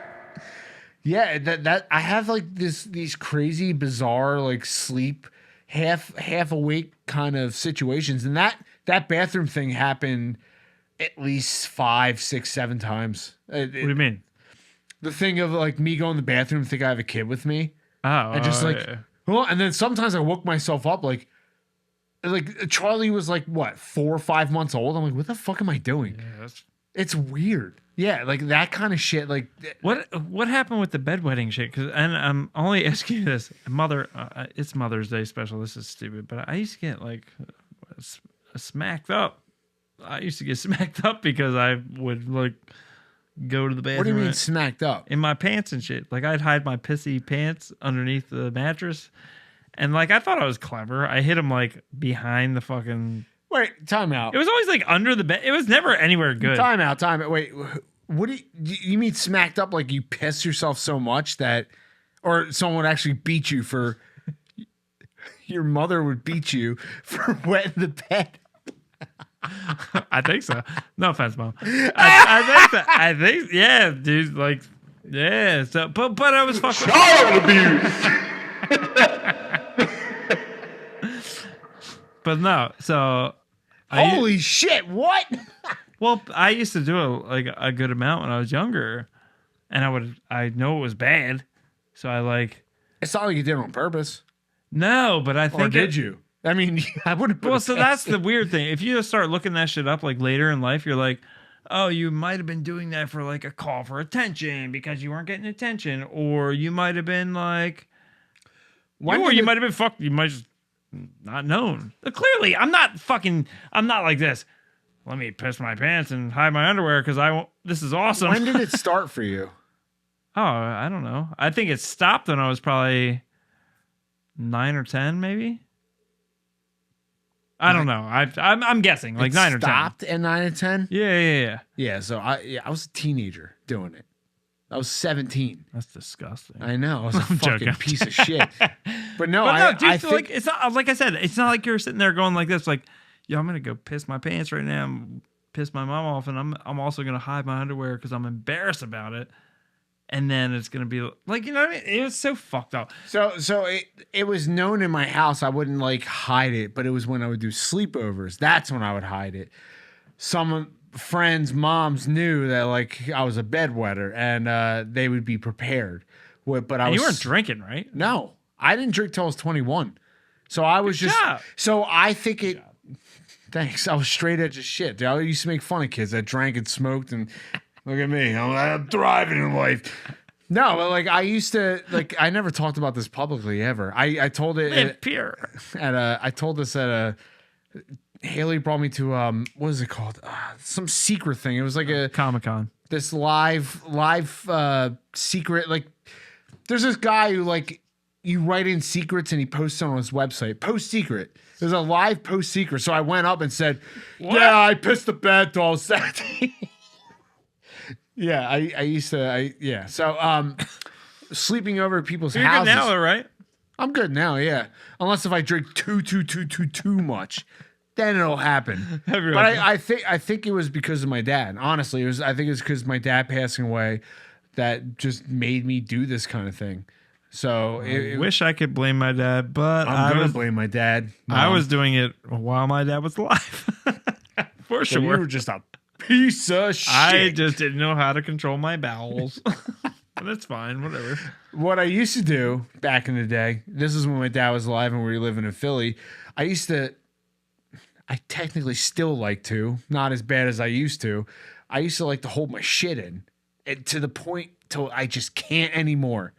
Yeah, that I have like these crazy, bizarre, like sleep, half awake kind of situations, and that bathroom thing happened at least 5, 6, 7 times. What do you mean? The thing of like me going to the bathroom, think I have a kid with me, and just well, and then sometimes I woke myself up like Charlie was like what 4 or 5 months old. I'm like, what the fuck am I doing? Yeah, it's weird. Yeah, like that kind of shit. Like what happened with the bedwetting shit? And I'm only asking you this, it's Mother's Day special. This is stupid, but I used to get like smacked up. I used to get smacked up because I would like go to the bathroom. What do you mean smacked up? In my pants and shit. Like I'd hide my pissy pants underneath the mattress. And like I thought I was clever. I hit him like behind the fucking. Wait, time out. It was always like under the bed. It was never anywhere good. Time out. Wait, what do you mean smacked up? Like you piss yourself so much that, or someone would actually beat you for. Your mother would beat you for wetting the bed. I think so. No offense, Mom. I think so. I think, yeah, dude. Like, yeah. So, but I was fucking child abuse. But no, so holy shit! What? Well, I used to do a good amount when I was younger, and I know it was bad, so I like. It's not like you did it on purpose. No, but I think. Or did you? I mean, I wouldn't. Well, so that's the weird thing. If you just start looking that shit up like later in life, you're like, oh, you might have been doing that for like a call for attention because you weren't getting attention, or you might have been like, you might have been fucked. You might just not known. Clearly, I'm not like this. Let me piss my pants and hide my underwear because I won't. This is awesome. When did it start for you? Oh, I don't know. I think it stopped when I was probably 9 or 10, maybe. I don't know. I'm guessing like 9 or 10. Stopped at 9 or 10. Yeah. Yeah. So I was a teenager doing it. I was 17. That's disgusting. I know. I was a fucking joking. piece of shit. But no, dude, I think like it's not like I said. It's not like you're sitting there going like this, like, yo, I'm gonna go piss my pants right now, and piss my mom off, and I'm also gonna hide my underwear because I'm embarrassed about it. And then it's gonna be like, you know what I mean? It was so fucked up. So it was known in my house. I wouldn't like hide it, but it was when I would do sleepovers. That's when I would hide it. Some friends' moms knew that like I was a bedwetter, and they would be prepared. But you weren't drinking, right? No, I didn't drink till I was 21. So I was Good just. job. So I think it. Thanks. I was straight edge as shit. I used to make fun of kids that drank and smoked and. Look at me. I'm thriving in life. No, but like I used to like I never talked about this publicly ever. I told it pure. I told this at a Haley brought me to what is it called? Some secret thing. It was like a Comic-Con. This live secret like there's this guy who like you write in secrets and he posts on his website. Post secret. It was a live post secret. So I went up and said, yeah, I pissed the bed all Saturday. Yeah, I used to, yeah. So, sleeping over at people's You're houses. good now, though, right? I'm good now, yeah. Unless if I drink too much, then it'll happen. But I think it was because of my dad. Honestly, I think it was because of my dad passing away that just made me do this kind of thing. So I wish I could blame my dad, but I'm gonna blame my dad. Mom. I was doing it while my dad was alive. For So sure. you were just a piece of shit. I just didn't know how to control my bowels. But that's fine, whatever. What I used to do back in the day, this is when my dad was alive and we were living in Philly. I technically still like to, not as bad as I used to. I used to like to hold my shit in to the point till I just can't anymore.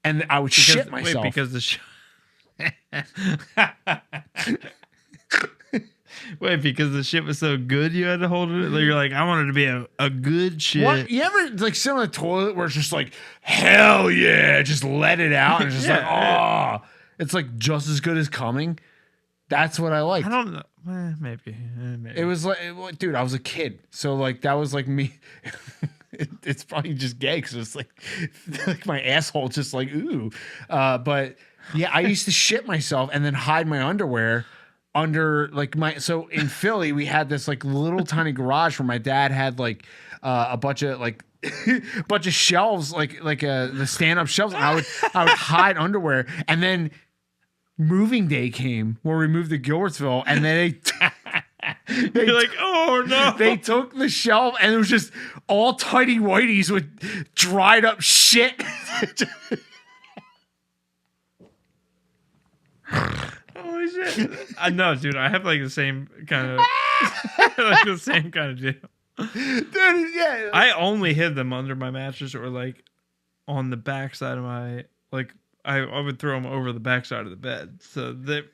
And I would shit myself. Wait, because because the shit was so good you had to hold it? You're like, I wanted to be a good shit. What? You ever like sit on the toilet where it's just like, hell yeah, just let it out and it's just like, oh, it's like just as good as coming. That's what I like. I don't know. Maybe. It was like, dude, I was a kid. So like, that was like me. It's probably just gay because it's like my asshole just like, ooh. But yeah, I used to shit myself and then hide my underwear under like so in Philly, we had this like little tiny garage where my dad had like a bunch of like shelves, like the stand-up shelves. And I would hide underwear, and then moving day came where we moved to Gilbertsville, and then you're like, oh no. They took the shelf and it was just all tidy whities with dried up shit. Holy shit. I know, dude. I have like the same kind of deal. Dude, yeah. I only hid them under my mattress or like on the back side of my I would throw them over the back side of the bed. So that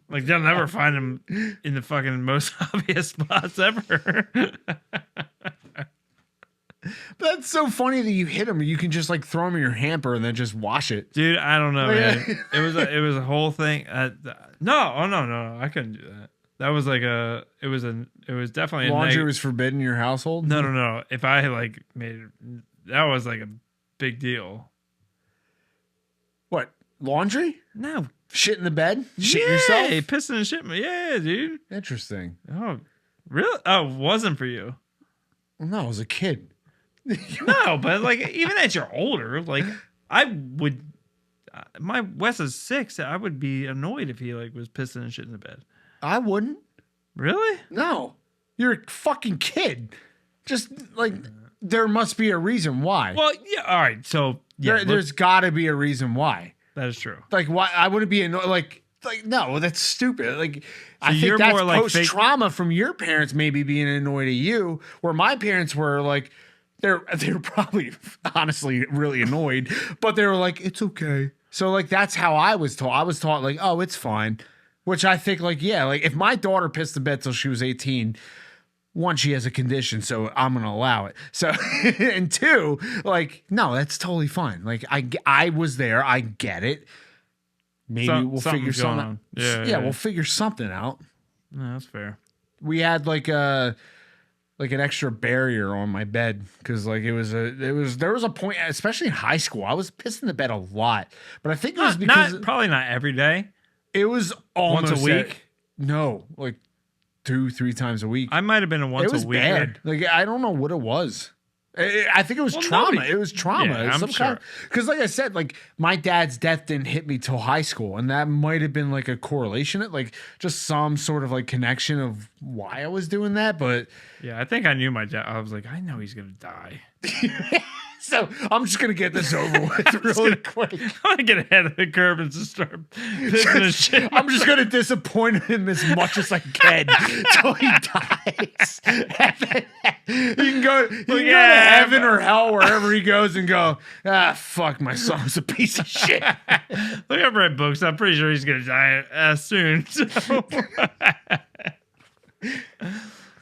like they'll never find them in the fucking most obvious spots ever. That's so funny that you hit them. You can just like throw them in your hamper and then just wash it. Dude, I don't know, man. It was a whole thing. No, I couldn't do that. That was like it was definitely laundry was forbidden in your household. No. If I like made it, that was like a big deal. What, laundry? No, shit in the bed. Shit yeah, yourself. Pissing and shit. Yeah, dude. Interesting. Oh, really? Oh, it wasn't for you. Well, no, I was a kid. No, but like even as you're older, like I would. My Wes is 6. I would be annoyed if he like was pissing and shit in the bed. I wouldn't. Really? No. You're a fucking kid. Just like there must be a reason why. Well, yeah. All right. So yeah, there's got to be a reason why. That is true. Like why I wouldn't be annoyed. Like no, that's stupid. Like so I think you're that's more like post trauma from your parents maybe being annoyed at you, where my parents were like. They were probably honestly really annoyed, but they were like, it's okay. So like that's how I was taught. I was taught like, oh, it's fine. Which I think like, yeah, like if my daughter pissed the bed till she was 18, one, she has a condition, so I'm gonna allow it. So and two, like, no, that's totally fine. Like I was there, I get it. Maybe we'll figure something out. Yeah, we'll figure something out. No, that's fair. We had like an extra barrier on my bed because like there was a point, especially in high school, I was pissing the bed a lot, but I think it was because probably not every day. It was almost once a week. No, like 2-3 times a week. I might have been a once a week. Bad. Like I don't know what it was. I think it was trauma. It was trauma. Yeah, I'm sure. Because like I said, like my dad's death didn't hit me till high school, and that might have been like a correlation, like just some sort of like connection of why I was doing that. But yeah, I think I knew my dad. I was like, I know he's gonna die. So I'm just gonna get this over with really quick. I'm gonna get ahead of the curve and just start pissing and shit. I'm just gonna disappoint him as much as I can till he dies. You can go to heaven or hell, wherever he goes, and go, fuck, my son was a piece of shit. Look, I've read books. I'm pretty sure he's gonna die soon. So.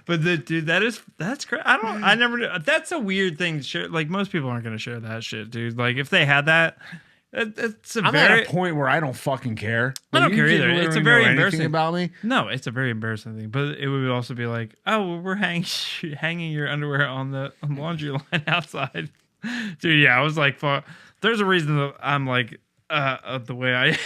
But dude, that's crazy. I never. That's a weird thing to share. Like most people aren't gonna share that shit, dude. Like if they had that, It's a I'm very. at a point where I don't fucking care. I don't You care didn't either. It's a really very know anything embarrassing about me. No, it's a very embarrassing thing. But it would also be like, oh, well, we're hanging your underwear on the laundry line outside, dude. Yeah, I was like, fuck. There's a reason that I'm like the way I am.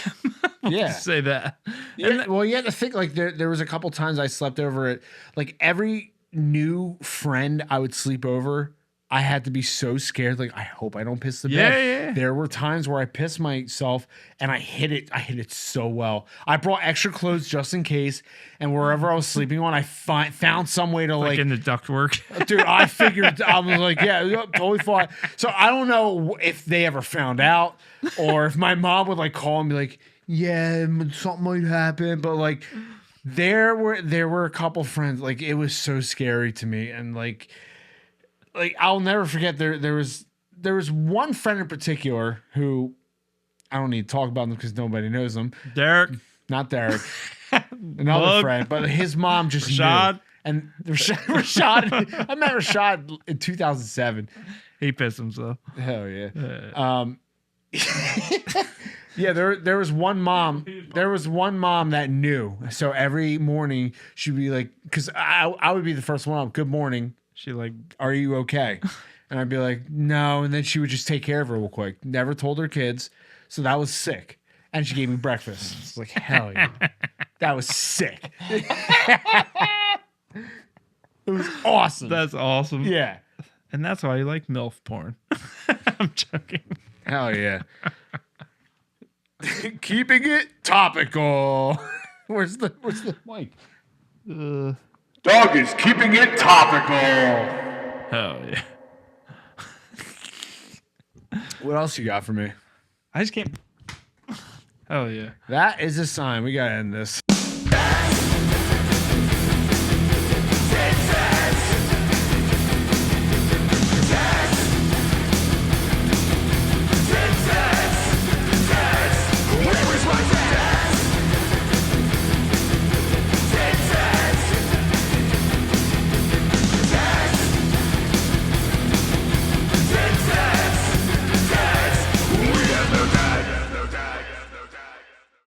I'll Yeah. just say that. Yeah, well, you had to think like there was a couple times I slept over at like every new friend I would sleep over. I had to be so scared. Like, I hope I don't piss the bed. Yeah. There were times where I pissed myself and I hit it so well. I brought extra clothes just in case. And wherever I was sleeping on, I found some way to like in the ductwork. dude, I figured, I was like, yeah, totally fine. So I don't know if they ever found out or if my mom would like call and be like, yeah, something might happen. But like, there were a couple friends, like, it was so scary to me. And like I'll never forget there was one friend in particular who I don't need to talk about them because nobody knows them. Derek. Not Derek. Another friend, but his mom just Rashad. knew. And Rashad, I met Rashad in 2007. He pissed himself. Hell yeah. Yeah, there was one mom. There was one mom that knew. So every morning she'd be like, because I would be the first one up. Good morning. She like, are you okay? And I'd be like, no. And then she would just take care of her real quick. Never told her kids. So that was sick. And she gave me breakfast. It's like, hell yeah. That was sick. It was awesome. That's awesome. Yeah. And that's why you like MILF porn. I'm joking. Hell yeah. Keeping it topical. Where's the mic? Dog is keeping it topical. Hell yeah. What else you got for me? I just can't. Hell yeah. That is a sign. We gotta end this.